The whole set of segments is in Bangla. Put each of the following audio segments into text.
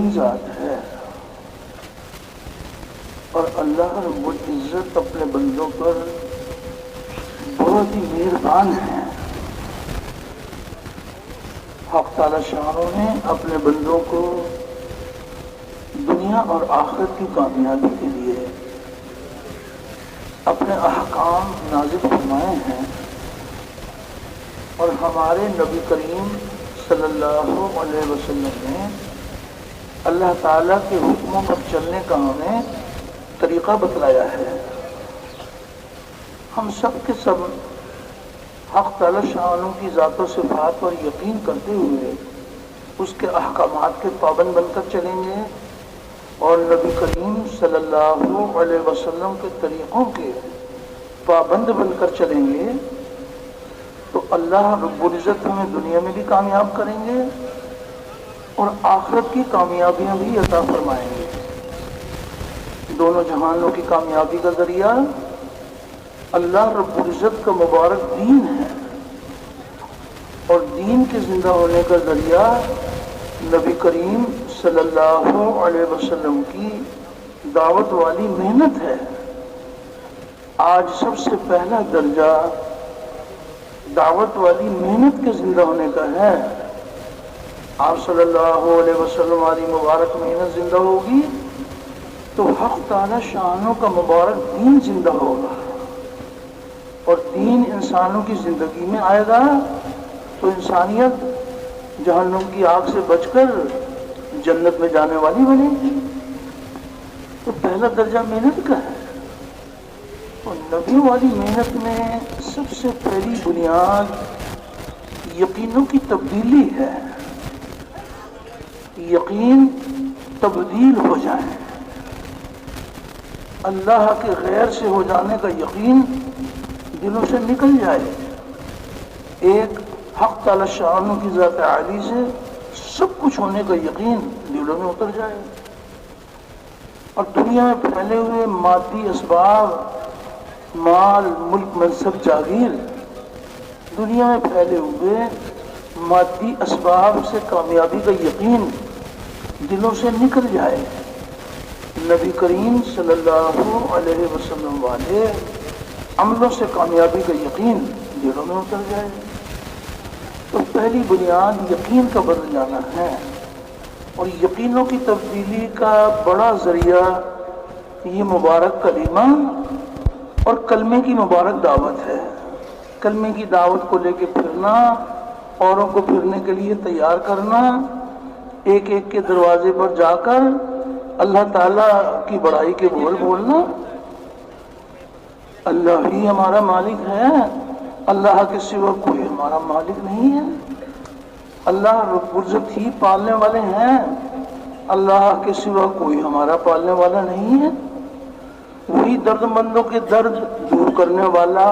کریم ذات ہے، اور اللہ رب العزت اپنے بندوں پر بہت ہی مہربان ہے۔ حق تعالی شاہ نے اپنے بندوں کو دنیا اور آخرت کی کامیابی کے لیے اپنے احکام نازل فرمائے ہیں، اور ہمارے نبی کریم صلی اللہ علیہ وسلم نے اللہ تعالیٰ کے حکموں پر چلنے کا ہمیں طریقہ بتلایا ہے۔ ہم سب کے سب حق تعالی شاہ کی ذات و صفات پر یقین کرتے ہوئے اس کے احکامات کے پابند بن کر چلیں گے، اور نبی کریم صلی اللہ علیہ وسلم کے طریقوں کے پابند بن کر چلیں گے تو اللہ رب العزت ہمیں دنیا میں بھی کامیاب کریں گے اور آخرت کی کامیابیاں بھی عطا فرمائیں گے۔ دونوں جہانوں کی کامیابی کا ذریعہ اللہ رب العزت کا مبارک دین ہے، اور دین کے زندہ ہونے کا ذریعہ نبی کریم صلی اللہ علیہ وسلم کی دعوت والی محنت ہے۔ آج سب سے پہلا درجہ دعوت والی محنت کے زندہ ہونے کا ہے۔ آپ صلی اللہ علیہ وسلم والی مبارک محنت زندہ ہوگی تو حق تعالی شانوں کا مبارک دین زندہ ہوگا، اور دین انسانوں کی زندگی میں آئے گا تو انسانیت جہنم کی آگ سے بچ کر جنت میں جانے والی بنے گی۔ تو پہلا درجہ محنت کا ہے، اور نبیوں والی محنت میں سب سے پہلی بنیاد یقینوں کی تبدیلی ہے۔ یقین تبدیل ہو جائے، اللہ کے غیر سے ہو جانے کا یقین دلوں سے نکل جائے، ایک حق تعالی شانوں کی ذات عالی سے سب کچھ ہونے کا یقین دلوں میں اتر جائے، اور دنیا میں پھیلے ہوئے مادی اسباب، مال، ملک، منصب، جاگیر، دنیا میں پھیلے ہوئے مادی اسباب سے کامیابی کا یقین دلوں سے نکل جائے، نبی کریم صلی اللہ علیہ وسلم والے عملوں سے کامیابی کا یقین دلوں میں اتر جائے۔ تو پہلی بنیاد یقین کا بدل جانا ہے، اور یقینوں کی تبدیلی کا بڑا ذریعہ یہ مبارک کلمہ اور کلمے کی مبارک دعوت ہے۔ کلمے کی دعوت کو لے کے پھرنا، اوروں کو پھرنے کے لیے تیار کرنا، ایک ایک کے دروازے پر جا کر اللہ تعالیٰ کی بڑائی کے بول بولنا۔ اللہ ہی ہمارا مالک ہے، اللہ کے سوا کوئی ہمارا مالک نہیں ہے، اللہ رب العزت ہی پالنے والے ہیں، اللہ کے سوا کوئی ہمارا پالنے والا نہیں ہے، وہی درد مندوں کے درد دور کرنے والا،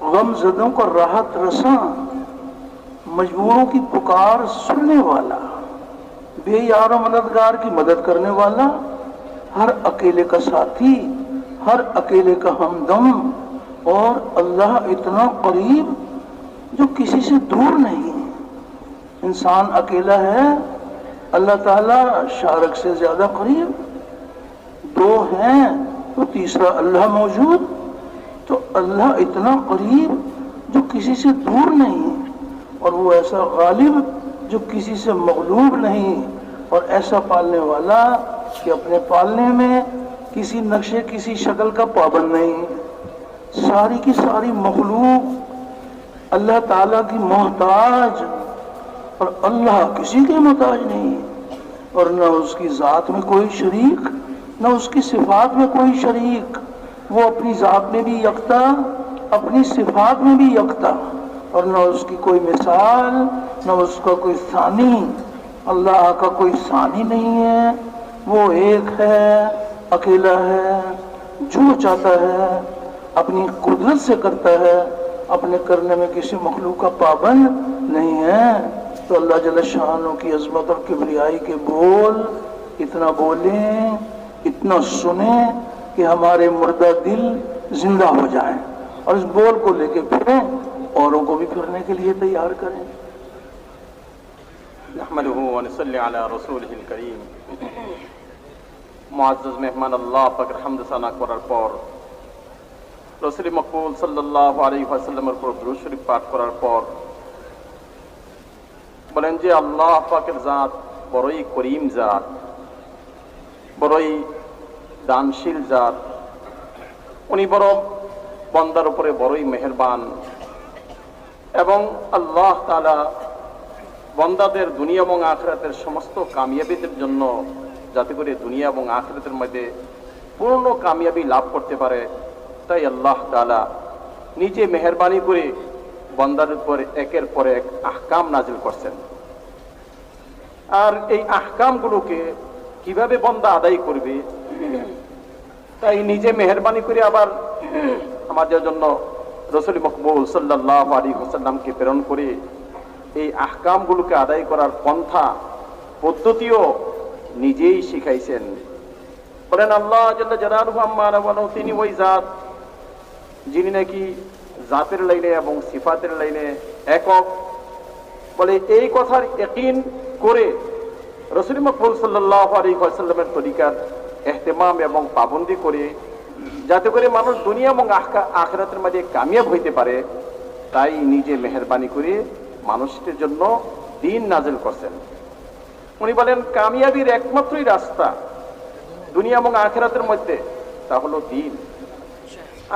غم زدوں کو راحت رساں، مجبوروں کی پکار سننے والا، بے یار و مددگار کی مدد کرنے والا، ہر اکیلے کا ساتھی، ہر اکیلے کا ہمدم، اور اللہ اتنا قریب جو کسی سے دور نہیں۔ انسان اکیلا ہے، اللہ تعالیٰ شارک سے زیادہ قریب، دو ہیں تو تیسرا اللہ موجود، تو اللہ اتنا قریب جو کسی سے دور نہیں، اور وہ ایسا غالب جو کسی سے مغلوب نہیں، اور ایسا پالنے والا کہ اپنے پالنے میں کسی نقشے کسی شکل کا پابند نہیں۔ ساری کی ساری مخلوق اللہ تعالیٰ کی محتاج، اور اللہ کسی کے محتاج نہیں، اور نہ اس کی ذات میں کوئی شریک، نہ اس کی صفات میں کوئی شریک، وہ اپنی ذات میں بھی یکتا، اپنی صفات میں بھی یکتا، اور نہ اس کی کوئی مثال، نہ اس کا کوئی ثانی، اللہ کا کوئی ثانی نہیں ہے، وہ ایک ہے، اکیلا ہے، جو چاہتا ہے اپنی قدرت سے کرتا ہے، اپنے کرنے میں کسی مخلوق کا پابند نہیں ہے۔ تو اللہ جل شانہ کی عظمت اور کبریائی کے بول اتنا بولیں، اتنا سنیں کہ ہمارے مردہ دل زندہ ہو جائیں، اور اس بول کو لے کے پھریں، اوروں کو بھی پھرنے کے لیے تیار کریں۔ نحمده ونصلي على رسوله الكريم মুআজ্জাজ মেহমান আল্লাহ পাকের হামদ সানা করার পর রাসূল মকবুল সাল্লাল্লাহু আলাইহি ওয়াসাল্লামের উপর দুরূদ শরীফ পাঠ করার পর বলেন যে আল্লাহ পাকের জাত বড়ই করিম জাত, বড়ই দানশীল জাত। উনি বড় বান্দার উপরে বড়ই মেহেরবান এবং আল্লাহ তাআলা বান্দাদের দুনিয়া এবং আখিরাতের সমস্ত কামিয়াবিদের জন্য যাতে করে দুনিয়া এবং আখিরাতের মধ্যে পূর্ণ কামিয়াবি লাভ করতে পারে, তাই আল্লাহ তাআলা নিজে মেহেরবানি করে বান্দাদের উপর একের পর এক আহকাম নাজিল করছেন। আর এই আহকামগুলোকে কিভাবে বান্দা আদায় করবে, তাই নিজে মেহেরবানি করে আবার আমাদের জন্য রাসূল মকবুল সাল্লাল্লাহু আলাইহি ওয়াসাল্লামকে প্রেরণ করে এই আহকামগুলোকে আদায় করার পন্থা পদ্ধতিও নিজেই শিখাইছেন। বলেন আল্লাহ জাল্লা জালালুহু আম্মা ওয়া তিনি ওই জাত যিনি নাকি জাতের লাইনে এবং সিফাতের লাইনে একক। বলে এই কথার ইয়াকিন করে রাসূল মকবুল সাল্লাল্লাহু আলাইহি ওয়াসাল্লামের তরিকার ইহতিমাম এবং পাবন্দি করে যাতে করে মানুষ দুনিয়া এবং আখিরাতের মাঝে কামিয়াব হইতে পারে, তাই নিজে মেহেরবানি করে মানুষের জন্য দ্বীন নাজিল করছেন। উনি বলেন কামিয়াবির একমাত্রই রাস্তা দুনিয়া এবং আখিরাতের মধ্যে, তা হলো দ্বীন।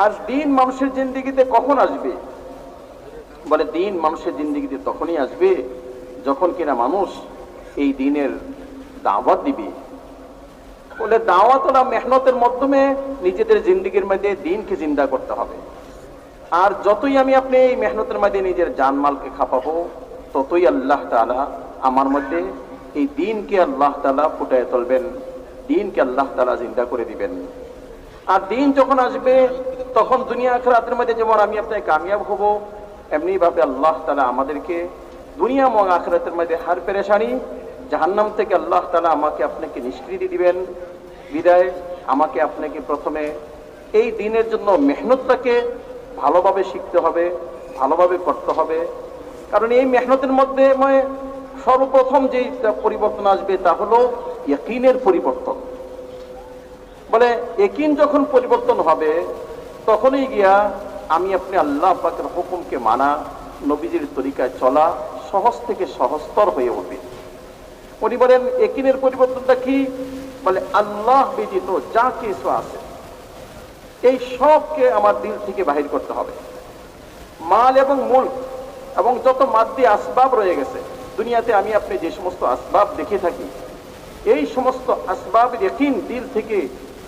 আর দ্বীন মানুষের জিন্দেগিতে কখন আসবে? বলে দ্বীন মানুষের জিন্দেগিতে তখনই আসবে যখন কিনা মানুষ এই দ্বীনের দাওয়াত দিবে। বলে দাওয়াত ওরা মেহনতের মাধ্যমে নিজেদের জিন্দেগির মধ্যে দ্বীনকে জিন্দা করতে হবে। আর যতই আমি আপনি এই মেহনতের মধ্যে নিজের জানমালকে খাপাবো, ততই আল্লাহ তাআলা আমার মধ্যে এই দ্বীনকে আল্লাহ তাআলা ফুটায় তুলবেন, দ্বীনকে আল্লাহ তাআলা জিন্দা করে দিবেন। আর দ্বীন যখন আসবে তখন দুনিয়া আখিরাতের মধ্যে যেমন আমি আপনি কামিয়াব হব, এমনি ভাবে আল্লাহ তাআলা আমাদেরকে দুনিয়া এবং আখিরাতের মধ্যে হার পেরেশানি জাহান্নাম থেকে আল্লাহ তাআলা আমাকে আপনাকে নিষ্কৃতি দিবেন। বিদায় আমাকে আপনাকে প্রথমে এই দ্বীনের জন্য মেহনতটাকে ভালোভাবে শিখতে হবে, ভালোভাবে করতে হবে। কারণ এই মেহনতের মধ্যে সর্বপ্রথম যে পরিবর্তন আসবে তা হলো ইয়াকিনের পরিবর্তন। বলে ইয়াকিন যখন পরিবর্তন হবে তখনই গিয়া আমি আপনি আল্লাহ পাকের হুকুমকে মানা, নবীজির তরিকায় চলা সহজ থেকে সহজতর হয়ে উঠবে। উনি বলেন ইয়াকিনের পরিবর্তনটা কি? বলে আল্লাহ ব্যতীত যা কিছু আছে এই সবকে আমার দিল থেকে বাহির করতে হবে। মাল এবং মুলক এবং যত মাদ্দি আসবাব রয়ে গেছে দুনিয়াতে, আমি আপনি যে সমস্ত আসবাব দেখে থাকি, এই সমস্ত আসবাবের ইয়াকিন দিল থেকে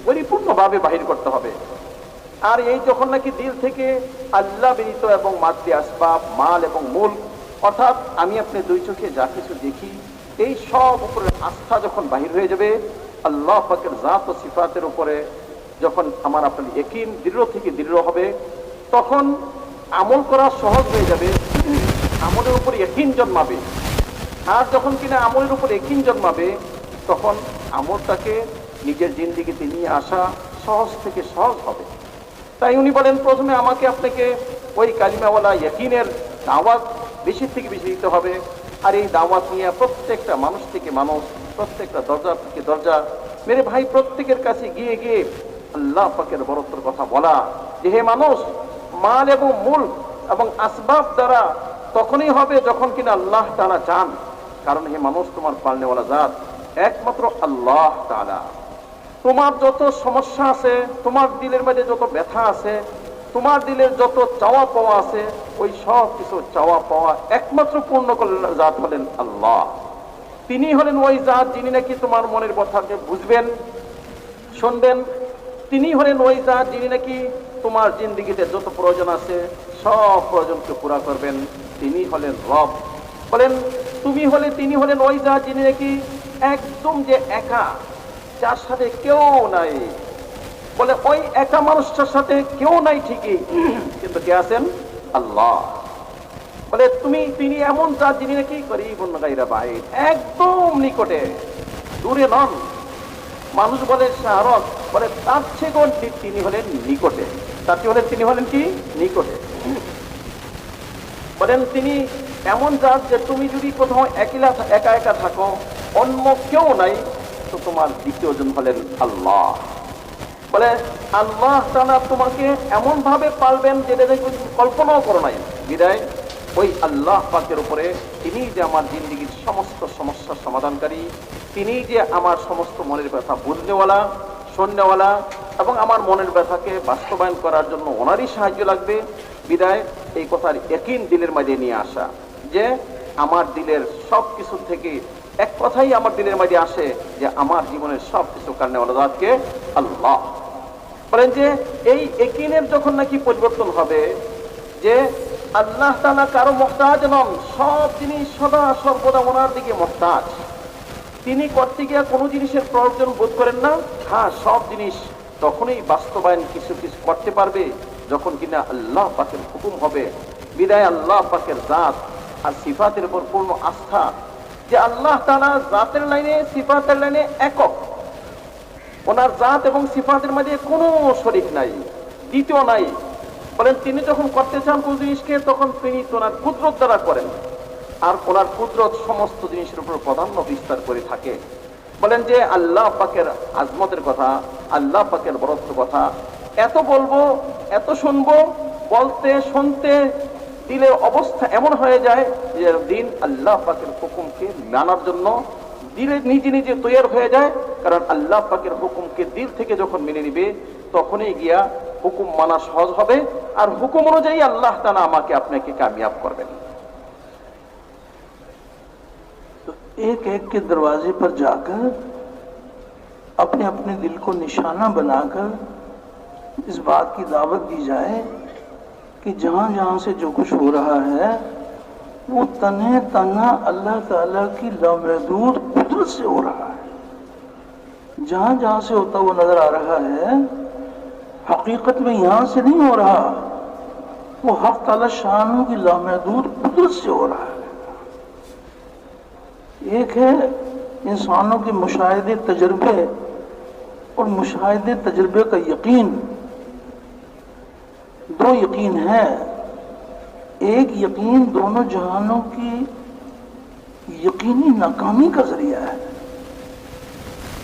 পরিপূর্ণভাবে বাহির করতে হবে। আর এই যখন নাকি দিল থেকে আল্লাহ ব্যতীত এবং মাদ্দি আসবাব, মাল এবং মুলক, অর্থাৎ আমি আপনি দুই চোখে যা কিছু দেখি, এই সব উপরে আস্থা যখন বাহির হয়ে যাবে, আল্লাহ পাকের জাত ও সিফাতের উপরে যখন আমার আপনার ইয়াকিন দৃঢ় থেকে দৃঢ় হবে, তখন আমল করা সহজ হয়ে যাবে, আমলের উপর ইয়াকিন জন্মাবে। আর যখন কিনা আমলের উপর ইয়াকিন জন্মাবে তখন আমলটাকে নিজের জিন্দেগিতে নিয়ে আসা সহজ থেকে সহজ হবে। তাই উনি বলেন প্রথমে আমাকে আপনাকে ওই কালিমাওয়ালা ইয়াকিনের দাওয়াত বেশি থেকে বেশি দিতে হবে। আর এই দাওয়াত নিয়ে প্রত্যেকটা মানুষ থেকে মানুষ, প্রত্যেকটা দরজা থেকে দরজা, মেরে ভাই প্রত্যেকের কাছে গিয়ে গিয়ে আল্লাহ পাকের বরত্বের কথা বলা যে হে মানুষ, মাল এবং মূল এবং আসবাব দ্বারা তখনই হবে যখন কিনা আল্লাহ তাআলা চান। কারণ হে মানুষ, তোমার পালনেওয়ালা জাত একমাত্র আল্লাহ তাআলা। তোমার যত সমস্যা আছে, তোমার দিলের মধ্যে যত ব্যথা আছে, তোমার দিলের যত চাওয়া পাওয়া আছে, ওই সব কিছু চাওয়া পাওয়া একমাত্র পূর্ণ করলেন জাত হলেন আল্লাহ। তিনি হলেন ওই জাত যিনি নাকি তোমার মনের কথাকে বুঝবেন, শুনবেন। তিনি হলেন ওই জাত যিনি নাকি তোমার জিন্দেগিতে যত প্রয়োজন আছে সব প্রয়োজনকে পুরা করবেন। তিনি হলেন রব। বলেন তিনি হলেন ওই জাত যিনি নাকি একদম যে একা, যার সাথে কেউ নাই। বলে ওই একা মানুষটার সাথে কেউ নাই ঠিকই, কিন্তু কে আছেন? আল্লাহ। বলে তিনি এমন জাত যিনি নাকি করিবুন গায়রা বাইদ, একদম নিকটে, দূরে নন। মানুষ বলে শাহরত, বলে তার চেয়ে তিনি হলেন নিকটে। তিনি হলেন কি? নিকটে। বলেন তিনি এমন জাত যে তুমি যদি কোথাও একা একা থাকো, অন্য কেউ নাই, তো তোমার দ্বিতীয় জন হলেন আল্লাহ। বলে আল্লাহ তাআলা তোমাকে এমন ভাবে পালবেন যেটা কল্পনাও করো নাই। বিদায় ওই আল্লাহ পাকের উপরে, তিনি যে আমার জিন্দেগির সমস্ত সমস্যার সমাধানকারী, তিনি যে আমার সমস্ত মনের ব্যথা বুঝনেওয়ালা, শুননেওয়ালা, এবং আমার মনের ব্যথাকে বাস্তবায়ন করার জন্য ওনারই সাহায্য লাগবে। বিদায় এই কথার ইয়াকিন দিলের মাঝে নিয়ে আসা, যে আমার দিলের সব কিছু থেকে এক কথাই আমার দিলের মাঝে আসে, যে আমার জীবনের সব কিছু কারণেওয়ালা জাতকে আল্লাহ। বলেন যে এই ইয়াকিনের যখন নাকি পরিবর্তন হবে, যে আল্লাহ তাআলা কারো মুহতাজ নন, সব জিনিস সদা সর্বদা ওনার দিকে মুহতাজ, তিনি করতে গিয়ে কোনো জিনিসের প্রয়োজন বোধ করেন না। হ্যাঁ, সব জিনিস তখনই বাস্তবায়ন কিছু কিছু করতে পারবে যখন কিনা আল্লাহ পাকের হুকুম হবে। বিদায় আল্লাহ পাকের জাত আর সিফাতের উপর পূর্ণ আস্থা, যে আল্লাহ তাআলা জাতের লাইনে সিফাতের লাইনে একক, ওনার জাত এবং সিফাতের মাঝে কোনো শরীক নাই, দ্বিতীয় নাই। বলেন তিনি যখন করতে চান কোন জিনিসকে, তখন তিনি ওনার কুদরত দ্বারা করেন, আর ওনার কুদরত সমস্ত জিনিসের উপর প্রাধান্য বিস্তার করে থাকে। বলেন যে আল্লাহ পাকের আজমতের কথা, আল্লাহ পাকের বরত্ব কথা এত বলবো, এত শুনবো, বলতে শুনতে দিলের অবস্থা এমন হয়ে যায় যে দিন আল্লাহ পাকের হুকুমকে মানার জন্য দিলে নিজে নিজে তৈরি হয়ে যায়। কারণ আল্লাহ পাকের হুকুমকে দিল থেকে যখন মেনে নিবে, তখনই গিয়া হুকুম মানা সহজ হবে, আর হুকুম অনুযায়ী আল্লাহ তাআলা আমাকে আপনাকে কামিয়াব করবেন। तो एक एक के दरवाजे पर जाकर अपने अपने दिल को निशाना बनाकर इस बात की दावत दी जाए कि जहां जहां से जो कुछ हो रहा है वो तने तना अल्लाह ताला की लामहदूद कुदरत से हो रहा है। जहां जहां से होता वो नजर आ रहा है, हकीकत में यहां से नहीं हो रहा, वो हक ताला शानों की लामहदूद कुदरत से हो रहा है। एक है इंसानों के मुशाहिदे तजर्बे और मुशाहिदे तजर्बे का यकीन। दो यकीन है, एक यकीन दोनों जहानों की यकीनी नाकामी का जरिया है,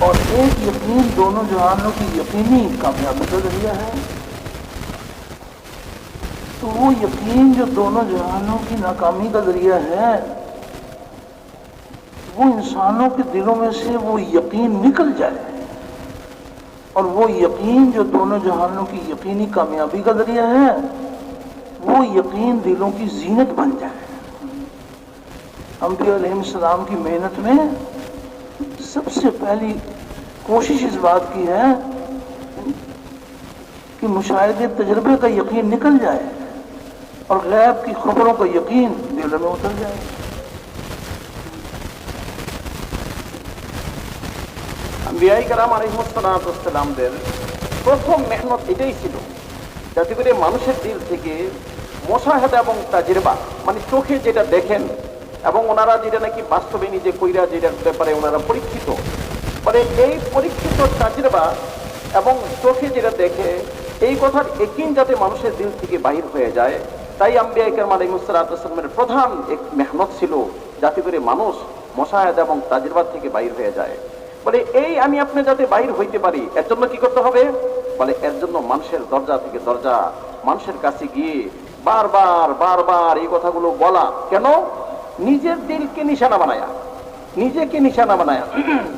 और एक यकीन दोनों जहानों की यकीनी कामयाबी का जरिया है। तो वो यकीन जो दोनों जहानों की नाकामी का जरिया है, वो इंसानों के दिलों में से वो यकीन निकल जाए, और वो यकीन जो दोनों जहानों की यकीनी कामयाबी का जरिया है, वो यकीन दिलों की जीनत बन जाए। अंबिया अलैहिस्सलाम की मेहनत में सबसे पहली कोशिश इस बात की है कि मुशाहिदे तजर्बे का यकीन निकल जाए और गैब की खबरों का यकीन दिलों में उतर जाए। আম্বিয়ায়ে কেরাম আলাইহিসসালামদের প্রথম মেহনত এটাই ছিল, যাতে করে মানুষের দিল থেকে মুশাহাদা এবং তাজরিবা, মানে চোখে যেটা দেখেন এবং ওনারা যেটা নাকি বাস্তবে নিজে কইরা যেটার ব্যাপারে ওনারা পরীক্ষিত, মানে এই পরীক্ষিত তাজরিবা এবং চোখে যেটা দেখে এই কথার ইয়াকিন যাতে মানুষের দিল থেকে বাহির হয়ে যায়। তাই আম্বিয়ায়ে কেরাম আলাইহিসসালামের প্রধান এক মেহনত ছিল যাতে করে মানুষ মুশাহাদা এবং তাজরিবা থেকে বাহির হয়ে যায়। বলে এই আমি আপনি যাতে বাহির হইতে পারি, এর জন্য কি করতে হবে? বলে এর জন্য মানুষের দরজা থেকে দরজা, মানুষের কাছে গিয়ে বারবার বারবার এই কথাগুলো বলা। কেন? নিজের দিলকে নিশানা বানায়া, নিজেকে নিশানা বানায়া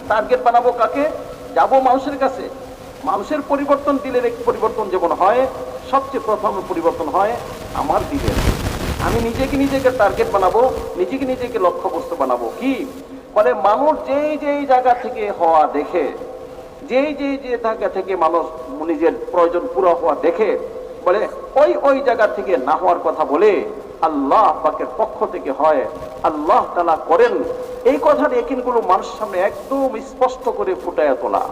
টার্গেট বানাবো কাকে? যাব মানুষের কাছে। মানুষের পরিবর্তন, দিলের এক পরিবর্তন যেমন হয়, সবচেয়ে প্রথম পরিবর্তন হয় আমার দিলের। আমি নিজেকে টার্গেট বানাবো, নিজেকে লক্ষ্যবস্তু বানাবো। কি বলে? মানুষ যেই যেই জায়গা থেকে হওয়া দেখে, যেই জায়গা থেকে মানুষ নিজের প্রয়োজন পুরো হওয়া দেখে, বলে ওই জায়গা থেকে না হওয়ার কথা বলে আল্লাহ পাকের পক্ষ থেকে হয়, আল্লাহ তাআলা করেন। এই কথার ইয়াকিনগুলো মানুষের সামনে একদম স্পষ্ট করে ফুটায় তোলা,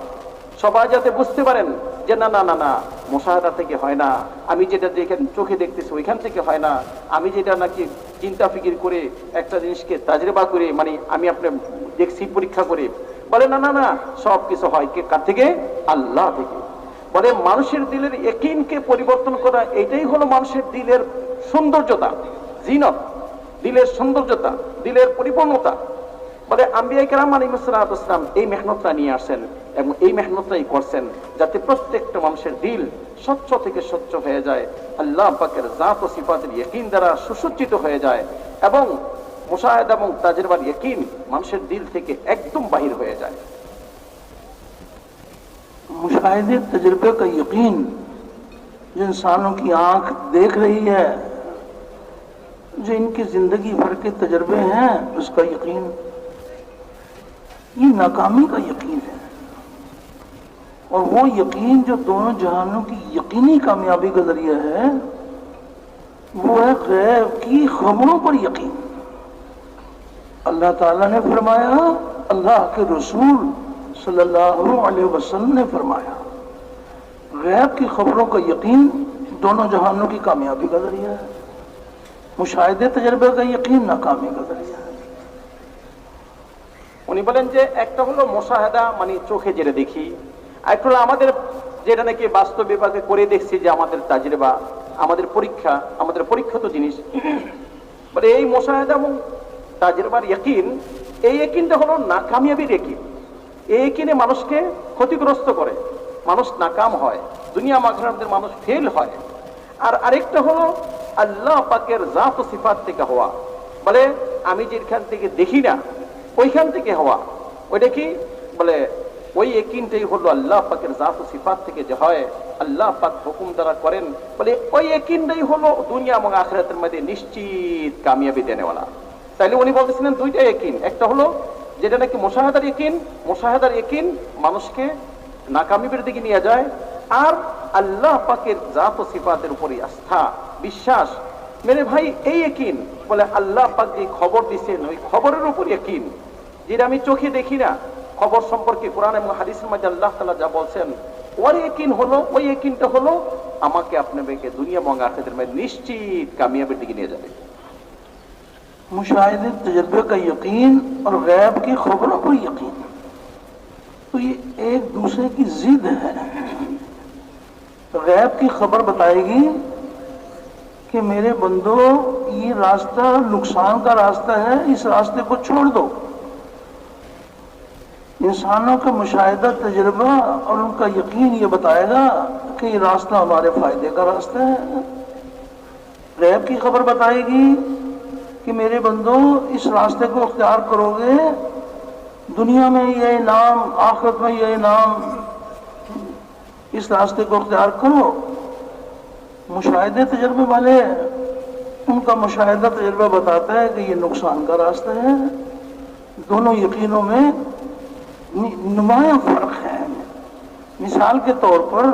সবাই যাতে বুঝতে পারেন যে না না না না মুশাহাদা থেকে হয় না, আমি যেটা দেখেন চোখে দেখতেছি ওইখান থেকে হয় না, আমি যেটা নাকি চিন্তা ফিকির করে একটা জিনিসকে তাজরিবা করে, মানে আমি আপনি দেখছি পরীক্ষা করে, বলে না না না সব কিছু হয় কার থেকে? আল্লাহ থেকে। বলে মানুষের দিলের ইয়াকিনকে পরিবর্তন করা, এটাই হলো মানুষের দিলের সৌন্দর্যতা, জিনত। দিলের সৌন্দর্যতা, দিলের পরিপূর্ণতা। বলে আম্বিয়া কেরাম আলাইহিস সালাতু ওয়াস সালাম এই মেহনতটা নিয়ে আসেন এবং এই মেহনতটাই করছেন যাতে প্রত্যেকটা মানুষের দিল স্বচ্ছ থেকে স্বচ্ছ হয়ে যায়, আল্লাহ পাকের জাত ও সিফাতের ইয়াকিন দ্বারা সুসজ্জিত হয়ে যায় এবং মুশাহাদা এবং তাজরিবার ইয়াকিন মানুষের দিল থেকে একদম বাহির হয়ে যায়। मुशाहिदे तजुर्बे का यकीन, जो इंसानों की आंख देख रही है, जो इनकी जिंदगी भर के तजुर्बे हैं, उसका यकीन, ये नाकामी का यकीन है। और वो यकीन जो दोनों जहानों की यकीनी कामयाबी का जरिया है, वो है गैब की खबरों पर यकीन। अल्लाह ताला ने फरमाया, अल्लाह के रसूल सल्लल्लाहु अलैहि वसल्लम ने फरमाया, गैब की खबरों का यकीन दोनों जहानों की कामयाबी का जरिया है। मुशाहिदे तजर्बे का यकीन नाकामी का जरिया है। উনি বলেন যে একটা হলো মুশাহাদা মানে চোখে যেটা দেখি, আর একটা হলো আমাদের যেটা নাকি বাস্তব বিভাগে করে দেখছি যে আমাদের তাজরিবা, আমাদের পরীক্ষা, আমাদের পরীক্ষিত জিনিস। মানে এই মুশাহাদা এবং তাজরিবার ইয়াকিন, এই ইয়াকিনটা হলো নাকামিয়াবির ইয়াকিন। এই ইয়াকিনে মানুষকে ক্ষতিগ্রস্ত করে, মানুষ নাকাম হয়, দুনিয়া আখিরাতের মানুষ ফেল হয়। আর আরেকটা হলো আল্লাহ পাকের জাত ও সিফাত থেকে হওয়া, বলে আমি যেখান থেকে দেখি না ওইখান থেকে হওয়া, ওইটা কি বলে ওই ইয়াকিনটাই হলো আল্লাহ পাকের জাত ও সিফাত থেকে যে হয়, আল্লাহ পাক হুকুম দ্বারা করেন, বলে ওই ইয়াকিনটাই হলো দুনিয়া এবং আখিরাতের মধ্যে নিশ্চিত কামিয়াবি দেনেওয়ালা। তাইলে উনি বলতেছিলেন দুইটা ইয়াকিন, একটা হলো যেটা নাকি মুশাহাদার ইয়াকিন, মুশাহাদার ইয়াকিন মানুষকে নাকামিবের দিকে নিয়ে যায়, আর আল্লাহ পাকের জাত ও সিফাতের উপরে আস্থা বিশ্বাস। মেরে ভাই এই ইয়াকিন বলে আল্লাহ পাক যে খবর দিচ্ছেন ওই খবরের উপর ইয়াকিন, যেটা আমি চোখে দেখি না, খবর সম্পর্কে কোরআন এবং হাদিসের মধ্যে আল্লাহ তাআলা যা বলছেন ওর ইয়াকিন হলো, ওই ইয়াকিনটা হলো আমাকে আপনাকে দুনিয়া এবং আখিরাতের মধ্যে নিশ্চিত কামিয়াবির দিকে নিয়ে যাবে। मुशाहिदे तजर्बे का यकीन और गैब की खबरों पर यकीन, तो ये एक दूसरे की जिद है। गैब की खबर बताएगी कि मेरे बंदो ये रास्ता नुकसान का रास्ता है, इस रास्ते को छोड़ दो। इंसानों का मुशाहिदा तजर्बा और उनका यकीन ये बताएगा कि ये रास्ता हमारे फायदे का रास्ता है। गैब की खबर बताएगी कि मेरे बंदो इस रास्ते को अख्तियार करोगे, दुनिया में ये इनाम, आखिरत में ये इनाम, इस रास्ते को अख्तियार करो। मुशाहिदे तजर्बे वाले, उनका मुशाहिदा तजर्बा बताता है कि ये नुकसान का रास्ता है। दोनों यकीनों में नुमायां फर्क है। मिसाल के तौर पर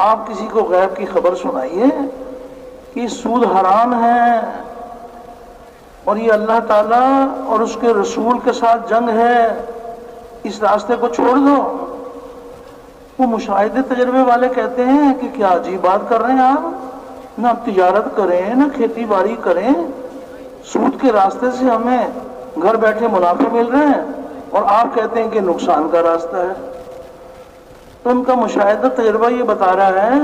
आप किसी को गैब की खबर सुनाइए कि सूद हराम है और ये अल्लाह ताला और उसके रसूल के साथ जंग है, इस रास्ते को छोड़ दो। वो मुशाहिदे तजर्बे वाले कहते हैं कि क्या अजीब बात कर रहे हैं आप, ना तिजारत करें ना खेती बाड़ी करें, सूद के रास्ते से हमें घर बैठे मुनाफे मिल रहे हैं और आप कहते हैं कि नुकसान का रास्ता है। तो उनका मुशाहिदा तजर्बा ये बता रहा है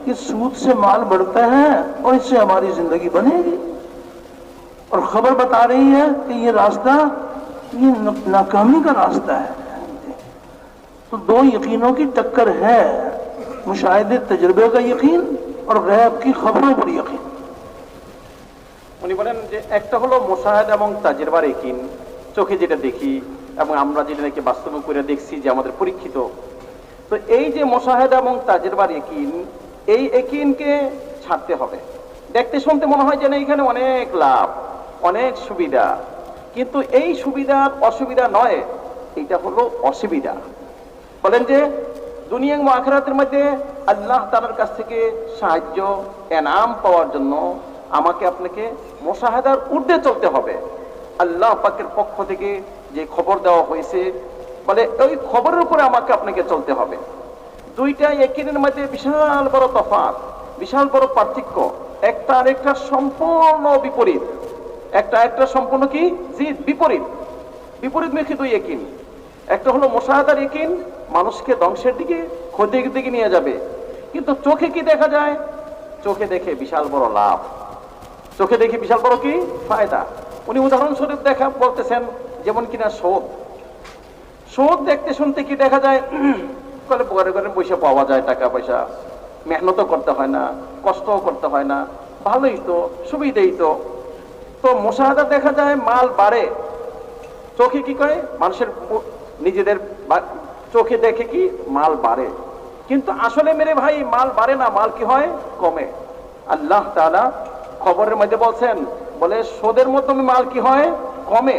कि सूद से माल बढ़ता है और इससे हमारी जिंदगी बनेगी, और खबर बता रही है कि ये रास्ता ये नाकामी का रास्ता है। तो दो यकीनों की टक्कर है, मुशाहिदे तजर्बे का यकीन और गैब की खबरों पर यकीन। উনি বলেন যে একটা হলো মুশাহাদা এবং তাজরিবার ইয়াকিন, চোখে যেটা দেখি এবং আমরা যেটা নাকি বাস্তবে করে দেখছি যে আমাদের পরীক্ষিত। তো এই যে মুশাহাদা এবং তাজরিবার ইয়াকিন, এই ইয়াকিনকে ছাড়তে হবে। দেখতে শুনতে মনে হয় যে না এখানে অনেক লাভ, অনেক সুবিধা, কিন্তু এই সুবিধার অসুবিধা নয়, এটা হলো অসুবিধা। বলেন যে দুনিয়া এবং আখিরাতের মধ্যে আল্লাহ তাআলার কাছ থেকে সাহায্য এনাম পাওয়ার জন্য আমাকে আপনাকে মুশাহাদার ঊর্ধ্বে চলতে হবে। আল্লাহ পাকের পক্ষ থেকে যে খবর দেওয়া হয়েছে বলে ওই খবরের উপরে আমাকে আপনাকে চলতে হবে। দুইটা ইয়াকিনের মধ্যে বিশাল বড় তফাৎ, বিশাল বড় পার্থক্য, একটা আরেকটা সম্পূর্ণ বিপরীত। একটা সম্পূর্ণ কি জিদ, বিপরীত, বিপরীতমুখী দুই ইয়াকিন। একটা হলো মুশাহাদার ইয়াকিন, মানুষকে ধ্বংসের দিকে, ক্ষতির দিকে নিয়ে যাবে, কিন্তু চোখে কি দেখা যায়? চোখে দেখে বিশাল বড় লাভ, চোখে দেখে বিশাল বড় কি ফায়দা। উনি উদাহরণস্বরূপ দেখা বলতেছেন, যেমন কিনা সুদ দেখতে শুনতে কি দেখা যায়, ঘরে ঘরে পয়সা পাওয়া যায়, টাকা পয়সা, মেহনতও করতে হয় না, কষ্টও করতে হয় না, ভালোই তো, সুবিধেই তো। তো মুশাহাদা দেখা যায় মাল বাড়ে, চোখে কি করে মানুষের নিজেদের চোখে দেখে কি মাল বাড়ে, কিন্তু আসলে মেরে ভাই মাল বাড়ে না, মাল কি হয় কমে। আল্লাহ তাআলা খবরের মধ্যে বলছেন, বলে সুদের মাধ্যমে মাল কি হয় কমে,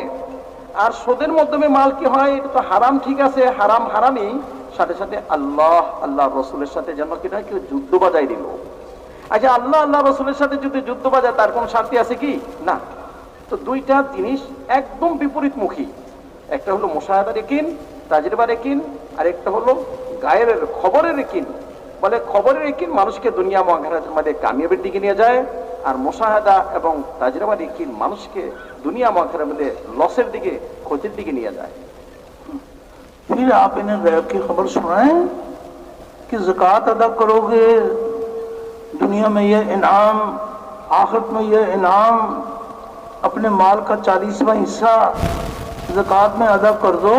আর সুদের মাধ্যমে মাল কি হয়, এটা তো হারাম, ঠিক আছে, হারাম হারামই, সাথে সাথে আল্লাহ রসুলের সাথে যেন কিনা কেউ যুদ্ধ বাজাই দিল। আচ্ছা, আল্লাহ রসুলের সাথে যদি যুদ্ধ বাজায় তার কোন শান্তি আছে কি না? তো দুইটা জিনিস একদম বিপরীতমুখী, একটা হলো মুশাহাদার ইয়াকিন, তাজরিবার ইয়াকিন, আর একটা হলো গায়ের খবরের ইয়াকিন। বলে খবরের ইয়াকিন মানুষকে দুনিয়া ও আখিরাতের মধ্যে কামিয়াবির দিকে নিয়ে যায়, আর মুশাহাদা এবং তাজরিবার ইয়াকিন মানুষকে দুনিয়া ও আখিরাতের মধ্যে লসের দিকে, ক্ষতির দিকে নিয়ে যায়। फिर आप इन्हें गैब की खबर सुनाएं कि ज़कात अदा करोगे, दुनिया में ये इनाम, आखिरत में ये इनाम, अपने माल का 40वां हिस्सा ज़कात में अदा कर दो।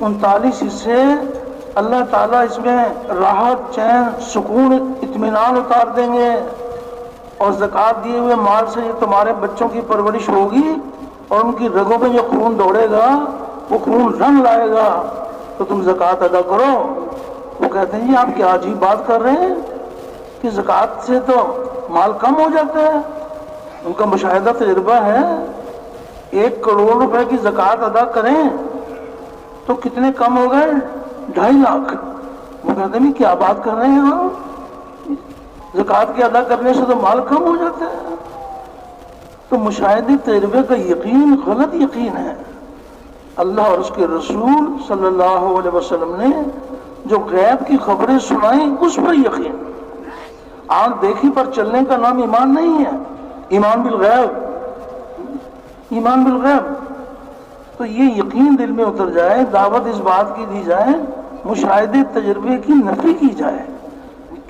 39 हिस्से अल्लाह ताला इसमें राहत, चैन, सुकून, इत्मीनान उतार देंगे, और ज़कात दिए हुए माल से ये तुम्हारे बच्चों की परवरिश होगी, और उनकी रगों में जो खून दौड़ेगा वो खून रंग लाएगा, तो तुम ज़कात अदा करो। वो कहते हैं जी आप क्या अजीब बात कर रहे हैं कि ज़कात से तो माल कम हो जाता है। उनका मुशाहिदा तजुर्बा है, 1 करोड़ रुपए की ज़कात अदा करें तो कितने कम हो गए, 2.5 लाख। वो कहते हैं क्या बात कर रहे हैं आप, ज़कात के अदा करने से तो माल कम हो जाता है। तो मुशाहिदे तजुर्बे का यकीन गलत यकीन है। अल्लाह और उसके रसूल सल्लल्लाहु अलैहि वसल्लम ने जो गैब की खबरें सुनाई उस पर यकीन। आंख देखी पर चलने का नाम ईमान नहीं है, ईमान बिल गैब, ईमान बिल गैब। तो ये यकीन दिल में उतर जाए, दावत इस बात की दी जाए, मुशाहिदे तजुर्बे की नफी की जाए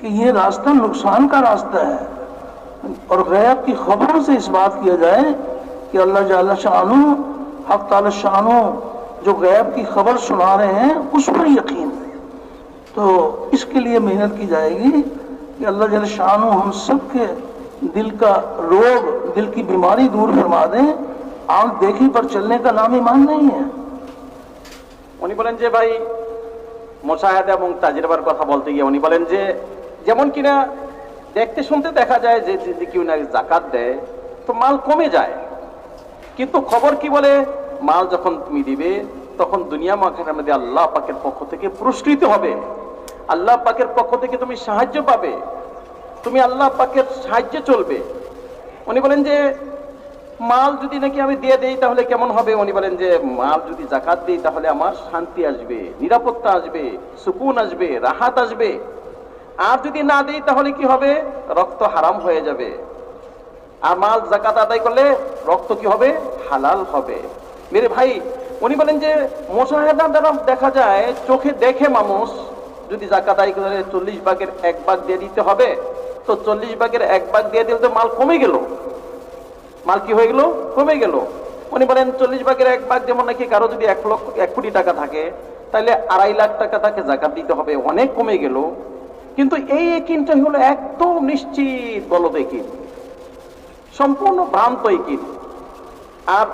कि ये रास्ता नुकसान का रास्ता है, और गैब की खबरों से इस बात किया जाए कि अल्लाह जल्ल शानु, हक ताला शानु जो गैब की खबर सुना रहे हैं उस पर यकीन। तो इसके लिए मेहनत की जाएगी कि अल्लाह जल्ल शानु हम सब के दिल का रोग, दिल की बीमारी दूर फरमा दें। आंख देखी पर चलने का नाम ईमान नहीं है। উনি বলেন যে ভাই মুশাহাদা এবং তাজরিবার কথা বলতে গিয়ে উনি বলেন যে যেমন কিনা দেখতে শুনতে দেখা যায় যে যদি কেউ না যাকাত দেয় তো মাল কমে যায়, কিন্তু খবর কি বলে, মাল যখন তুমি দিবে তখন দুনিয়া আখিরাতের মধ্যে আল্লাহ পাকের পক্ষ থেকে পুরস্কৃত হবে, আল্লাহ পাকের পক্ষ থেকে তুমি সাহায্য পাবে, তুমি আল্লাহ পাকের সাহায্যে চলবে। উনি বলেন যে মাল যদি নাকি আমি দিয়ে দেই তাহলে কেমন হবে? উনি বলেন যে মাল যদি যাকাত দিই তাহলে আমার শান্তি আসবে, নিরাপত্তা আসবে, সুকুন আসবে, রাহাত আসবে। আর যদি না দেই তাহলে কি হবে? রক্ত হারাম হয়ে যাবে। আর মাল যাকাত আদায় করলে রক্ত কি হবে? হালাল হবে। মেরে ভাই, উনি বলেন যে মুশাহাদা দ্বারা দেখা যায়, চোখে দেখে মানুষ যদি যাকাত আদায় করে 40 ভাগের 1 ভাগ দিয়ে দিতে হবে, তো 40 ভাগের 1 ভাগ দিয়ে দিলে তো মাল কমে গেল, মাল কি হয়ে গেল? কমে গেল। উনি বলেন 40 ভাগের 1 ভাগ যেমন নাকি কারো যদি 1 কোটি টাকা থাকে তাহলে 2.5 লাখ টাকা তাকে যাকাত দিতে হবে, অনেক কমে গেল। কিন্তু এই ইয়াকিনটা হলো একদম নিশ্চিত বলদ ইয়াকিন, সম্পূর্ণ ভ্রান্ত ইয়াকিন। আর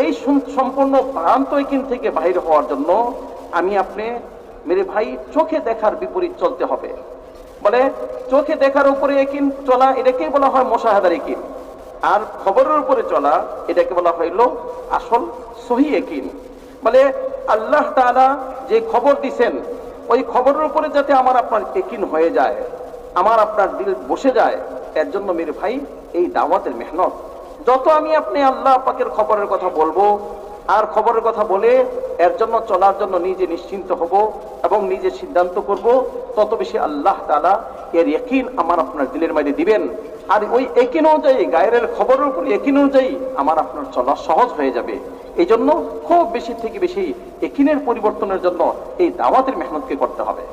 এই সম্পূর্ণ ভ্রান্ত ইয়াকিন থেকে বাইরে হওয়ার জন্য আমি আপনি মেরে ভাই চোখে দেখার বিপরীত চলতে হবে। বলে চোখে দেখার উপরে ইয়াকিন চলা এটাকেই বলা হয় মুশাহাদার ইয়াকিন, আর খবরের উপরে চলা এটাকে বলা হইল আসল সহিহ ইয়াকিন। বলে আল্লাহ তাআলা যে খবর দিছেন ওই খবরের উপরে যাতে আমার আপনার ইয়াকিন হয়ে যায়, আমার আপনার দিল বসে যায়, এর জন্য মেরে ভাই এই দাওয়াতের মেহনত। যত আমি আপনি আল্লাহ পাকের খবরের কথা বলবো আর খবরের কথা বলে এর জন্য চলার জন্য নিজে নিশ্চিন্ত হব এবং নিজে সিদ্ধান্ত করব, তত বেশি আল্লাহ তাআলা এর ইয়াকিন আমার আপনার দিলের মধ্যে দিবেন। আর ওই ইয়াকিন অনুযায়ী, গায়ের খবরের উপর ইয়াকিন অনুযায়ী আমার আপনার চলা সহজ হয়ে যাবে। এই জন্য খুব বেশি থেকে বেশি ইয়াকিনের পরিবর্তনের জন্য এই দাওয়াতের মেহনতকে করতে হবে।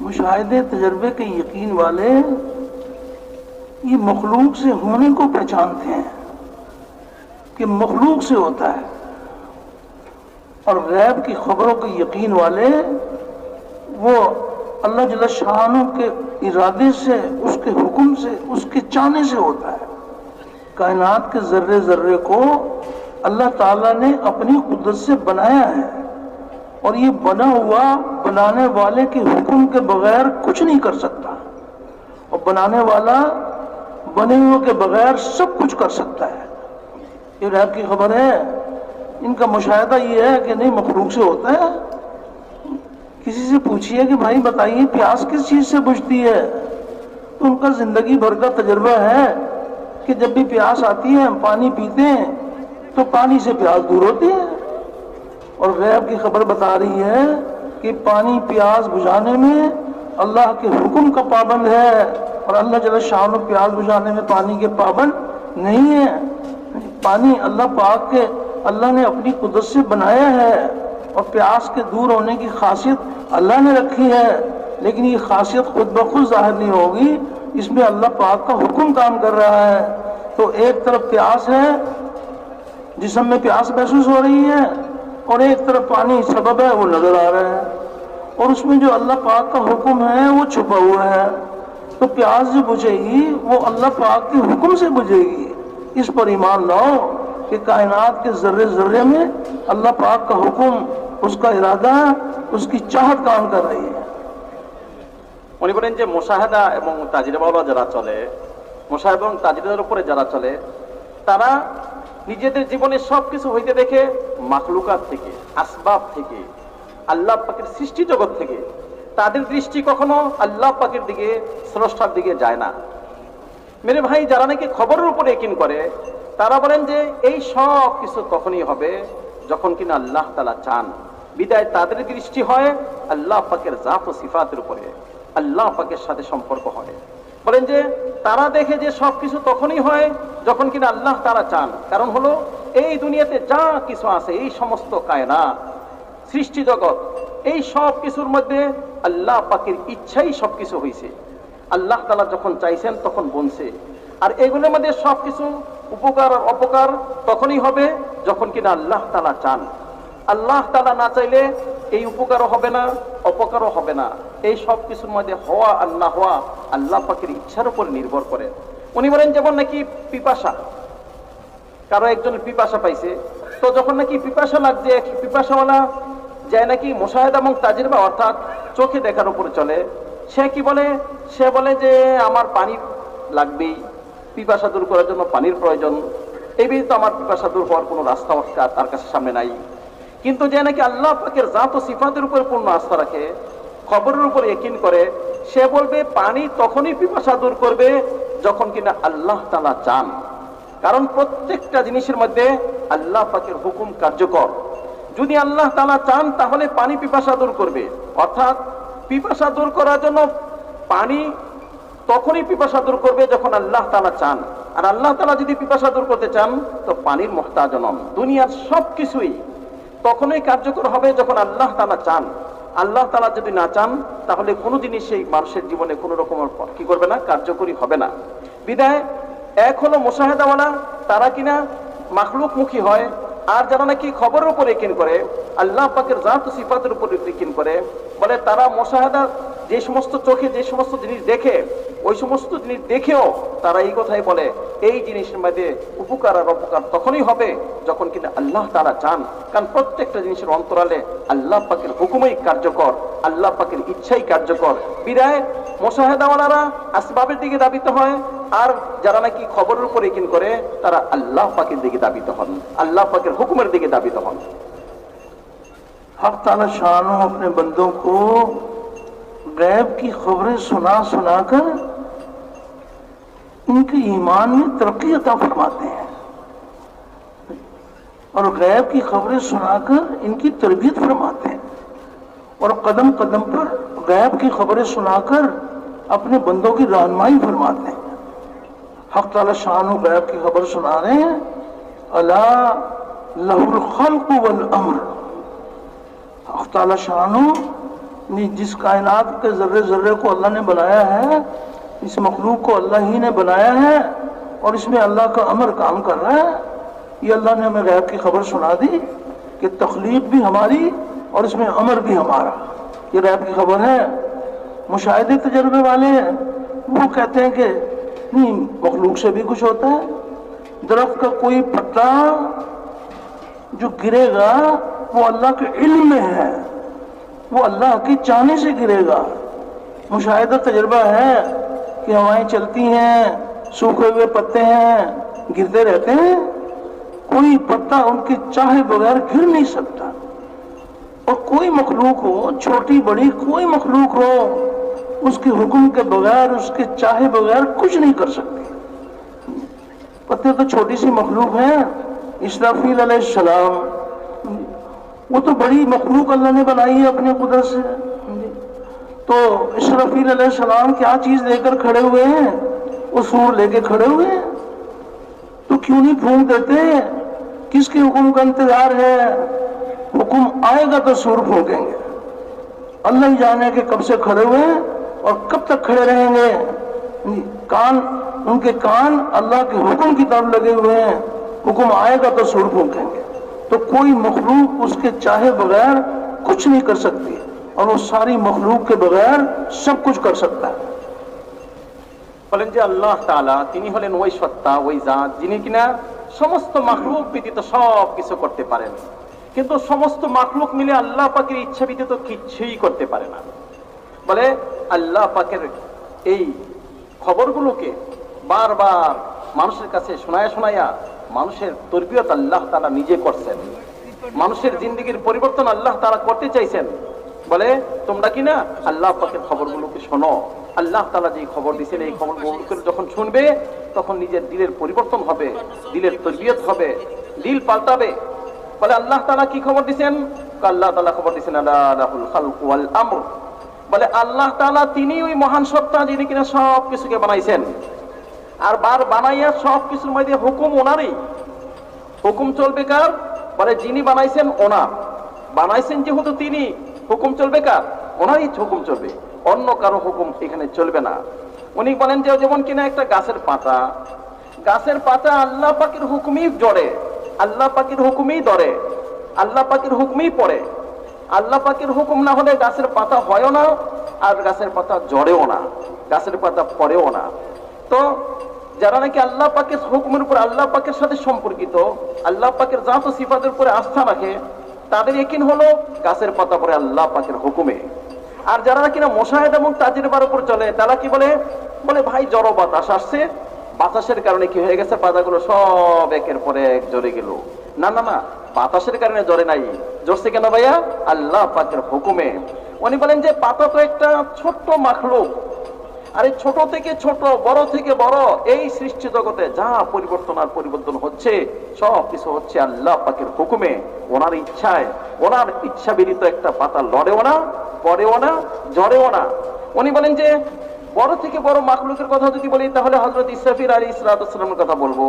मुशाहिदे तजर्बे के यकीन वाले یہ مخلوق سے ہونے کو پہچانتے ہیں کہ مخلوق سے ہوتا ہے، اور غیب کی خبروں کے یقین والے وہ اللہ جل شانہ کے ارادے سے، اس کے حکم سے، اس کے چاہنے سے ہوتا ہے۔ کائنات کے ذرے ذرے کو اللہ تعالیٰ نے اپنی قدرت سے بنایا ہے، اور یہ بنا ہوا بنانے والے کے حکم کے بغیر کچھ نہیں کر سکتا، اور بنانے والا بنے ہوئے کے بغیر سب کچھ کر سکتا ہے۔ یہ غیب کی خبر ہے۔ ان کا مشاہدہ یہ ہے کہ نہیں مخلوق سے ہوتا ہے۔ کسی سے پوچھئے کہ بھائی بتائیے پیاس کس چیز سے بجھتی ہے، تو ان کا زندگی بھر کا تجربہ ہے کہ جب بھی پیاس آتی ہے ہم پانی پیتے ہیں تو پانی سے پیاس دور ہوتی ہے۔ اور غیب کی خبر بتا رہی ہے کہ پانی پیاس بجھانے میں اللہ کے حکم کا پابند ہے، اور اللہ جل شانہ پیاس بجھانے میں پانی کے پابند نہیں ہے۔ پانی اللہ پاک کے اللہ نے اپنی قدرت سے بنایا ہے، اور پیاس کے دور ہونے کی خاصیت اللہ نے رکھی ہے، لیکن یہ خاصیت خود بخود ظاہر نہیں ہوگی، اس میں اللہ پاک کا حکم کام کر رہا ہے۔ تو ایک طرف پیاس ہے، جسم میں پیاس محسوس ہو رہی ہے، اور ایک طرف پانی سبب ہے وہ نظر آ رہا ہے، اور اس میں جو اللہ پاک کا حکم ہے وہ چھپا ہوا ہے۔ تو پیاس جو بجھے گی وہ اللہ پاک کے حکم سے بجھے گی۔ اس پر ایمان لاؤ کہ کائنات کے ذرے ذرے میں اللہ پاک کا حکم، اس کا ارادہ، اس کی چاہت کام کر رہی ہے۔ উনি বলেন যে মুশাহাদা এবং তাজরিবাওয়ালা যারা চলে, মুশাহাদা এবং তাজরিবার উপরে যারা চলে, তারা নিজেদের জীবনে সবকিছু হইতে দেখে মাখলুকাত থেকে, আসবাব থেকে, আল্লাহ পাকের সৃষ্টি জগৎ থেকে। তাদের দৃষ্টি কখনো আল্লাহ পাকের দিকে, স্রষ্টার দিকে যায় না। মেরে ভাই, যারা নাকি খবরের উপরে ইকিন করে, তারা বলেন যে এই সব কিছু তখনই হবে যখন কিনা আল্লাহ তাআলা চান। বিদায় তাদের দৃষ্টি হয় আল্লাহ পাকের জাত ও সিফাতের উপরে, আল্লাহ পাকের সাথে সম্পর্ক হয়। বলেন যে তারা দেখে যে সব কিছু তখনই হয় যখন কিনা আল্লাহ তাআলা চান। কারণ হলো এই দুনিয়াতে যা কিছু আছে, এই সমস্ত কায়নাত, সৃষ্টি জগৎ, এই সব কিছুর মধ্যে আল্লাহ পাকের ইচ্ছাই সব কিছু হয়েছে। আল্লাহ তাআলা যখন চাইছেন তখন বনছে। আর এগুলোর মধ্যে সব কিছু উপকার আর অপকার তখনই হবে যখন কিনা আল্লাহ তাআলা চান। আল্লাহ তাআলা না চাইলে এই উপকারও হবে না, অপকারও হবে না। এই সব কিছুর মধ্যে হওয়া আর না হওয়া আল্লাহ পাকের ইচ্ছার উপর নির্ভর করে। উনি বলেন যেমন নাকি পিপাসা, কারো একজনের পিপাসা পাইছে, তো যখন নাকি পিপাসা লাগছে, পিপাসাওয়ালা যায় নাকি মুশাহাদা এবং তাজরিবা অর্থাৎ চোখে দেখার উপরে চলে। সে কি বলে? সে বলে যে আমার পানি লাগবেই, পিপাসা দূর করার জন্য পানির প্রয়োজন, এই ব্যতীত আমার পিপাসা দূর হওয়ার কোনো রাস্তা তার কাছে সামনে নাই। কিন্তু যে নাকি আল্লাহ পাকের জাত ও সিফাতের উপর পূর্ণ আস্থা রাখে, খবরের উপর ইকিন করে, সে বলবে পানি তখনই পিপাসা দূর করবে যখন কিনা আল্লাহ তাআলা চান। কারণ প্রত্যেকটা জিনিসের মধ্যে আল্লাহ পাকের হুকুম কার্যকর। যদি আল্লাহ তাআলা চান তাহলে পানি পিপাসা দূর করবে, অর্থাৎ পিপাসা দূর করার জন্য পানি তখনই পিপাসা দূর করবে যখন আল্লাহ তাআলা চান। আর আল্লাহ তাআলা যদি পিপাসা দূর করতে চান তো পানির মুহতাজ নন। দুনিয়ার সব কিছুই তখনই কার্যকর হবে যখন আল্লাহ তাআলা চান। আল্লাহ তাআলা যদি না চান তাহলে কোনো জিনিস সেই মানুষের জীবনে কোনো রকম কি করবে না, কার্যকরী হবে না। বিদায় এক হলো মুশাহাদাওয়ালা, তারা কিনা মাখলুকমুখী হয়। আর যারা নাকি খবরের উপর ইকিন করে, আল্লাহ পাকের জাত ও সিফাতের উপর ইকিন করে, বলে তারা মুশাহাদা, যে সমস্ত চোখে যে সমস্ত জিনিস দেখে, ওই সমস্ত জিনিস দেখেও তারা এই কথাই বলে এই জিনিসের মধ্যে উপকার আর অপকার তখনই হবে যখন কিনা আল্লাহ তাআলা চান। কারণ প্রত্যেকটা জিনিসের অন্তরালে আল্লাহ পাকের হুকুমই কার্যকর, আল্লাহ পাকের ইচ্ছাই কার্যকর। বিদায় মুশাহাদাওয়ালারা আসবাবের দিকে ধাবিত হয়, আর যারা নাকি খবরের উপর ইকিন করে তারা আল্লাহ পাকের দিকে ধাবিত হন, আল্লাহ পাকের হুকুমের দিকে ধাবিত হন। हक़ ताला शानो अपने बंदों को गैब की खबरें सुना सुना कर इनके ईमान में तरक्की अता फरमाते हैं, और गैब की खबरें सुनाकर इनकी तरबियत फरमाते हैं, और कदम कदम पर गैब की खबरें सुनाकर अपने बंदों की रहनुमाई फरमाते हैं। हक़ ताला शानो गैब की खबर सुना रहे हैं, अला लहुल खल्क़ वल अम्र। हक़ ताला शानो ने जिस कायनात के जर्रे जर्रे को अल्लाह ने बनाया है, इस मखलूक को अल्लाह ही ने बनाया है और इसमें अल्लाह का अमर काम कर रहा है। ये अल्लाह ने हमें गैब की खबर सुना दी कि तख्लीक भी हमारी और इसमें अमर भी हमारा। ये गैब की खबर है। मुशाहिदे तजर्बे वाले हैं वो कहते हैं कि नहीं, मखलूक से भी कुछ होता है। दरख्त का कोई पत्ता जो गिरेगा वो अल्लाह के इल्म में है, वो अल्लाह की चाहने से गिरेगा। मुशाहिदा तजर्बा है कि हवाएं चलती हैं, सूखे हुए पत्ते हैं, गिरते रहते हैं, कोई पत्ता उनके चाहे बगैर गिर नहीं सकता। और कोई मखलूक हो, छोटी बड़ी कोई मखलूक हो, उसके हुक्म के बगैर, उसके चाहे बगैर कुछ नहीं कर सकती। पत्ते तो छोटी सी मखलूक है। इसराफील अलैहिस्सलाम वो तो बड़ी मखलूक अल्लाह ने बनाई है अपने कुदरत से। तो इसराफील अलैहिस्सलाम क्या चीज लेकर खड़े हुए हैं? वो सूर लेके खड़े हुए हैं। तो क्यों नहीं फूंक देते? किसके हुक्म का इंतजार है? हुक्म आएगा तो सूर फूंकेंगे। अल्लाह ही जाने के कब से खड़े हुए हैं और कब तक खड़े रहेंगे। कान, उनके कान अल्लाह के हुक्म की तरफ लगे हुए हैं। हुक्म आएगा तो सूर फूंकेंगे। तो कोई मखलूक उसके चाहे बगैर कुछ नहीं कर सकती और वो सारी मखलूक के बगैर सब कुछ कर सकता है। বলেন যে আল্লাহ তাআলা তিনি হলেন ওই সত্তা, ওই জাত যিনি কিনা সমস্ত মাখলুক ব্যতীত সব কিছু করতে পারেন। কিন্তু সমস্ত মাখলুক মিলে আল্লাহ পাকের ইচ্ছা ব্যতীত কিচ্ছুই করতে পারে না। বলে আল্লাহ পাকের এই খবরগুলোকে বারবার মানুষের কাছে শোনায়া শোনায়া মানুষের তরবিয়ত আল্লাহ তাআলা নিজে করছেন। মানুষের জিন্দেগির পরিবর্তন আল্লাহ তাআলা করতে চাইছেন। বলে তোমরা কি না আল্লাহ পাকের খবরগুলোকে শোনো। আল্লাহ তাআলা যে খবর দিয়েছেন এই খবরগুলোকে যখন শুনবে তখন নিজের দিলের পরিবর্তন হবে, দিলের তরবিয়ত হবে, দিল পাল্টাবে। বলে আল্লাহ তাআলা কি খবর দিয়েছেন? আল্লাহ তাআলা খবর দিয়েছেন আলা লাহুল খালকু ওয়াল আমর। বলে আল্লাহ তাআলা তিনি ওই মহান সত্তা যিনি কিনা সব কিছুকে বানাইছেন আর বার বানাইয়া সব কিছুর মধ্যে হুকুম ওনারই। হুকুম চলবে কার? বলে যিনি বানাইছেন ওনার, বানাইছেন যেহেতু তিনি, হুকুম চলবে কার? ওনারই হুকুম চলবে, অন্য কারো হুকুম এখানে চলবে না। উনি বলেন যে যেমন কিনা একটা গাছের পাতা, গাছের পাতা আল্লাহ পাকের হুকুমই জড়ে, আল্লাহ পাকের হুকুমই ধরে, আল্লাহ পাকের হুকুমই পড়ে। আল্লাহ পাকের হুকুম না হলে গাছের পাতা হয়ও না আর গাছের পাতা জড়েও না, গাছের পাতা পড়েও না। তো যারা নাকি আল্লাহ পাকের হুকুমের উপর, আল্লাহ পাকের সাথে সম্পর্কিত, আল্লাহ পাকের জাত ও সিফাতের উপরে আস্থা রাখে, তাদের ইয়াকিন হলো গাছের পাতা পড়ে আল্লাহ পাকের হুকুমে। আর যারা নাকি না মুশাহাদা এবং তাজরিবার উপর চলে তারা কি বলে? বলে ভাই জড় বাতাস আসছে, বাতাসের কারণে কি হয়ে গেছে, পাতাগুলো সব একের পরে এক জ্বরে গেল। না না না, বাতাসের কারণে জ্বরে নাই, জ্বরছে কেন ভাইয়া? আল্লাহ পাকের হুকুমে। উনি বলেন যে পাতা তো একটা ছোট্ট মাখলুক, আর এই ছোট থেকে ছোট, বড় থেকে বড় এই সৃষ্টি জগতে যা পরিবর্তন আর পরিবর্তন হচ্ছে সব কিছু হচ্ছে আল্লাহ পাকের হুকুমে, ওনার ইচ্ছায়। ওনার ইচ্ছা ব্যতীত একটা পাতা লড়েও না, পড়েও না, জ্বরেও না। উনি বলেন যে বড় থেকে বড় মাখলুকের কথা যদি বলি তাহলে হযরত ইসরাফিল আলাইহিস সালামের কথা বলবো।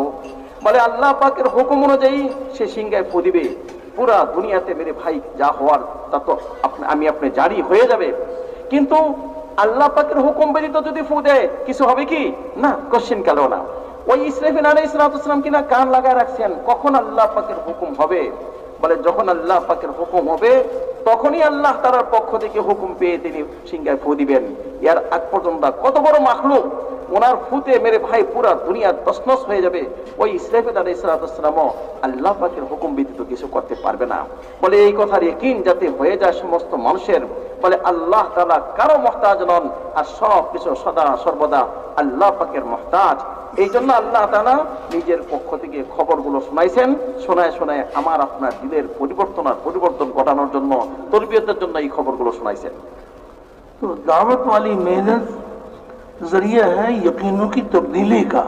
বলে আল্লাহ পাকের হুকুম অনুযায়ী সে সিংহায় ফু দিবে, পুরা দুনিয়াতে মেরে ভাই যা হওয়ার তা তো আমি আপনি জারি হয়ে যাবে। কিন্তু আল্লাহ পাকের হুকুম ব্যতীত যদি ফু দেয় কিছু হবে কি? না, কোশ্চেন কালেও না। ওই ইসরাফিল আলাইহিস সালাম কিনা কান লাগায় রাখছেন কখন আল্লাহ পাকের হুকুম হবে। বলে যখন আল্লাহ পাকের হুকুম হবে তখনই আল্লাহ তাআলার পক্ষ থেকে হুকুম পেয়ে তিনি সিংহায় ফু দিবেন। এর আগ পর্যন্ত কত বড় মাখলুক ওনার ফুতে মেরে ভাই পুরা দুনিয়া তছনছ হয়ে যাবে। ওই ইসরাফিল আলাইহিস সালামও আল্লাহ পাকের হুকুম ব্যতীত কিছু করতে পারবে না। বলে এই কথার ইয়াকিন যাতে হয়ে যায় সমস্ত মানুষের। বলে আল্লাহ তাআলা কারো মুহতাজ নন আর সব কিছু সদা সর্বদা আল্লাহ পাকের মুহতাজ। এই জন্য আল্লাহ তাআলা নিজের পক্ষ থেকে খবরগুলো শোনাইছেন, শোনায় শোনায় আমার আপনার দিলের পরিবর্তন আর পরিবর্তন ঘটানোর জন্য, তরবিয়তের জন্য এই খবরগুলো শোনাইছেন। तो दावत वाली मेहनत जरिया है यकीनों की तब्दीली का।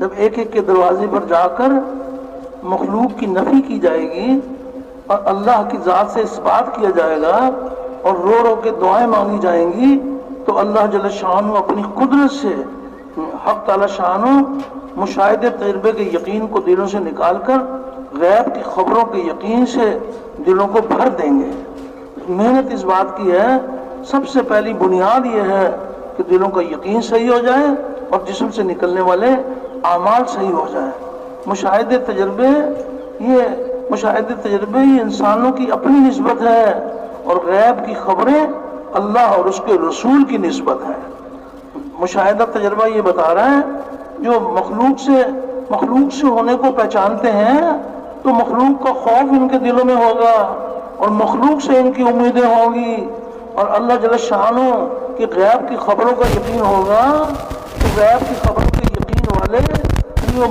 जब एक एक के दरवाजे पर जाकर मखलूक की नफी की जाएगी और अल्लाह की जात से इस बात किया जाएगा और रो रो के दुआएं मांगी जाएंगी तो अल्लाह जल शान अपनी कुदरत से हक ताला शान मुशाहिदे तजर्बे के यकीन को दिलों से निकाल कर गैब की खबरों के यकीन से दिलों को भर देंगे। मेहनत इस बात की है, सबसे पहली बुनियाद यह है कि दिलों का यकीन सही हो जाए और जिस्म से निकलने वाले आमाल सही हो जाए। मुशाहिदे तजर्बे ये इंसानों की अपनी निस्बत है और गैब की खबरें अल्लाह और उसके रसूल की निस्बत है। मुशाहिदा तजर्बा ये बता रहा है जो मखलूक से होने को पहचानते हैं तो मखलूक का खौफ इनके दिलों में होगा और मखलूक से इनकी उम्मीदें होंगी और अल्लाह जल्ल शानो कि गैब की खबरों का यकीन होगा। तो गैब की खबरों के यकीन वाले वो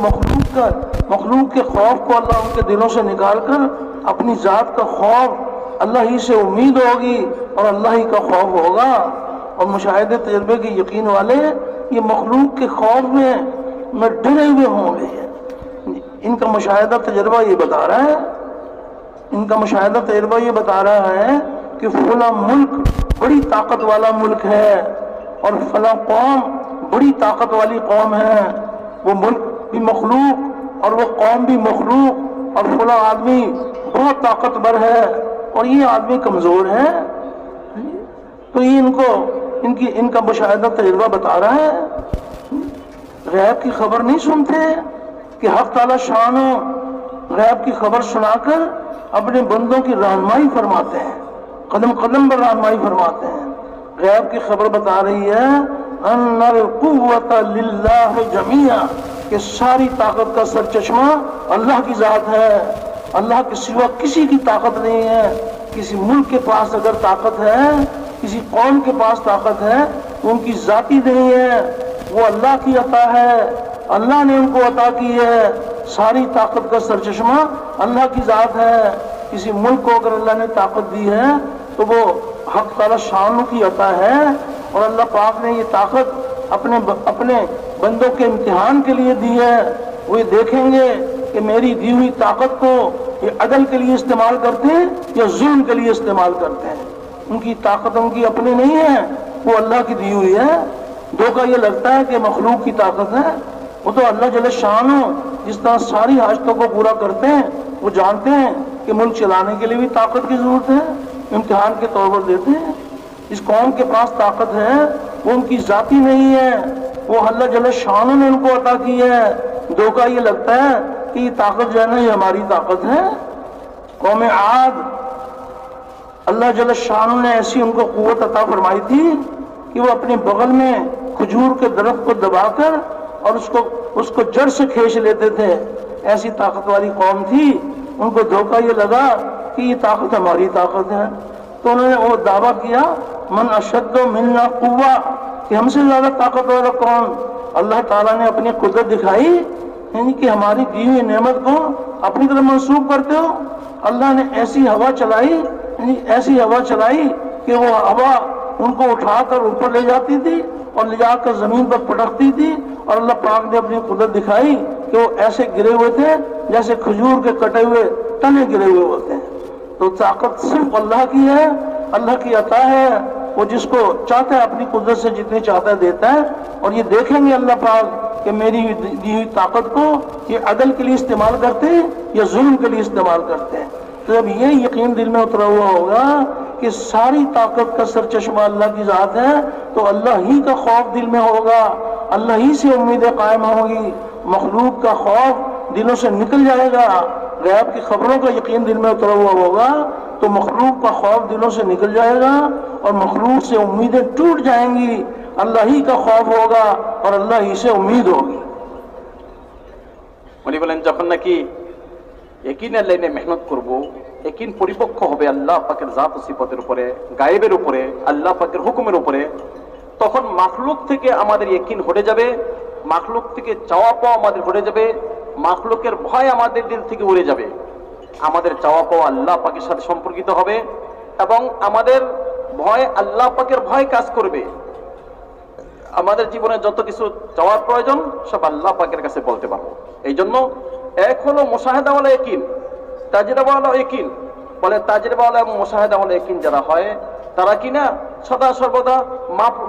मखलूक के खौफ को अल्लाह उनके दिलों से निकाल कर अपनी ज़ात का खौफ अल्लाह ही से उम्मीद होगी और अल्लाह ही का खौफ होगा। और मुशाहिदे तजर्बे के यकीन वाले ये मखलूक के खौफ में डरे हुए होंगे। इनका मुशाहिदा तजर्बा ये बता रहा है कि फला मुल्क बड़ी ताकत वाला मुल्क है और फला कौम बड़ी ताकत वाली कौम है। वो मुल्क भी मखलूक और वो कौम भी मखलूक और फला आदमी बहुत ताकतवर है और ये आदमी कमजोर है। तो ये इनका मुशाहिदा तजर्बा बता रहा है। गैब की खबर नहीं सुनते कि हक़ ताला शानो गैब की खबर सुनाकर अपने बंदों की रहनुमाई फरमाते हैं, कदम कदम पर रहनुमाई फरमाते हैं। गैब की खबर बता रही है अन्नल कुव्वत लिल्लाह जमीआ कि सारी ताकत का सरचश्मा अल्लाह की ज़ात है। अल्लाह के सिवा किसी की ताकत नहीं है। किसी मुल्क के पास अगर ताकत है, किसी कौम के पास ताकत है, उनकी ज़ाती नहीं है, वो अल्लाह की अता है। अल्लाह ने उनको अता की है। सारी ताकत का सरचश्मा अल्लाह की ज़ात है। किसी मुल्क को अगर अल्लाह ने ताकत दी है तो वो हक़ ताला शान की अता है और अल्लाह पाक ने ये ताकत अपने बंदों के इम्तिहान के लिए दी है। वो ये देखेंगे कि मेरी दी हुई ताकत को ये अदल के लिए इस्तेमाल करते हैं या जुल्म के लिए इस्तेमाल करते हैं। उनकी ताकत उनकी अपनी नहीं है, वो अल्लाह की दी हुई है। धोखा ये लगता है कि मखलूक की ताकत है। वो तो अल्लाह जल्ल शानो जिस तरह सारी हाजतों को पूरा करते हैं, वो जानते हैं कि मुल्क चलाने के लिए भी ताकत की जरूरत है, इम्तिहान के तौर पर देते हैं। इस कौम के पास ताकत है, वो उनकी जाती नहीं है, वो अल्लाह जल्ल शानो ने उनको अता की है। धोखा ये लगता है कि ये ताकत जो है ना ये हमारी ताकत है। कौम आद अल्लाह जल्ल शानो ने ऐसी उनको कुव्वत अता फरमाई थी कि वो अपने बगल में खजूर के दरख्त को दबाकर और उसको जड़ से खींच लेते थे। ऐसी ताकत वाली कौम थी। उनको धोखा ये लगा कि ये ताकत हमारी ताकत है, तो उन्होंने वो दावा किया मन अशद्दो मिन्ना कुव्वा कि हमसे ज्यादा ताकत वाला कौन। अल्लाह ताला ने अपनी कुदरत दिखाई यानी कि हमारी दी हुई नेमत को अपनी तरफ मंसूब करते हो। अल्लाह ने ऐसी हवा चलाई कि वो हवा उनको उठाकर ऊपर ले जाती थी और ले जाकर जमीन पर पटकती थी। और अल्लाह पाक ने अपनी कुदरत दिखाई कि वो ऐसे गिरे हुए थे जैसे खजूर के कटे हुए तने गिरे हुए होते हैं। तो ताकत सिर्फ अल्लाह की है, अल्लाह की अता है। वो जिसको चाहता है अपनी कुदरत से जितनी चाहता है देता है। और ये देखेंगे अल्लाह पाक कि मेरी दी हुई ताकत को ये अदल के लिए इस्तेमाल करते हैं या जुल्म के लिए इस्तेमाल करते हैं। तो जब ये यकीन दिल में उतरा हुआ होगा कि सारी ताकत का सरचश्मा अल्लाह की ज़ात है, तो अल्लाह ही का खौफ दिल में होगा, अल्लाह ही से उम्मीदें कायम होगी। मखलूक का खौफ दिलों से निकल जाएगा। गैब की खबरों का यकीन दिल में उतरा हुआ होगा तो मखलूक का खौफ दिलों से निकल जाएगा और मखलूक से उम्मीदें टूट जाएंगी। अल्लाह ही का खौफ होगा और अल्लाह ही से उम्मीद होगी। উনি বলেন যখন নাকি ইয়াকিনের লাইনে মেহনত করব, ইয়াকিন পরিপক্ক হবে আল্লাহ পাকের জাত ও সিফাতের উপরে, গায়েবের উপরে, আল্লাহ পাকের হুকুমের উপরে, তখন মাখলুক থেকে আমাদের ইয়াকিন হটে যাবে, মাখলুক থেকে চাওয়া পাওয়া আমাদের হটে যাবে, মাখলুকের ভয় আমাদের দিল থেকে উড়ে যাবে। আমাদের চাওয়া পাওয়া আল্লাহ পাকের সাথে সম্পর্কিত হবে এবং আমাদের ভয় আল্লাহ পাকের ভয় কাজ করবে। আমাদের জীবনে যত কিছু চাওয়ার প্রয়োজন সব আল্লাহ পাকের কাছে বলতে পারবো। এই জন্য এক হলো মুশাহাদাওয়ালা ইয়াকিন, তাজরিবাওয়ালা ইয়াকিন। বলে তাজরিবাওয়ালা এবং মুশাহাদাওয়ালা ইয়াকিন যারা হয় তারা কিনা সদা সর্বদা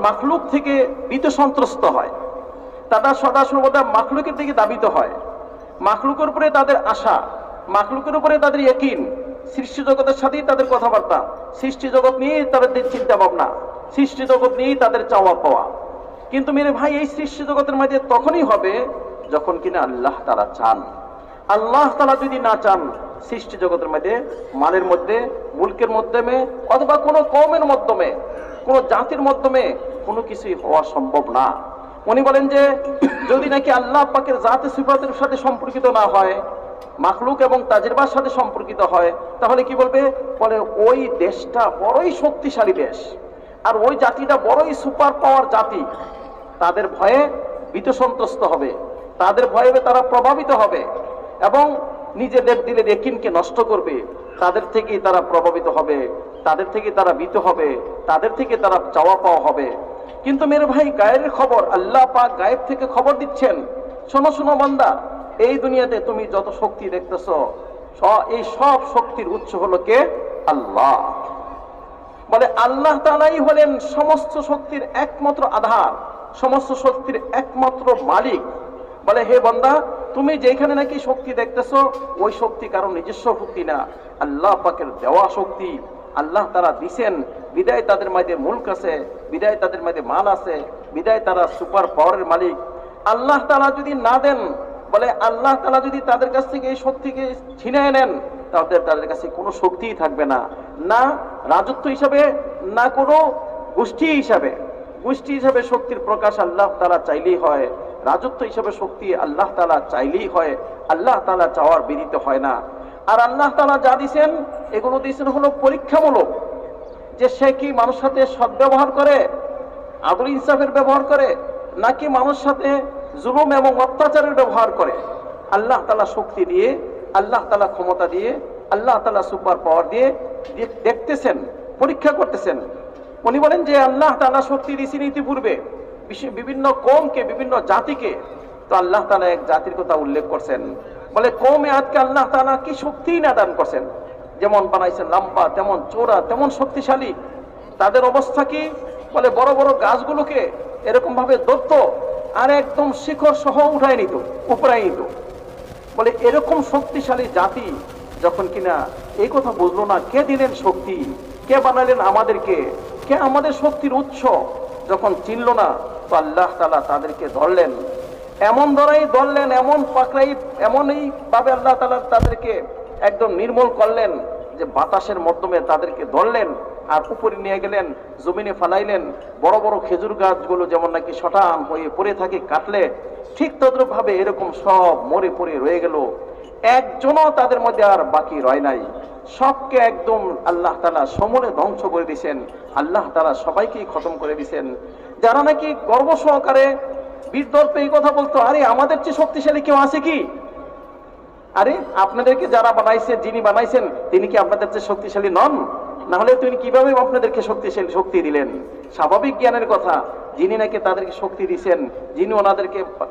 মাখলুক থেকে ভীত সন্ত্রস্ত হয়, তারা সদা সর্বদা মাখলুকের দিকে দাবিত হয়, মাখলুকের উপরে তাদের আশা, মাখলুকের উপরে তাদের ইয়াকিন, সৃষ্টি জগতের সাথেই তাদের কথাবার্তা, সৃষ্টি জগৎ নিয়েই তাদের চিন্তা ভাবনা, সৃষ্টি জগৎ নিয়েই তাদের চাওয়া পাওয়া। কিন্তু মেরে ভাই এই সৃষ্টি জগতের মধ্যে তখনই হবে যখন কিনা আল্লাহ তাআলা চান। আল্লাহ তাআলা যদি না চান, সৃষ্টি জগতের মধ্যে, মালের মধ্যে, মুলকের মাধ্যমে অথবা কোনো কওমের মাধ্যমে, কোনো জাতির মাধ্যমে কোনো কিছুই হওয়া সম্ভব না। উনি বলেন যে যদি নাকি আল্লাহ পাকের জাতে সিফাতের সাথে সম্পর্কিত না হয়, মাখলুক এবং তাজরিবার সাথে সম্পর্কিত হয়, তাহলে কি বলবে? বলে ওই দেশটা বড়ই শক্তিশালী দেশ, আর ওই জাতিটা বড়ই সুপার পাওয়ার জাতি। তাদের ভয়ে ভীত সন্ত্রস্ত হবে, তাদের ভয়ে তারা প্রভাবিত হবে এবং নিজেদের দিলের ইয়াকিনকে নষ্ট করবে। তাদের থেকেই তারা প্রভাবিত হবে, তাদের থেকে তারা ভীত হবে, তাদের থেকে তারা চাওয়া পাওয়া হবে। কিন্তু মেরে ভাই, গায়েবের খবর আল্লাহ পাক গায়েব থেকে খবর দিচ্ছেন, শোনো শোনো বান্দা, এই দুনিয়াতে তুমি যত শক্তি দেখতেছ, এই সব শক্তির উৎস হলো কে? আল্লাহ। বলে আল্লাহ তাআলাই হলেন সমস্ত শক্তির একমাত্র আধার, সমস্ত শক্তির একমাত্র মালিক। বলে হে বান্দা, তুমি যেখানে নাকি শক্তি দেখতেছো, ওই শক্তি কারণ নিজস্ব শক্তি না, আল্লাহ পাকের দেওয়া শক্তি। আল্লাহ তারা দিছেন, বিদায় তাদের মধ্যে মুলক আছে, বিদায় তাদের মধ্যে মাল আছে, বিদায় তারা সুপার পাওয়ারের মালিক। আল্লাহ তাআলা যদি না দেন, বলে আল্লাহ তাআলা যদি তাদের কাছ থেকে এই শক্তিকে ছিনিয়ে নেন, তাহলে তাদের কাছে কোনো শক্তিই থাকবে না, না রাজত্ব হিসাবে, না কোনো গোষ্ঠী হিসাবে। গোষ্ঠী হিসাবে শক্তির প্রকাশ আল্লাহ তাআলা চাইলেই হয়, রাজত্ব হিসাবে শক্তি আল্লাহ তাআলা চাইলেই হয়, আল্লাহ তাআলা চাওয়ার বিদিত হয় না। আর আল্লাহ তাআলা যা দিয়েছেন, এগুলো দিয়েছেন হলো পরীক্ষামূলক, যে সে কি মানুষ সাথে সদ্ব্যবহার করে, আদর ইনসাফের ব্যবহার করে, নাকি মানুষ সাথে জুলুম এবং অত্যাচারের ব্যবহার করে। আল্লাহ তাআলা শক্তি দিয়ে, আল্লাহ তাআলা ক্ষমতা দিয়ে, আল্লাহ তাআলা সুপার পাওয়ার দিয়ে দেখতেছেন, পরীক্ষা করতেছেন। উনি বলেন যে আল্লাহ তাআলা শক্তি দিয়েছেন ইতিপূর্বে বিভিন্ন কওমকে, বিভিন্ন জাতিকে। তো আল্লাহ তাআলা এক জাতির কথা উল্লেখ করছেন, বলে কওমে আজকে আল্লাহ তাআলা কি শক্তি না দান করছেন, যেমন বানাইছেন লম্বা, তেমন চওড়া, তেমন শক্তিশালী। তাদের অবস্থা কি? বলে বড় বড় গাছগুলোকে এরকম ভাবে ধরতো আর একদম শিখর সহ উঠায় নিত, উপরাই নিত। বলে এরকম শক্তিশালী জাতি যখন কিনা এই কথা বুঝলো না, কে দিলেন শক্তি, কে বানালেন আমাদেরকে, কে আমাদের শক্তির উৎস, যখন চিনল না, তো আল্লাহ তাআলা তাদেরকে ধরলেন, এমন ধরলেন, এমন পাকড়াই, এমনই ভাবে আল্লাহ তাআলা তাদেরকে একদম নির্মূল করলেন যে বাতাসের মাধ্যমে তাদেরকে ধরলেন আর উপরে নিয়ে গেলেন, জমিনে ফালাইলেন। বড় বড় খেজুর গাছগুলো যেমন নাকি শটান হয়ে পড়ে থাকে, কাটলে ঠিক তদ্রুপ ভাবে এরকম সব মরে পড়ে রয়ে গেল, একজনও তাদের মধ্যে আর বাকি রয় নাই। সবকে একদম আল্লাহ তাআলা সমূলে ধ্বংস করে দিয়েছেন, আল্লাহ তাআলা সবাইকেই খতম করে দিয়েছেন। যারা নাকি গর্ব সহকারে বীরদর্পে এই কথা বলতো, আরে আমাদের চেয়ে শক্তিশালী কেউ আছে কি? আরে আপনাদেরকে যারা বানাইছে, যিনি বানাইছেন, তিনি কি আপনাদের চেয়ে শক্তিশালী নন? না হলে তিনি কিভাবে আপনাদেরকে শক্তিশালী শক্তি দিলেন? স্বাভাবিক জ্ঞানের কথা, যিনি নাকি তাদেরকে শক্তি দিয়েছেন, যিনি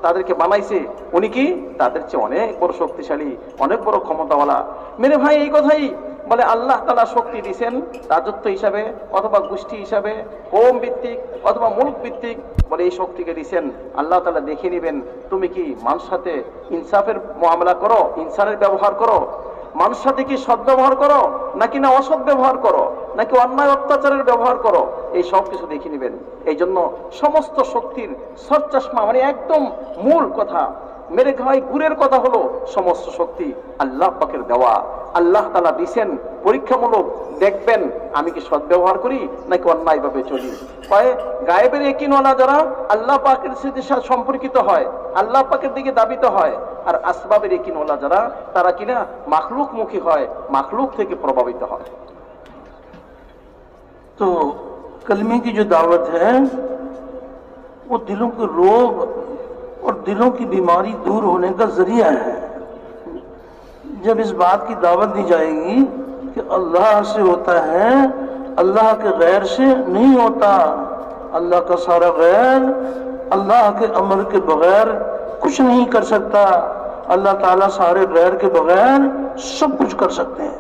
তাদেরকে বানাইছে, উনি কি তাদের চেয়ে অনেক বড় শক্তিশালী, অনেক বড় ক্ষমতাওয়ালা। মেরে ভাই, এই কথাই বলে আল্লাহ তাআলা শক্তি দিয়েছেন রাজত্ব হিসাবে অথবা গোষ্ঠী হিসাবে, কওম ভিত্তিক অথবা মুলক ভিত্তিক। বলে এই শক্তিকে দিয়েছেন আল্লাহ তাআলা, দেখে নেবেন তুমি কি মানুষ সাথে ইনসাফের মুআমালা করো, ইনসানের ব্যবহার করো, মানুষ সাথে কি সৎ ব্যবহার করো নাকি না অসৎ ব্যবহার করো, নাকি অন্যায় অত্যাচারের ব্যবহার করো, এই সব কিছু দেখে নেবেন। এই জন্য সমস্ত শক্তির সরচশমা, মানে একদম মূল কথা, মেরে ভাই গুরের কথা হলো সমস্ত শক্তি আল্লাহ পাকের দেওয়া। আল্লাহ তাআলা দিছেন পরীক্ষামূলক, দেখবেন আমি কি সৎ ব্যবহার করি নাকি অন্যায় ভাবে চলি। গায়েবের ইয়াকিনওয়ালা যারা আল্লাহ পাকের সাথে সম্পর্কিত হয়, আল্লাহ পাকের দিকে দাবিত হয়, আর আসবাবের ইয়াকিনওয়ালা যারা, তারা কিনা মাখলুক মুখী হয়, মাখলুক থেকে প্রভাবিত হয়। तो कलमे की जो दावत है वो दिलों के रोग और दिलों की बीमारी दूर होने का जरिया है। जब इस बात की दावत दी जाएगी कि अल्लाह से होता है, अल्लाह के गैर से नहीं होता, अल्लाह का सारा गैर अल्लाह के अमर के बगैर कुछ नहीं कर सकता, अल्लाह ताला सारे गैर के बगैर सब कुछ कर सकते हैं।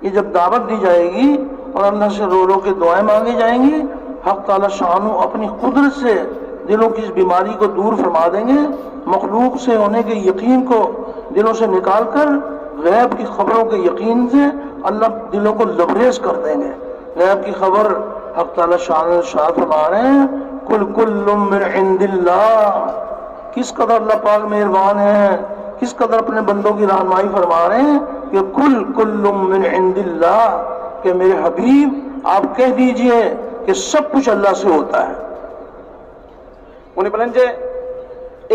ये जब दावत दी जाएगी और अल्लाह से रो रो के दुआएं मांगी जाएंगी, हक ताला शानू अपनी कुदरत से दिलों की इस बीमारी को दूर फरमा देंगे। मखलूक से होने के यकीन को दिलों से निकाल कर गैब की खबरों के यकीन से अल्लाह दिलों को लबरेज कर देंगे। गैब की खबर हक ताला शान फरमा रहे हैं, कुल कुल्लुम मिन इंदिल्लाह। किस कदर अल्लाह पाक मेहरबान है, किस कदर अपने बंदों की रहनुमाई फरमा रहे हैं कि कुल कुल्लुम मिन इंदिल्लाह, कि मेरे हबीब आप कह दीजिए कि सब कुछ अल्लाह से होता है। উনি বলেন যে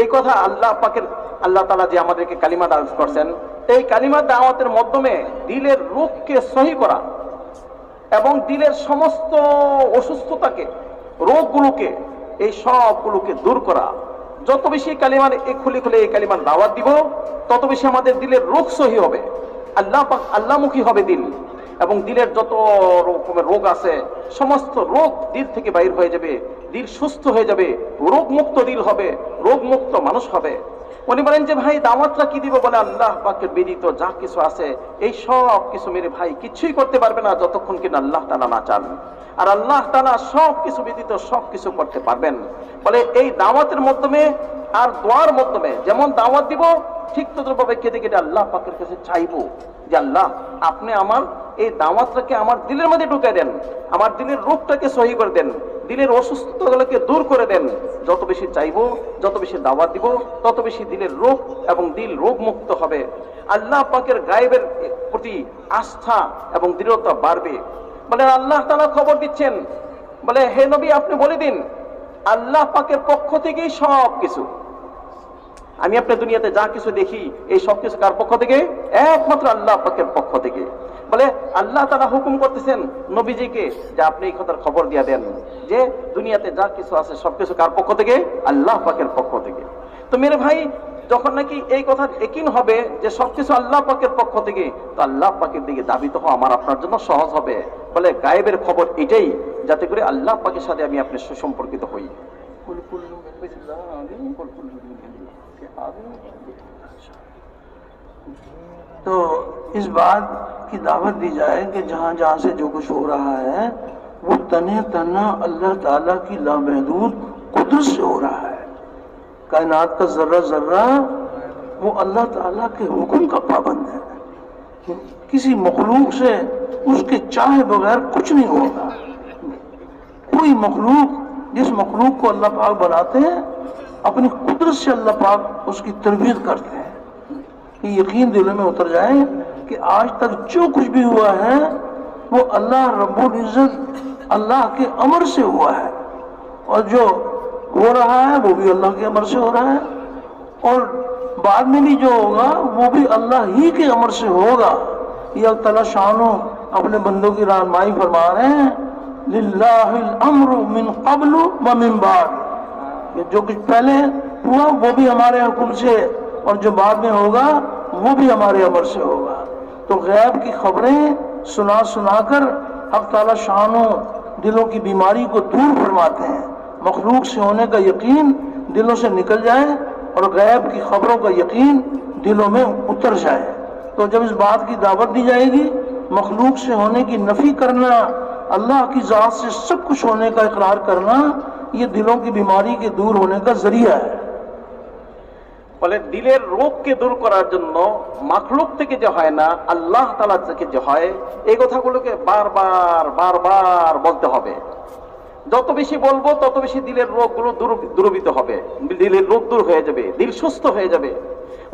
এই কথা আল্লাহ পাকের, আল্লাহ তাআলা যে আমাদেরকে কালিমা দান করছেন, এই কালিমা দাওয়াতের মাধ্যমে দিলের রোগকে সহি করা এবং দিলের সমস্ত অসুস্থতাকে, রোগগুলোকে, এই সবগুলোকে দূর করা। যত বেশি কালিমার খুলে খুলে এই কালিমার দাওয়াত দিব, তত বেশি আমাদের দিলের রোগ সহি হবে, আল্লাহ পাক আল্লাহমুখী হবে দিল, এবং দিলের যত রকমের রোগ আছে সমস্ত রোগ দিল থেকে বাইর হয়ে যাবে, দিল সুস্থ হয়ে যাবে, রোগমুক্ত দিল হবে, রোগমুক্ত মানুষ হবে। উনি বলেন যে ভাই দাওয়াতটা কি দিব, বলে আল্লাহ পাকের ব্যতীত যা কিছু আছে এই সব কিছু মেরে ভাই কিছুই করতে পারবে না যতক্ষণ কিনা আল্লাহ তাআলা না চান, আর আল্লাহ তাআলা সব কিছু ব্যতীত সব কিছু করতে পারবেন। বলে এই দাওয়াতের মাধ্যমে আর দোয়ার মাধ্যমে যেমন দাওয়াত দিব, ঠিক তদ্রুপভাবে কেটে কেটে আল্লাহ পাকের কাছে চাইবো যে আল্লাহ আপনি আমার এই দাওয়াতটাকে আমার দিলের মধ্যে ঢুকে দেন, আমার দিলের রোগটাকে সহি করে দেন, দিলের অসুস্থতাগুলোকে দূর করে দেন। যত বেশি চাইবো, যত বেশি দাওয়াত দিব, তত বেশি দিলের রোগ এবং দিল রোগ মুক্ত হবে। আল্লাহ পাকের গায়েবের প্রতি আস্থা এবং দৃঢ়তা বাড়বে। বলে আল্লাহ তাআলা খবর দিচ্ছেন, বলে হে নবী আপনি বলে দিন আল্লাহ পাকের পক্ষ থেকেই সব কিছু। আমি আপনার দুনিয়াতে যা কিছু দেখি এই সব কিছু কার পক্ষ থেকে? একমাত্র আল্লাহ পাকের পক্ষ থেকে। বলে আল্লাহ তাআলা হুকুম করতেছেন নবীজিকে যে আপনি এই কথার খবর দিয়ে দেন যে দুনিয়াতে যা কিছু আছে সবকিছু কার পক্ষ থেকে? আল্লাহ পাকের পক্ষ থেকে। তো মেরে ভাই যখন নাকি এই কথা ইয়াকিন হবে যে সবকিছু আল্লাহ পাকের পক্ষ থেকে, তো আল্লাহ পাকের দিকে দাবিত হওয়া আমার আপনার জন্য সহজ হবে। বলে গায়েবের খবর এটাই, যাতে করে আল্লাহ পাকের সাথে আমি আপনি সুসম্পর্কিত হই। तो इस बात की दावत दी जाए कि जहाँ जहाँ से जो कुछ हो रहा है वो तने तना अल्लाह ताला की लामहदूद कुदरत से हो रहा है। कायनात का जर्रा जर्रा वो अल्लाह ताला के हुक्म का पाबंद है। किसी मखलूक से उसके चाहे बगैर कुछ नहीं होगा। कोई मखलूक, जिस मखलूक को अल्लाह पाक बनाते हैं अपनी कुदरत से अल्लाह पाक उसकी तरबियत करते हैं। ये यकीन दिलों में उतर जाए कि आज तक जो कुछ भी हुआ है वो अल्लाह रब्बुल इज्जत अल्लाह के अमर से हुआ है, और जो हो रहा है वो भी अल्लाह के अमर से हो रहा है, और बाद में भी जो होगा वो भी अल्लाह ही के अमर से होगा। ये अल्लाह ताला शानो अपने बंदों की रहनुमाई फरमा रहे हैं, लिल्लाहिल अम्रु मिन क़ब्लु व मिन बाद। ये जो कुछ पहले हुआ वो भी हमारे हुक्म से, और जो बाद में होगा वो भी हमारे अमर से होगा। तो गैब की खबरें सुना सुनाकर हक़ ताला शानो दिलों की बीमारी को दूर फरमाते हैं। मखलूक से होने का यकीन दिलों से निकल जाए और गैब की खबरों का यकीन दिलों में उतर जाए। तो जब इस बात की दावत दी जाएगी, मखलूक से होने की नफी करना, अल्लाह की ज़ात से सब कुछ होने का इकरार करना, ये दिलों की बीमारी के दूर होने का जरिया है। বলে দিলের রোগকে দূর করার জন্য মাখলুক থেকে যে হয় না, আল্লাহ তাআলা থেকে যে হয়, এই কথাগুলোকে বারবার বারবার বলতে হবে। যত বেশি বলবো তত বেশি দিলের রোগগুলো দূরীভূত হবে, দিলের রোগ দূর হয়ে যাবে, দিল সুস্থ হয়ে যাবে।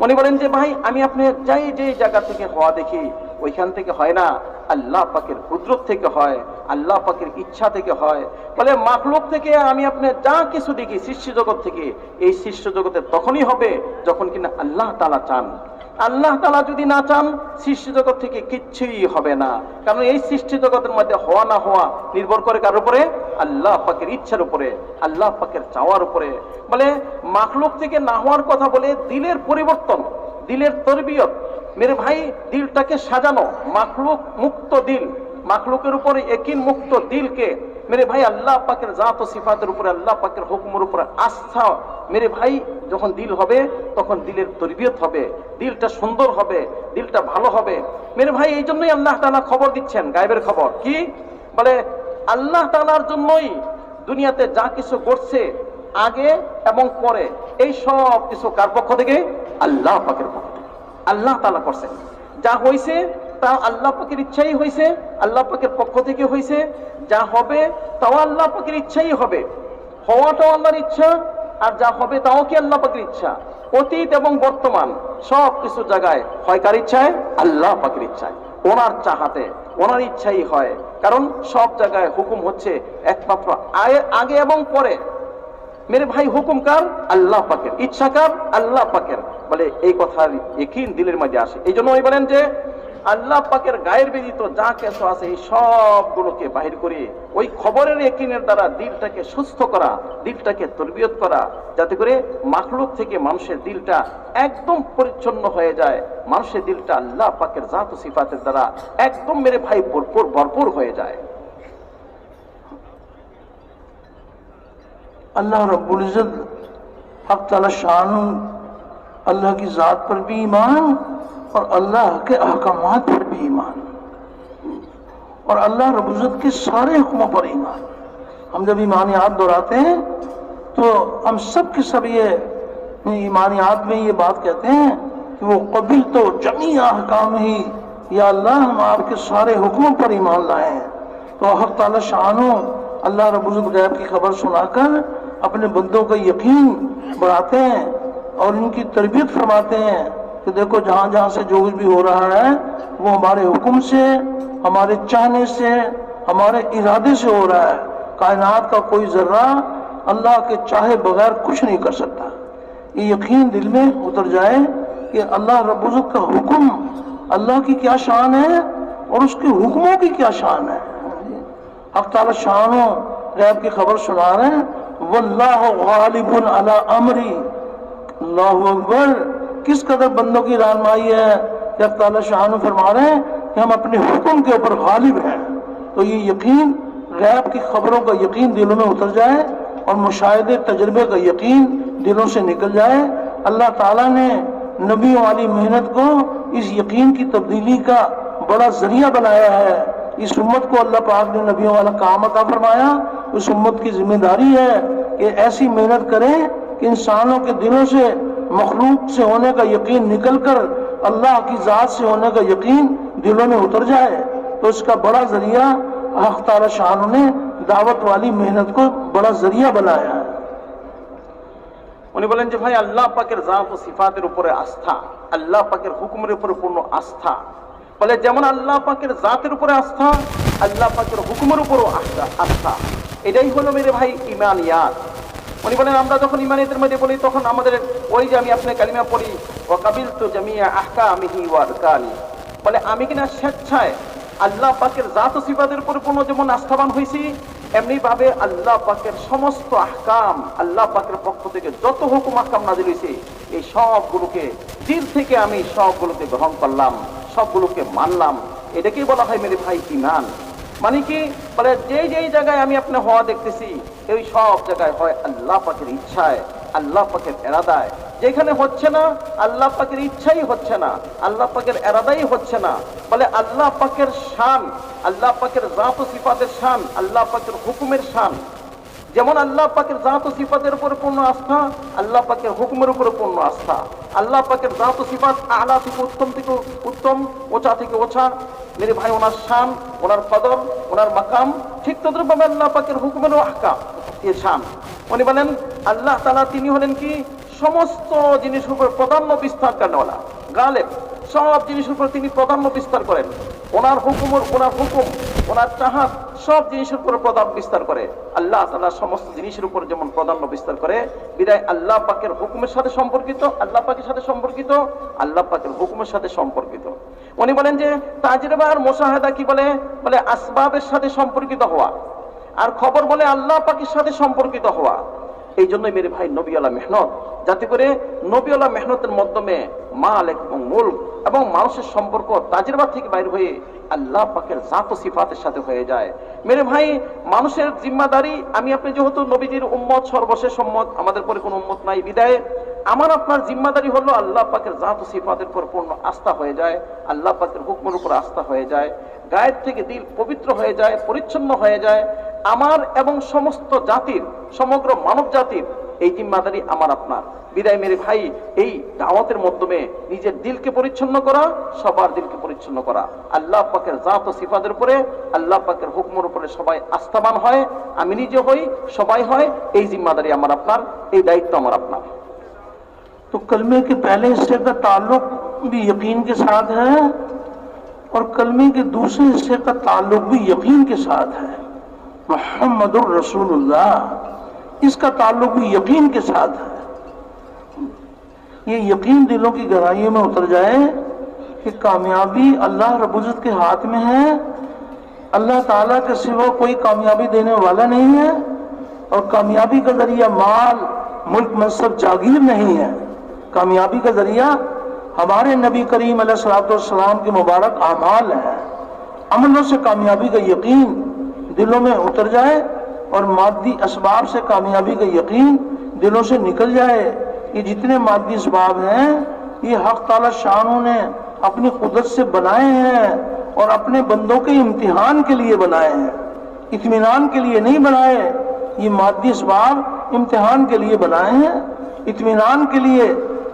উনি বলেন যে ভাই আমি আপনি যাই যে জায়গা থেকে হওয়া দেখি ওইখান থেকে হয় না, আল্লাহ পাকের কুদরত থেকে হয়, আল্লাহ পাকের ইচ্ছা থেকে হয়। বলে মাখলুক থেকে আমি আপনি যা কিছু দেখি সৃষ্টি জগৎ থেকে, এই সৃষ্টি জগতে তখনই হবে যখন কিনা আল্লাহ তাআলা চান। আল্লাহ তাআলা যদি না চান সৃষ্টি জগৎ থেকে কিচ্ছুই হবে না। কারণ এই সৃষ্টি জগতের মধ্যে হওয়া না হওয়া নির্ভর করে কার উপরে? আল্লাহ পাকের ইচ্ছার উপরে, আল্লাহ পাকের চাওয়ার উপরে। বলে মাখলুক থেকে না হওয়ার কথা বলে দিলের পরিবর্তন, দিলের তরবিয়ত। মেরে ভাই দিলটাকে সাজানো, মাখলুক মুক্ত দিল, মাখলুকের উপরে ইয়াকিন মুক্ত দিলকে মেরে ভাই আল্লাহ পাকের জাত ও সিফাতের উপরে, আল্লাহ পাকের হুকুমের উপরে আস্থা মেরে ভাই যখন দিল হবে তখন দিলের তরবিয়ত হবে, দিলটা সুন্দর হবে, দিলটা ভালো হবে। মেরে ভাই এই জন্যই আল্লাহ তাআলা খবর দিচ্ছেন, গায়েবের খবর কি? বলে আল্লাহ তাআলার জন্যই দুনিয়াতে যা কিছু ঘটছে আগে এবং পরে, এই সব কিছু কার পক্ষ থেকে? আল্লাহ পাকের পক্ষ থেকে। আল্লাহ তাআলা করছেন, যা হয়েছে তা আল্লাহ পাকের ইচ্ছাই হয়েছে, আল্লাহ পাকের পক্ষ থেকে হয়েছে। যা হবে তাও আল্লাহ পাকের ইচ্ছাই হবে। হওয়াটাও আল্লাহর ইচ্ছা, আর যা হবে তাও কি আল্লাহ পাকের ইচ্ছা। অতীত এবং বর্তমান সব কিছু জায়গায় হয় কার ইচ্ছায়? আল্লাহ পাকের ইচ্ছায়, ওনার চাহাতে, ওনার ইচ্ছাই হয়। কারণ সব জায়গায় হুকুম হচ্ছে একমাত্র আগে এবং পরে। মেরে ভাই হুকুম কার? আল্লাহ পাকের। ইচ্ছা কার? আল্লাহ পাকের। বলে এই কথার ইয়াকিন দিলের মধ্যে আসে। এই জন্য ওই বলেন যে আল্লাহ পাকের গায়ের ব্যতীত যা কিছু আছে এই সবগুলোকে বাহির করে ওই খবরের ইয়াকিনের দ্বারা দিলটাকে সুস্থ করা, দিলটাকে তরবিয়ত করা, যাতে করে মাখলুক থেকে মানুষের দিলটা একদম পরিচ্ছন্ন হয়ে যায়, মানুষের দিলটা আল্লাহ পাকের জাত ও সিফাতের দ্বারা একদম মেরে ভাই ভরপুর হয়ে যায়। अल्लाह रब्बुल इज़्ज़त हक़ ताला शान, अल्लाह की ज़ात पर भी ईमान और अल्लाह के अहकामात पर भी ईमान और अल्लाह रब्बुल इज़्ज़त के सारे हुक्मों पर ईमान। हम जब ईमानियात दोहराते हैं तो हम सब के सब ये ईमानियात में ये बात कहते हैं कि वो कबिल तो जमी अहकाम ही, या अल्लाह हम आपके सारे हुक्मों पर ईमान लाए हैं। तो हक़ ताला शान, अल्लाह रब्बुल इज़्ज़त गैब की खबर सुनाकर अपने बंदों का यकीन बढ़ाते हैं और इनकी तरबियत फरमाते हैं कि देखो जहाँ जहाँ से जो कुछ भी हो रहा है वो हमारे हुक्म से, हमारे चाहने से, हमारे इरादे से हो रहा है। कायनात का कोई जर्रा अल्लाह के चाहे बगैर कुछ नहीं कर सकता। ये यकीन दिल में उतर जाए कि अल्लाह रब्बुल इज़्ज़त का हुक्म, अल्लाह की क्या शान है और उसके हुक्मों की क्या शान है। हक़ ताला शान गैब की खबर सुना रहे हैं, वल्लाहु गालिबुन अला अमरी। अल्लाहु अकबर। किस कदर बंदों की रहनुमाई है कि हक़ ताला शान फरमा रहे हैं कि हम अपने हुक्म के ऊपर गालिब हैं। तो ये यकीन, गैब की खबरों का यकीन दिलों में उतर जाए और मुशाहिदे तजर्बे का यकीन दिलों से निकल जाए। अल्लाह ताला ने नबियों वाली मेहनत को इस यकीन की तब्दीली का बड़ा जरिया बनाया है। इस उम्मत को अल्लाह पाक ने नबियों वाला काम अता फरमाया। उस उम्मत की जिम्मेदारी है कि ऐसी मेहनत करें कि इंसानों के दिलों से मखलूक से होने का यकीन निकलकर अल्लाह की ज़ात से होने का यकीन दिलों में उतर जाए। तो इसका बड़ा जरिया हक़ ताला शान ने दावत वाली मेहनत को बड़ा जरिया बनाया है। উনি বলেন যে ভাই আল্লাহ পাকের জাত ও সিফাতের উপরে আস্থা, আল্লাহ পাকের হুকুমের উপরে পূর্ণ আস্থা। বলে যেমন আল্লাহ পাকের জাতের উপরে আস্থা, আল্লাহ পাকের হুকুমের উপরও আস্থা। এটাই হলো মেরে ভাই ইমানিয়াত। উনি বলেন আমরা যখন ইমানিয়াতের মধ্যে বলি তখন আমাদের ওই যে আমি আপনার কালিমা পড়ি, ওয়া কাবিলতু জামিয়া আহকামিহি ওয়া আরকানি, বলে আমি কিনা স্বেচ্ছায় আল্লাহ পাকের জাত ও সিফাতের উপর পূর্ণ যেমন আস্থাবান হয়েছি, এমনি ভাবে আল্লাহ পাকের সমস্ত আহকাম, আল্লাহ পাকের পক্ষ থেকে যত হুকুম আহকাম নাযিল হয়েছে এই সবগুলোকে দিল থেকে আমি সবগুলোকে গ্রহণ করলাম, সবগুলোকে মানলাম। এটাকেই বলা হয় মেরে ভাই ঈমান। মানে কি? বলে যেই জায়গায় আমি আপনার হওয়া দেখতেছি এই সব জায়গায় হয় আল্লাহ পাকের ইচ্ছায়, আল্লাহ পাকের এরাদায়। যেখানে হচ্ছে না আল্লাহ পাকের ইচ্ছাই হচ্ছে না, আল্লাহ পাকের এরাদাই হচ্ছে না। বলে আল্লাহ পাকের শান, আল্লাহ পাকের জাত ও সিফাতের শান, আল্লাহ পাকের হুকুমের শান। যেমন আল্লাহ পাকের জাত ও সিফাতের উপর পূর্ণ আস্থা, আল্লাহ পাকের হুকুমের উপর পূর্ণ আস্থা। আল্লাহ পাকের জাত ও সিফাত আলা থেকে উত্তম, ওচা থেকে ওচা। মেরে ভাই ওনার শান, ওনার কদর, ওনার মাকাম ঠিক তদ্রুপভাবে আল্লাহ পাকের হুকুমেরও আহকাম এর শান। উনি বলেন আল্লাহ তাআলা তিনি হলেন কি সমস্ত জিনিসের উপর প্রাধান্য বিস্তার করেনওয়ালা, গালেব। সব জিনিসের উপর তিনি প্রাধান্য বিস্তার করেন। ওনার হুকুম, ওনার চাহাত সব জিনিসের উপর প্রাধান্য বিস্তার করে। আল্লাহ তাআলা সমস্ত জিনিসের উপর যেমন প্রাধান্য বিস্তার করে, বিদায় আল্লাহ পাকের হুকুমের সাথে সম্পর্কিত, আল্লাহ পাকের সাথে সম্পর্কিত, আল্লাহ পাকের হুকুমের সাথে সম্পর্কিত। উনি বলেন যে তাজরিবা আর মুশাহাদা কি বলে? বলে আসবাবের সাথে সম্পর্কিত হওয়া, আর খবর বলে আল্লাহ পাকের সাথে সম্পর্কিত হওয়া। এই জন্যই মেরে ভাই নবীওয়ালা মেহনত, যাতে করে নবীওয়ালা মেহনতের মাধ্যমে মাল এবং মুলক এবং মানুষের সম্পর্ক তাজরিবা থেকে বাইর হয়ে আল্লাহ পাকের জাত ও সিফাতের সাথে হয়ে যায়। মেরে ভাই মানুষের জিম্মাদারি, আমি আপনি যেহেতু নবীজির উম্মত, সর্বশেষ উম্মত, আমাদের পরে কোনো উম্মত নাই, বিদায় আমার আপনার জিম্মাদারি হলো আল্লাহ পাকের জাত ও সিফাতের উপর পূর্ণ আস্থা হয়ে যায়, আল্লাহ পাকের হুকুমের উপর আস্থা হয়ে যায়, গায়ের থেকে দিল পবিত্র হয়ে যায়, পরিচ্ছন্ন হয়ে যায়। আমার এবং সমস্ত জাতির, সমগ্র মানব জাতির এই জিম্মাদারি আমার আপনার। বিদায় মেরে ভাই, এই দাওয়াতের মাধ্যমে নিজের দিলকে পরিচ্ছন্ন করা, সবার দিলকে পরিচ্ছন্ন করা, আল্লাহ পাকের জাত ও সিফাতের উপরে, আল্লাহ পাকের হুকুমের উপরে সবাই আস্থাবান হয়, আমি নিজে হই, সবাই হয়। এই জিম্মাদারি আমার আপনার, এই দায়িত্ব আমার আপনার। तो कलमे के पहले हिस्से का ताल्लुक भी यकीन के साथ है और कलमे के दूसरे हिस्से का ताल्लुक भी यकीन के साथ है। मुहम्मदुर रसूलुल्लाह, इसका ताल्लुक भी यकीन के साथ है। ये यकीन दिलों की गहराइयों में उतर जाए कि कामयाबी अल्लाह रब्बुल इज्जत के हाथ में है, अल्लाह ताला के सिवा कोई कामयाबी देने वाला नहीं है, और कामयाबी का जरिया माल, मुल्क, मनसब, जागीर नहीं है। कामयाबी का जरिया हमारे नबी करीम अलैहिस्सलाम के मुबारक आमाल है। अमलों से कामयाबी का यकीन दिलों में उतर जाए और मादी असबाब से कामयाबी का यकीन दिलों से निकल जाए। ये जितने मादी असबाब हैं ये हक ताला शानों ने अपनी कुदरत से बनाए हैं और अपने बंदों के इम्तिहान के लिए बनाए हैं, इत्मीनान के लिए नहीं बनाए। ये मादी असबाब इम्तिहान के लिए बनाए हैं, इत्मीनान के लिए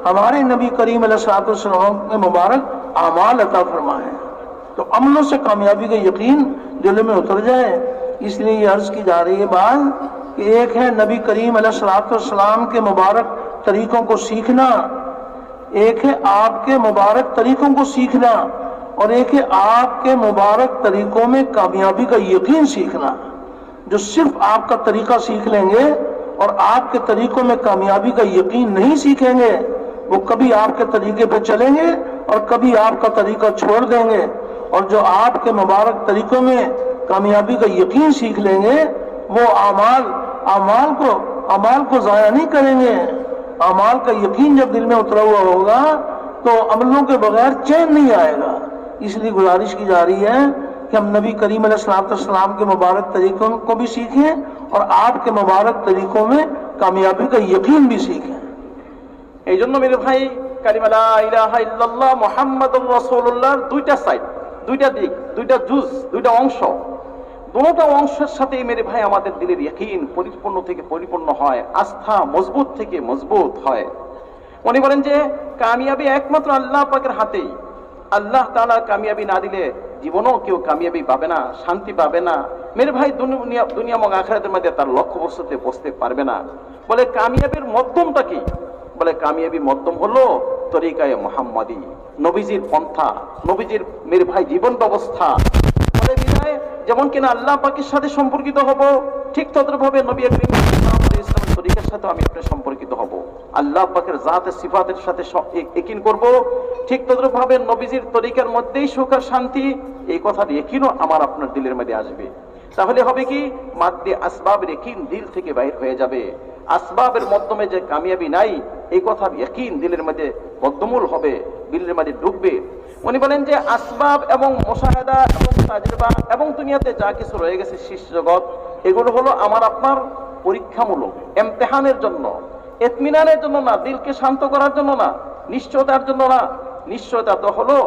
हमारे नबी करीम अलैहिस्सलाम के मुबारक आमाल अता फरमाए। तो अमलों से कामयाबी का यकीन दिल में उतर जाए। इसलिए ये अर्ज की जा रही है बात कि एक है नबी करीम अलैहिस्सलाम के मुबारक तरीकों को सीखना, एक है आपके मुबारक तरीकों को सीखना, और एक है आपके मुबारक तरीकों में कामयाबी का यकीन सीखना। जो सिर्फ आपका तरीका सीख लेंगे और आपके तरीकों में कामयाबी का यकीन नहीं सीखेंगे, वो कभी आपके तरीके पे चलेंगे और कभी आपका तरीका छोड़ देंगे। और जो आपके मुबारक तरीकों में कामयाबी का यकीन सीख लेंगे, वो अमाल को जाया नहीं करेंगे। अमाल का यकीन जब दिल में उतरा हुआ होगा तो अमलों के बगैर चैन नहीं आएगा। इसलिए गुजारिश की जा रही है कि हम नबी करीम अलैहिस्सलाम के मुबारक तरीकों को भी सीखें और आपके मुबारक तरीकों में कामयाबी का यकीन भी सीखें। এই জন্য মেরে ভাই, কালিমা লা ইলাহা ইল্লাল্লাহ মুহাম্মাদুর রাসূলুল্লাহর দুইটা সাইড, দুইটা দিক, দুইটা জুজ, দুইটা অংশ। দুটো অংশের সাথে মেরে ভাই আমাদের দিলের ইয়াকিন পরিপূর্ণ থেকে পরিপূর্ণ হয়, আস্থা মজবুত থেকে মজবুত হয়। উনি বলেন যে কামিয়াবি একমাত্র আল্লাহ পাকের হাতেই। আল্লাহ তাআলা কামিয়াবি না দিলে জীবনেও কেউ কামিয়াবি পাবে না, শান্তি পাবে না। মেরে ভাই দুনিয়া এবং আখিরাতের মধ্যে তার লক্ষ্য বস্তুতে পৌঁছতে পারবে না। বলে কামিয়াবির মধ্যমটা কি? বলে কামিয়াবি মধ্যম হলো তরিকায়ে মুহাম্মাদি, নবীজির পন্থা, নবীজির মেরে ভাই জীবন ব্যবস্থা। বলে বিদায় যেমন কিনা আল্লাহ পাকের সাথে সম্পর্কিত হব, ঠিক তদ্রুপভাবে নবী করিম সাল্লাল্লাহু আলাইহি ওয়াসাল্লামের তরিকার সাথে আমি আপনি সম্পর্কিত হব। আল্লাহ পাকের জাত সিফাতের সাথে ইয়াকিন করব, ঠিক তদ্রুপভাবে নবীজির তরিকার মধ্যেই সুখ আর শান্তি, এই কথার ইয়াকিনও আমার আপনার দিলের মধ্যে আসবে। তাহলে হবে কি, মাদ্দে আসবাবের ইয়াকিন দিল থেকে বাইর হয়ে যাবে। আসবাবের মাধ্যমে যে কামিয়াবি নাই, এই কথার ইয়াকিন দিলের মধ্যে বদ্ধমূল হবে, দিলের মধ্যে ঢুকবে। উনি বলেন যে আসবাব এবং মুশাহাদা এবং তাজরিবা এবং দুনিয়াতে যা কিছু রয়ে গেছে সৃষ্টি জগৎ, এগুলো হলো আমার আপনার পরীক্ষামূলক, ইমতিহানের জন্য, ইতমিনানের জন্য না, দিলকে শান্ত করার জন্য না, নিশ্চয়তার জন্য না। নিশ্চয়তা তো হলো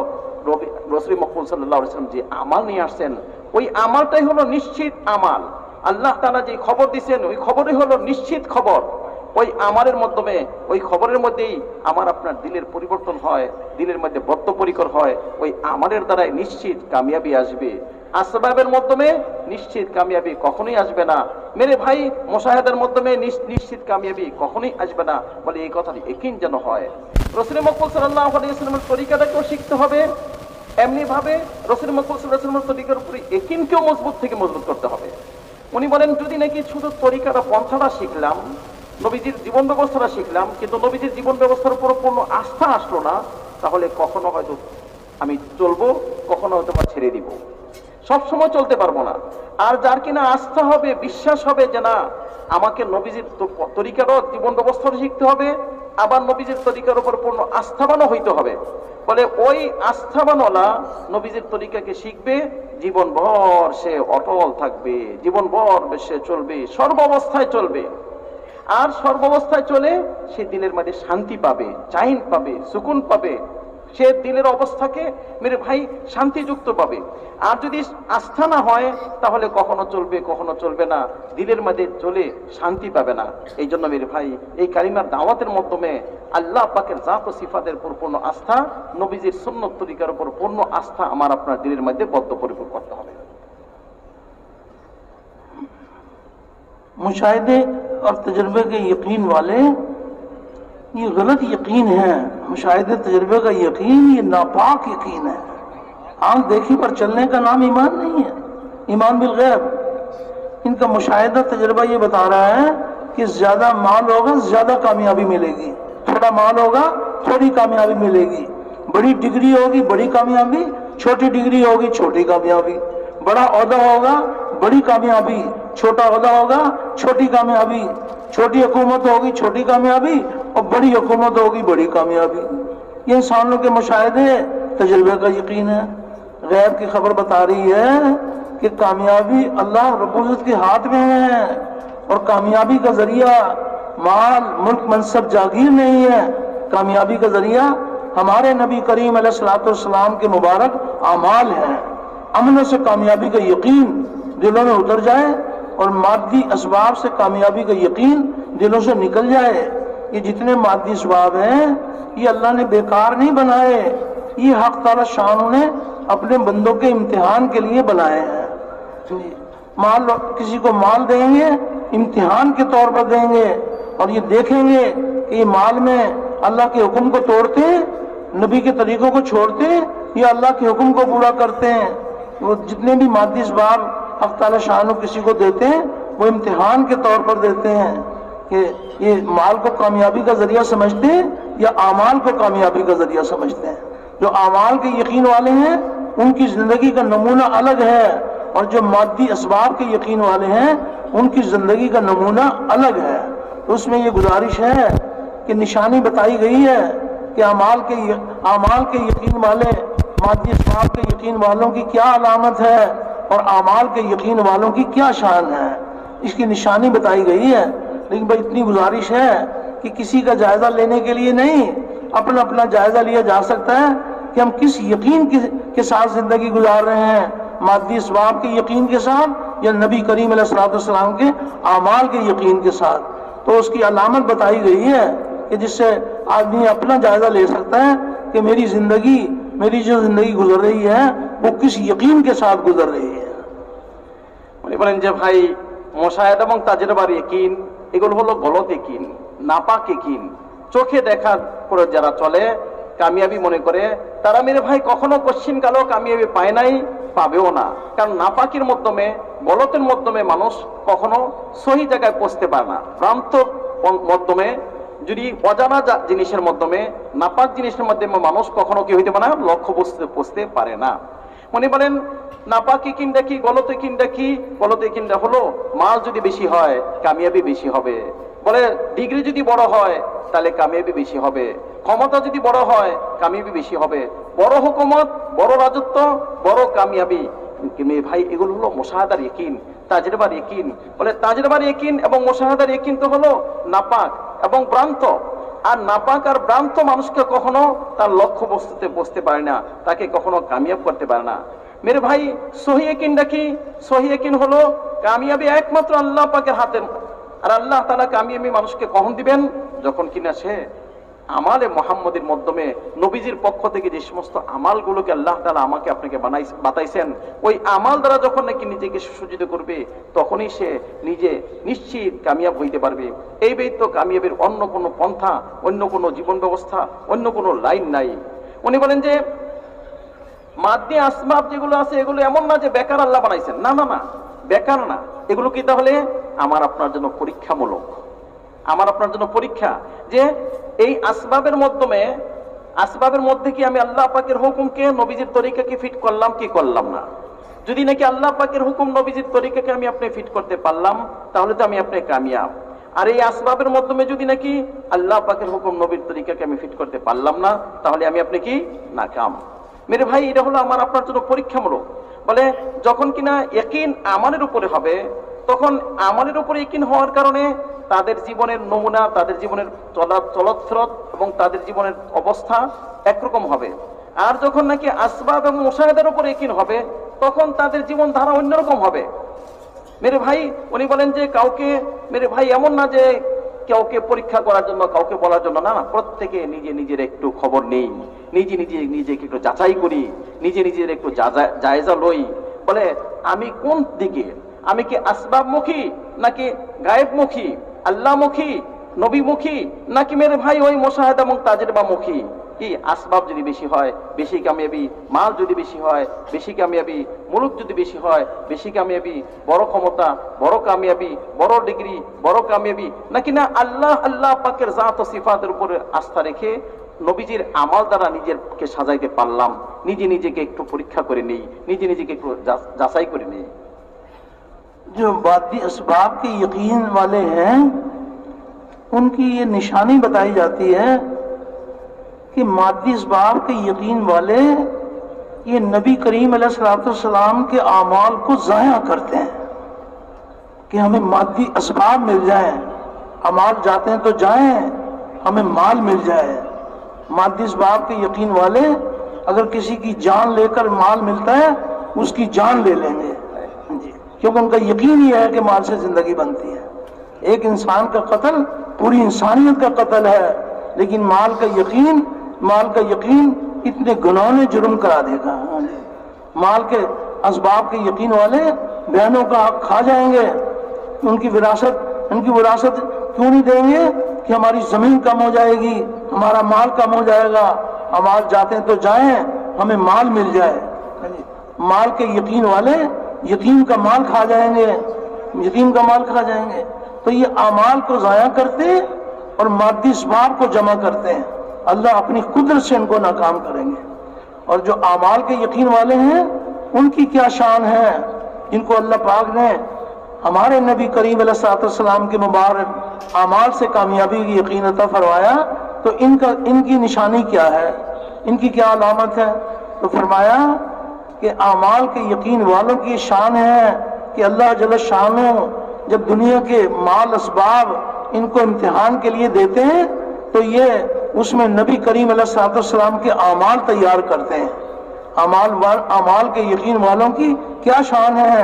রাসূল মুহাম্মদ সাল্লাল্লাহু আলাইহি ওয়াসাল্লাম যে আমাল নিয়ে আসছেন, ওই আমালটাই হলো নিশ্চিত আমাল। আল্লাহ তাআলা যে খবর দিয়েছেন, ওই খবরই হলো নিশ্চিত খবর। ওই আমালের মাধ্যমে, ওই খবরের মধ্যেই আমার আপনার দিলের পরিবর্তন হয়, দিলের মধ্যে বদ্ধপরিকর হয়। ওই আমালের দ্বারাই নিশ্চিত কামিয়াবি আসবে। আসবাবের মাধ্যমে নিশ্চিত কামিয়াবি কখনোই আসবে না মেরে ভাই। মুশাহাদার মাধ্যমে নিশ্চিত কামিয়াবি কখনোই আসবে না। বলে এই কথার ইয়াকিন যেন হয়। রাসূল মুহাম্মদ সাল্লাল্লাহু আলাইহি ওয়াসাল্লামের তরিকাটাকেও শিখতে হবে, এমনি ভাবে রাসূল মুহাম্মদ সাল্লাল্লাহু আলাইহি ওয়াসাল্লামের তরিকার উপরে ইয়াকিনকেও মজবুত থেকে মজবুত করতে হবে। উনি বলেন যদি নাকি শুধু তরিকাটা পন্থাটা শিখলাম, নবীজির জীবন ব্যবস্থাটা শিখলাম, কিন্তু নবীজির জীবন ব্যবস্থার উপর পূর্ণ আস্থা আসলো না, তাহলে কখনো হয়তো আমি চলবো, কখনো হয়তো ছেড়ে দিব, সবসময় চলতে পারবো না। আর যার কিনা আস্থা হবে, বিশ্বাস হবে যে না আমাকে নবীজির তরিকারও জীবন ব্যবস্থাটা শিখতে হবে, আবার নবীজির তরিকার উপর পূর্ণ আস্থাবানও হইতে হবে। বলে ওই আস্থাবানওয়ালা নবীজির তরিকাকে শিখবে, জীবনভর সে অটল থাকবে, জীবনভর সে চলবে, সর্বাবস্থায় চলবে। আর সর্বাবস্থায় চলে সে দিলের মধ্যে শান্তি পাবে, চাইন পাবে, সুকুন পাবে। সে দিলের অবস্থাকে মেরে ভাই শান্তিযুক্ত পাবে। আর যদি আস্থা না হয় তাহলে কখনো চলবে কখনো চলবে না, দিলের মধ্যে চলে শান্তি পাবে না। এই জন্য মেরে ভাই এই কালিমার দাওয়াতের মাধ্যমে আল্লাহ পাকের জাত ও সিফাতের উপর পূর্ণ আস্থা, নবীজির সুন্নত তরিকার উপর পূর্ণ আস্থা আমার আপনার দিলের মধ্যে বদ্ধপরিপূর করতে হবে। मुशाहिदे और तजर्बे के यकीन वाले ये गलत यकीन है। मुशाहिदे तजर्बे का यकीन ये नापाक यकीन है। आंख देखी पर चलने का नाम ईमान नहीं है, ईमान बिल गैब। इनका मुशाहिदा तजर्बा ये बता रहा है कि ज्यादा माल होगा ज्यादा कामयाबी मिलेगी, थोड़ा माल होगा थोड़ी कामयाबी मिलेगी, बड़ी डिग्री होगी बड़ी कामयाबी, छोटी डिग्री होगी छोटी कामयाबी, बड़ा ओहदा होगा बड़ी कामयाबी, छोटा ओहदा होगा छोटी कामयाबी, छोटी हुकूमत होगी छोटी कामयाबी और बड़ी हुकूमत होगी बड़ी कामयाबी। ये इंसानों के मुशाहिदे तजर्बे का यकीन है। गैब की खबर बता रही है कि कामयाबी अल्लाह रब्बुल इज्जत के हाथ में है और कामयाबी का जरिया माल मुल्क मनसब जागीर नहीं है। कामयाबी का जरिया हमारे नबी करीम अलैहिस्सलाम के मुबारक आमाल हैं। अमन से कामयाबी का यकीन दिलों में उतर जाए और मादी असबाब से कामयाबी का यकीन दिलों से निकल जाए। ये जितने मादी असबाब हैं ये अल्लाह ने बेकार नहीं बनाए, ये हक ताला शान ने अपने बंदों के इम्तिहान के लिए बनाए हैं। माल किसी को माल देंगे इम्तिहान के तौर पर देंगे और ये देखेंगे कि ये माल में अल्लाह के हुक्म को तोड़ते, नबी के तरीकों को छोड़ते या अल्लाह के हुक्म को पूरा करते हैं। वो जितने भी मादी असबाब हक ताला शान किसी को देते हैं वो इम्तिहान के तौर पर देते हैं कि ये माल को कामयाबी का जरिया समझते हैं या आमाल को कामयाबी का जरिया समझते हैं। जो आमाल के यकीन वाले हैं उनकी जिंदगी का नमूना अलग है और जो मादी असबाब के यकीन वाले हैं उनकी जिंदगी का नमूना अलग है। तो उसमें ये गुजारिश है कि निशानी बताई गई है कि आमाल के यकीन वाले मादी असबाब के यकीन वालों की क्या अलामत है और आमाल के यकीन वालों की क्या शान है, इसकी निशानी बताई गई है। लेकिन भाई इतनी गुजारिश है कि किसी का जायजा लेने के लिए नहीं, अपना अपना जायजा लिया जा सकता है कि हम किस यकीन के साथ जिंदगी गुजार रहे हैं, मादी असबाब के यकीन के साथ या नबी करीम अलैहिस्सलाम के आमाल के यकीन के साथ। तो उसकी अलामत बताई गई है कि जिससे आदमी अपना जायजा ले सकता है कि मेरी जो जिंदगी गुजर रही है वो किस यकीन के साथ गुजर रही है। উনি বলেন যে ভাই মুশাহাদা এবং তাজরিবার ইয়াকিন এগুলো হলো গলত ইয়াকিন, নাপাক ইয়াকিন। চোখে দেখার পরে যারা চলে কামিয়াবি মনে করে তারা মেরে ভাই কখনো কোশ্চিন কালো কামিয়াবি পায় নাই, পাবেও না। কারণ নাপাকের মাধ্যমে গলতের মাধ্যমে মানুষ কখনো সহি জায়গায় পৌঁছতে পারে না। ভ্রান্ত মাধ্যমে যদি অজানা জিনিসের মাধ্যমে নাপাক জিনিসের মাধ্যমে মানুষ কখনো কি হইতে পারে না, লক্ষ্য পৌঁছতে পারে না। মনে বলেন নাপাক ইয়াকিনটা কি, গলত ইয়াকিনটা কি? গলত ইয়াকিনটা হলো মাল যদি বেশি হয় কামিয়াবি বেশি হবে, বলে ডিগ্রি যদি বড় হয় তাহলে কামিয়াবি বেশি হবে, ক্ষমতা যদি বড় হয় কামিয়াবি বেশি হবে, বড় হুকুমত বড় রাজত্ব বড় কামিয়াবি। ভাই এগুলো হলো মুশাহাদার ইয়াকিন, তাজরিবার ইয়াকিন। বলে তাজরিবার ইয়াকিন এবং মুশাহাদার ইয়াকিন তো হলো নাপাক এবং ভ্রান্ত। আর নাপাক আর ভ্রান্ত মানুষকে কখনো তার লক্ষ্য বস্তুতে পৌঁছতে পারে না, তাকে কখনো কামিয়াব করতে পারে না। মেরে ভাই সহি ইয়াকিনটা কি? সহি ইয়াকিন হলো কামিয়াবি একমাত্র আল্লাহ পাকের হাতে। আর আল্লাহ তাআলা কামিয়াবি মানুষকে কখন দিবেন? যখন কিনা সে আমালে মুহাম্মদের মাধ্যমে নবীজির পক্ষ থেকে যে সমস্ত আমালগুলোকে আল্লাহ তাআলা আমাকে আপনাকে বাতাইছেন ওই আমাল দ্বারা যখন নাকি নিজেকে সুসজ্জিত করবে তখনই সে নিজে নিশ্চিত কামিয়াব হইতে পারবে। এই ব্যতীত কামিয়াবের অন্য কোনো পন্থা, অন্য কোনো জীবন ব্যবস্থা, অন্য কোনো লাইন নাই। উনি বলেন যে মাদ্দি আসবাব যেগুলো আছে এগুলো এমন না যে বেকার আল্লাহ বানাইছেন, না না না, বেকার না। এগুলো কি তাহলে আমার আপনার জন্য পরীক্ষামূলক, আমার আপনার জন্য পরীক্ষা যে এই আসবাবের মধ্যে কি আমি আল্লাহ পাকের হুকুমকে নবীজির তরিকাকে ফিট করলাম কি করলাম না। যদি নাকি আল্লাহ পাকের হুকুম নবীজির তরিকাকে আমি আপনি ফিট করতে পারলাম তাহলে তো আমি আপনি কামিয়াব। আর এই আসবাবের মাধ্যমে যদি নাকি আল্লাহ পাকের হুকুম নবীর তরিকাকে আমি ফিট করতে পারলাম না তাহলে আমি আপনি কি নাকাম। মেরে ভাই এটা হলো আমার আপনার জন্য পরীক্ষামূলক। বলে যখন কিনা ইয়াকিন আমানের উপরে হবে তখন আমলের উপর ইয়াকিন হওয়ার কারণে তাদের জীবনের নমুনা, তাদের জীবনের চলৎস্রোত এবং তাদের জীবনের অবস্থা একরকম হবে। আর যখন নাকি আসবাব এবং মুশাহাদার উপর ইয়াকিন হবে, তখন তাদের জীবন ধারা অন্যরকম হবে। মেরে ভাই, উনি বলেন যে কাউকে, মেরে ভাই এমন না যে কাউকে পরীক্ষা করার জন্য, কাউকে বলার জন্য, না না, প্রত্যেকে নিজে নিজের একটু খবর নেই, নিজেকে একটু যাচাই করি, নিজের একটু জায়জা লই। বলে আমি কোন দিকে, আমি কি আসবাবমুখী নাকি গায়েবমুখী, আল্লাহমুখী, নবীমুখী, নাকি মেরে ভাই ওই মুশাহাদা এবং তাজরিবামুখী? কি আসবাব যদি বেশি হয় বেশি কামিয়াবি, মাল যদি বেশি হয় বেশি কামিয়াবি, মুলুক যদি বেশি হয় বেশি কামিয়াবি, বড় ক্ষমতা বড় কামিয়াবি, বড় ডিগ্রি বড় কামিয়াবি, নাকি না আল্লাহ পাকের জাত ও সিফাতের উপরে আস্থা রেখে নবীজির আমাল দ্বারা নিজেকে সাজাইতে পারলাম? নিজেকে একটু পরীক্ষা করে নেই, নিজেকে একটু যাচাই করে নেই। जो बादी असबाब के यकीन वाले हैं उनकी ये निशानी बताई जाती है कि मादी असबाब के यकीन वाले ये नबी करीम अलैहिस्सलाम के आमाल को ज़ाया करते हैं कि हमें मादी असबाब मिल जाए, अमाल जाते हैं तो जाएं, हमें माल मिल जाए। मादी असबाब के यकीन वाले अगर किसी की जान लेकर माल मिलता है उसकी जान ले लेंगे जी, क्योंकि उनका यकीन ही है कि माल से जिंदगी बनती है। एक इंसान का कत्ल पूरी इंसानियत का कत्ल है, लेकिन माल का यकीन इतने गुनाहों जुर्म करा देगा। माल के असबाब के यकीन वाले बहनों का हक खा जाएंगे, उनकी विरासत क्यों नहीं देंगे कि हमारी जमीन कम हो जाएगी, हमारा माल कम हो जाएगा, अमाल जाते हैं तो जाएं, हमें माल मिल जाए। माल के यकीन वाले यतीम का माल खा जाएंगे। तो ये अमाल को ज़ाया करते और मादी असबाब को जमा करते हैं, अल्लाह अपनी कुदरत से इनको नाकाम करेंगे। और जो अमाल के यकीन वाले हैं उनकी क्या शान है, जिनको अल्लाह पाक ने हमारे नबी करीम अलैहिस्सलाम के मुबारक अमाल से कामयाबी की यकीन अता फरमाया, तो इनकी निशानी क्या है, इनकी क्या अलामत है? तो फरमाया कि अमाल के यकीन वालों की शान है कि अल्लाह जल्ल शानो जब दुनिया के माल असबाब इनको इम्तिहान के लिए देते हैं तो ये उसमें नबी करीम अलैहिस्सलाम के अमाल तैयार करते हैं। अमाल के यकीन वालों की क्या शान है।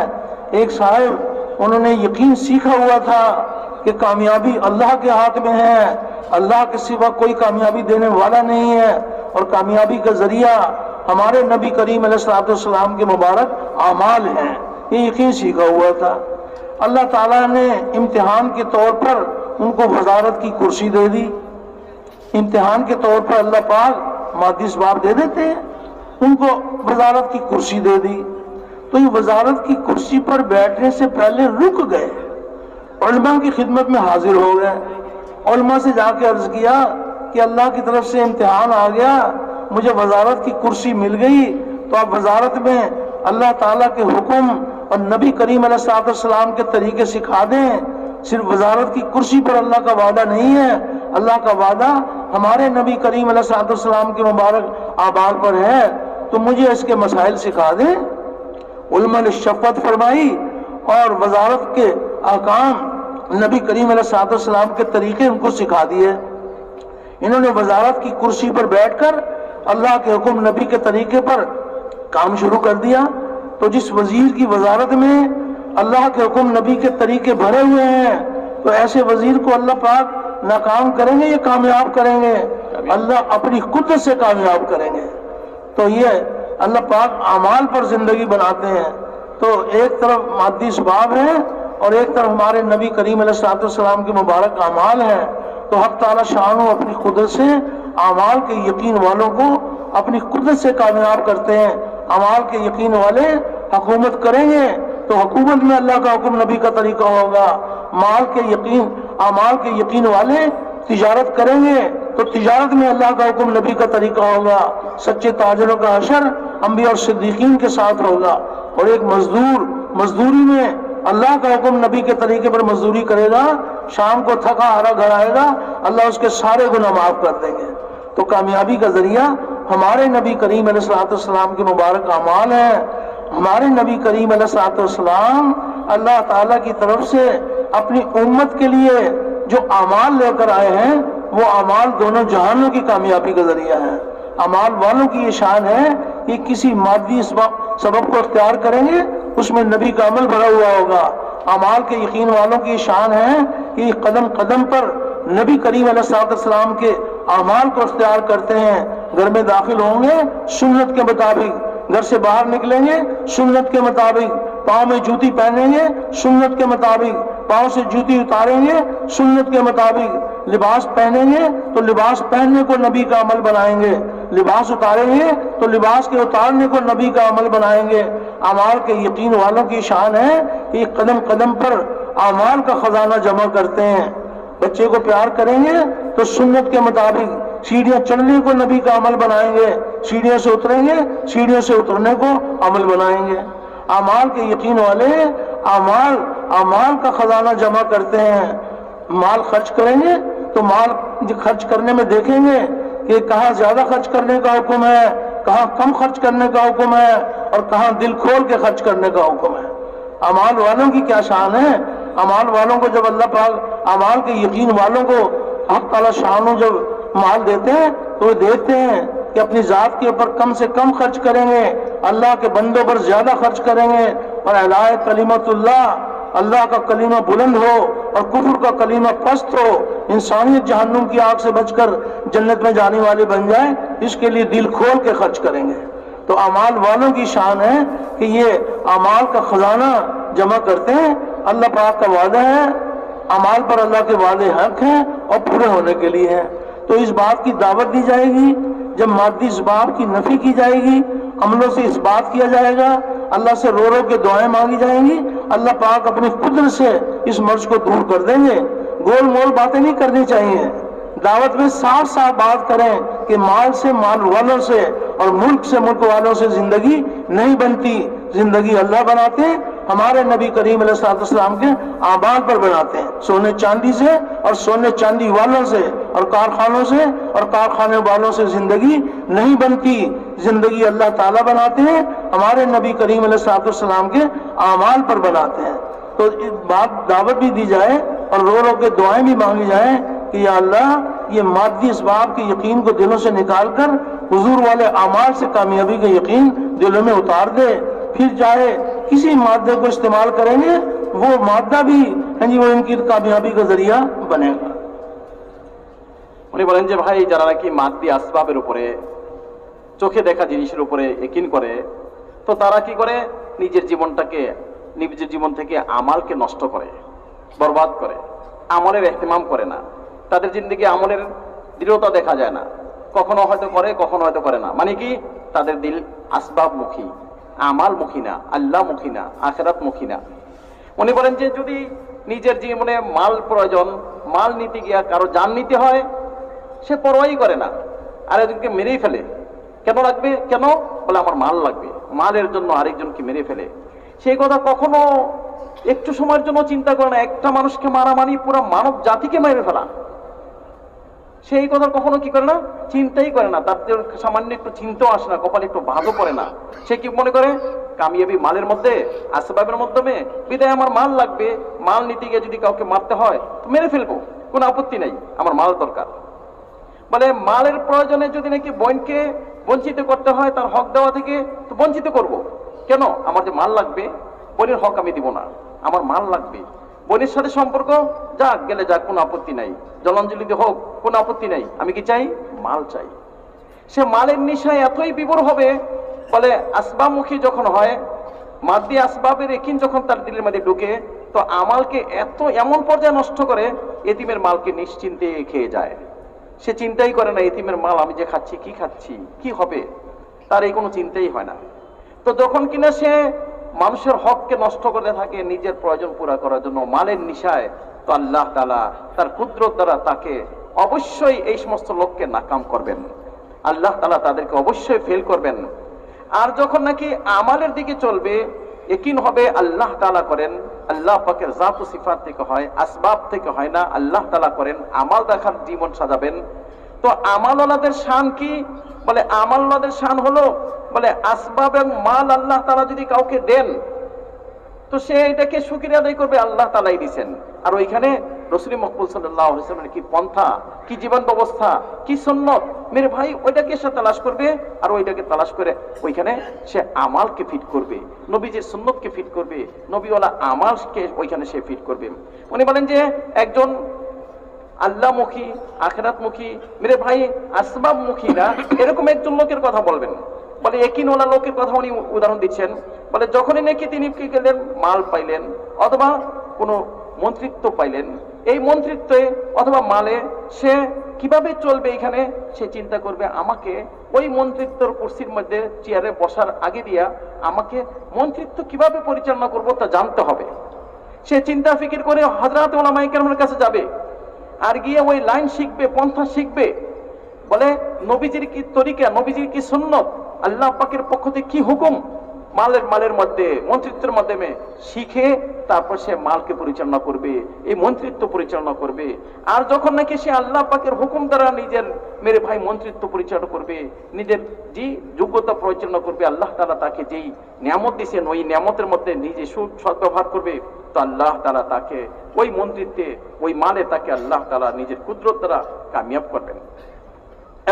एक साहब, उन्होंने यकीन सीखा हुआ था कि कामयाबी अल्लाह के हाथ में है, अल्लाह के सिवा कोई कामयाबी देने वाला नहीं है, और कामयाबी का जरिया हमारे नबी करीम अलैहिस्सलाम के मुबारक अमाल हैं, ये यकीन सीखा हुआ था। अल्लाह ताला ने इम्तिहान के तौर पर उनको वजारत की कुर्सी दे दी। इम्तिहान के तौर पर अल्लाह पाक मादी असबाब दे देते हैं, उनको वजारत की कुर्सी दे दी। तो ये वजारत की कुर्सी पर बैठने से पहले रुक गए, उलमा की खिदमत में हाजिर हो गए। उलमा से जाके अर्ज किया कि अल्लाह की तरफ से इम्तिहान आ गया, मुझे वजारत की कुर्सी मिल गई, तो आप वजारत में अल्लाह ताला के हुक्म और नबी करीम अलैहिस्सलाम के तरीके सिखा दें। सिर्फ वजारत की कुर्सी पर अल्लाह का वादा नहीं है, अल्लाह का वादा हमारे नबी करीम अलैहिस्सलाम के मुबारक आबाल पर है, तो मुझे इसके मसाइल सिखा दें। उलमा ने शफ़क़त फरमाई और वजारत के अहकाम नबी करीम अलैहिस्सलाम के तरीके उनको सिखा दिए। इन्होंने वजारत की कुर्सी पर बैठकर अल्लाह के हुक्म नबी के तरीके पर काम शुरू कर दिया। तो जिस वजीर की वजारत में अल्लाह के हुक्म नबी के तरीके भरे हुए हैं, तो ऐसे वजीर को अल्लाह पाक नाकाम करेंगे या कामयाब करेंगे? अल्लाह अपनी कुदरत से कामयाब करेंगे। तो ये अल्लाह पाक अमाल पर जिंदगी बनाते हैं। तो एक तरफ मादी असबाब है और एक तरफ हमारे नबी करीम अलैहिस्सलाम के मुबारक अमाल है। तो हक ताला शान अपनी कुदरत से अमाल के यकीन वालों को अपनी कुदरत से कामयाब करते हैं। अमाल के यकीन वाले हुकूमत करेंगे तो हुकूमत में अल्लाह का हुक्म नबी का तरीका होगा। अमाल के यकीन वाले तिजारत करेंगे तो तिजारत में अल्लाह का हुक्म नबी का तरीका होगा। सच्चे ताजरों का हशर अंबिया और सिद्दीकीन के साथ होगा। और एक मजदूर मजदूरी में अल्लाह का हुक्म नबी के तरीके पर मजदूरी करेगा, शाम को थका हारा घर आएगा, अल्लाह उसके सारे गुनाह माफ कर देंगे। तो कामयाबी का जरिया हमारे नबी करीम अलैहिस्सलाम के मुबारक अमाल है। हमारे नबी करीम अलैहिस्सलाम अल्लाह ताला की तरफ से अपनी उम्मत के लिए जो अमाल लेकर आए हैं वो अमाल दोनों जहानों की कामयाबी का जरिया है। अमाल वालों की ये शान है कि किसी मादी सबब को अख्तियार करेंगे उसमें नबी का अमल भरा हुआ होगा। अमाल के यकीन वालों की शान है कि कदम कदम पर नबी करीम अलैहिस्सलाम के अमाल को अख्तियार करते हैं। घर में दाखिल होंगे सुन्नत के मुताबिक, घर से बाहर निकलेंगे सुन्नत के मुताबिक, पाँव में जूती पहनेंगे सुन्नत के मुताबिक, पाँव से जूती उतारेंगे सुन्नत के मुताबिक, लिबास पहनेंगे तो लिबास पहनने को नबी का अमल बनाएंगे, लिबास उतारेंगे तो लिबास के उतारने को नबी का अमल बनाएंगे। अमाल के यकीन वालों की शान है कि कदम कदम पर अमाल का खजाना जमा करते हैं। बच्चे को प्यार करेंगे तो सुन्नत के मुताबिक सीढ़ियां चढ़ने को नबी का अमल बनाएंगे, सीढ़ियों से उतरेंगे सीढ़ियों से उतरने को अमल बनाएंगे। अमाल के यकीन वाले अमाल का खजाना जमा करते हैं। माल खर्च करेंगे तो माल खर्च करने में देखेंगे कि कहाँ ज्यादा खर्च करने का हुक्म है, कहाँ कम खर्च करने का हुक्म है और कहाँ दिल खोल के खर्च करने का हुक्म है। अमाल वालों की क्या शान है। अमाल वालों को जब अल्लाह पाक अमाल के यकीन वालों को हक ताला शान जब माल देते हैं तो वो देते हैं कि अपनी जात के ऊपर कम से कम खर्च करेंगे, अल्लाह के बंदों पर ज्यादा खर्च करेंगे और अलाए कलिमतुल्लाह, अल्लाह का कलीमा बुलंद हो और कुफ्र का कलीमा पस्त हो, इंसानियत जहन्नुम की आग से बचकर जन्नत में जाने वाले बन जाए, इसके लिए दिल खोल के खर्च करेंगे। तो अमाल वालों की शान है कि ये अमाल का खजाना जमा करते हैं। अल्लाह पाक का वादा है, अमाल पर अल्लाह के वादे हक हैं और पूरे होने के लिए हैं। तो इस बात की दावत दी जाएगी जब मादी इसबाब की नफी की जाएगी, अमलों से इस बात किया जाएगा, अल्लाह से रो रो के दुआएं मांगी जाएंगी, अल्लाह पाक अपनी कुदरत से इस मर्ज को दूर कर देंगे। गोल मोल बातें नहीं करनी चाहिए। दावत में साफ साफ बात करें कि माल से माल वालों से और मुल्क से मुल्क वालों से जिंदगी नहीं बनती, जिंदगी अल्लाह बनाते हैं, हमारे नबी करीम अलैहिस्सलाम के आबाद पर बनाते हैं। सोने चांदी से और सोने चांदी वालों से और कारखानों से और कारखाने वालों से जिंदगी नहीं बनती, जिंदगी अल्लाह ताला बनाते हैं, हमारे नबी करीम अलैहिस्सलाम के आमाल पर बनाते हैं। तो इस बात दावत भी दी जाए और रो रो के दुआएं भी मांगी जाए कि या अल्लाह ये मादी इसबाब के यकीन को दिलों से निकाल कर हुजूर वाले आमाल से कामयाबी का यकीन दिलों में उतार दे। फिर चाहे किसी मादे को इस्तेमाल करेंगे वो मादा भी वो इनकी कामयाबी का जरिया बनेगा। উনি বলেন যে ভাই যারা নাকি মাদি আসবাবের উপরে চোখে দেখা জিনিসের উপরে यकीन করে তো তারা কি করে নিজের জীবন থেকে আমালকে নষ্ট করে, বরবাদ করে, আমলের ইহতিমাম করে না। তাদের জিন্দেগি আমলের দৃঢ়তা দেখা যায় না, কখনো হয়তো করে কখনো হয়তো করে না। মানে কি তাদের দিল আসবাব মুখী, আমাল মুখী না, আল্লাহ মুখী না, আখিরাত মুখী না। উনি বলেন যে যদি নিজের জীবনে মাল প্রয়োজন, মাল নিতে গিয়া কারো জান নিতে হয় সে পরোয়াই করে না, আর একজনকে মেরেই ফেলে। কেন লাগবে? কেন বলে আমার মাল লাগবে, মালের জন্য আরেকজনকে মেরে ফেলে। সেই কথা কখনো একটু সময়ের জন্য চিন্তা করে না। একটা মানুষকে মারা মানে পুরো মানব জাতিকে মেরে ফেলা, সেই কথা কখনো কি করে না, চিন্তাই করে না। তার সামান্য একটু চিন্তাও আসে না, কপালে একটু ভাঁজও পড়ে না। সে কি মনে করে কামিয়াবি মালের মধ্যে, আসবাবের মাধ্যমে, বিদায় আমার মাল লাগবে, মাল নিতে গিয়ে যদি কাউকে মারতে হয় তো মেরে ফেলবো, কোনো আপত্তি নেই, আমার মাল দরকার। বলে মালের প্রয়োজনে যদি নাকি বোনকে বঞ্চিত করতে হয় তার হক দেওয়া থেকে, তো বঞ্চিত করব কেন? আমার যে মাল লাগবে, বোনের হক আমি দিব না, আমার মাল লাগবে। বোনের সাথে সম্পর্ক যাক গেলে যাক, কোনো আপত্তি নাই, জলাঞ্জলিতে হোক কোনো আপত্তি নাই, আমি কি চাই? মাল চাই। সে মালের নেশায় এতই বিভোর হবে, বলে আসবাবমুখী যখন হয়, মাদি আসবাবের একিন যখন তার দিলের মধ্যে ঢুকে, তো আমালকে এমন পর্যায়ে নষ্ট করে এতিমের মালকে নিশ্চিন্তে খেয়ে যায়। সে চিন্তাই করে না এতিমের মাল আমি যে খাচ্ছি, কি খাচ্ছি, কি হবে, তার এই কোনো চিন্তাই হয় না। তো যখন কিনা সে মানুষের হককে নষ্ট করে থাকে নিজের প্রয়োজন পুরা করার জন্য মালের নিশায়, তো আল্লাহ তাআলা তার কুদরত দ্বারা তাকে অবশ্যই এই সমস্ত লোককে নাকাম করবেন, আল্লাহ তাআলা তাদেরকে অবশ্যই ফেল করবেন। আর যখন নাকি আমালের দিকে চলবে, यकीन হবে আল্লাহ তাআলা করেন, আল্লাহ পাকের জাত ও সিফাত থেকে হয়, আসবাব থেকে হয় না, আল্লাহ তাআলা করেন। আমাল দেখার জীবন সাজাবেন। তো আমালওয়ালাদের শান কি? বলে আমালওয়ালাদের শান হলো, বলে আসবাব এবং মাল আল্লাহ তাআলা যদি কাউকে দেন তো তো সে এটাকে শুকরিয়া আদায় করবে, আল্লাহ তাআলাই দিয়েছেন। আর ওইখানে রাসূল মকবুল সাল্লাল্লাহু আলাইহি ওয়াসাল্লামের কি পন্থা, কি জীবন ব্যবস্থা, কি সুন্নত, মেরে ভাই ওইটাকে সে তালাশ করবে। আর ওইটাকে তালাশ করে ওইখানে সে আমালকে ফিট করবে, নবীজির সুন্নতকে ফিট করবে, নবীওয়ালা আমালকে ওইখানে সে ফিট করবে। উনি বলেন যে একজন আল্লাহমুখী, আখিরাতমুখী, মেরে ভাই আসবাবমুখী না, এরকম একজন লোকের কথা বলবেন। বলে একিনওয়ালা লোকের কথা উনি উদাহরণ দিচ্ছেন। বলে যখনই নাকি তিনি কি গেলেন, মাল পাইলেন অথবা কোনো মন্ত্রিত্ব পাইলেন, এই মন্ত্রিত্বে অথবা মালে সে কিভাবে চলবে এখানে সে চিন্তা করবে, আমাকে ওই মন্ত্রিত্বর কুর্সির মধ্যে চেয়ারে বসার আগে দিয়া আমাকে মন্ত্রিত্ব কিভাবে পরিচালনা করব তা জানতে হবে। সে চিন্তা ফিকির করে হযরত উলামায়ে কেরামের কাছে যাবে, আর গিয়ে ওই লাইন শিখবে, পন্থা শিখবে। বলে নবীজির কি তরিকা, নবীজির কি সুন্নত, আল্লাহ পাকের পক্ষ থেকে কি হুকুম মালের মধ্যে, মন্ত্রিত্বের মাধ্যমে শিখে তারপর সে মালকে পরিচালনা করবে, এই মন্ত্রিত্ব পরিচালনা করবে। আর যখন নাকি সে আল্লাহ পাকের হুকুম দ্বারা নিজের মেরে ভাই মন্ত্রিত্ব পরিচালনা করবে, নিজের যে যোগ্যতা পরিচালনা করবে, আল্লাহ তাআলা তাকে যেই নিয়ামত দিয়েছেন ওই নিয়ামতের মধ্যে নিজে সদ্ব্যবহার করবে, তো আল্লাহ তাআলা তাকে ওই মন্ত্রিত্বে, ওই মালে তাকে আল্লাহ তাআলা নিজের কুদরত দ্বারা কামিয়াব করবেন।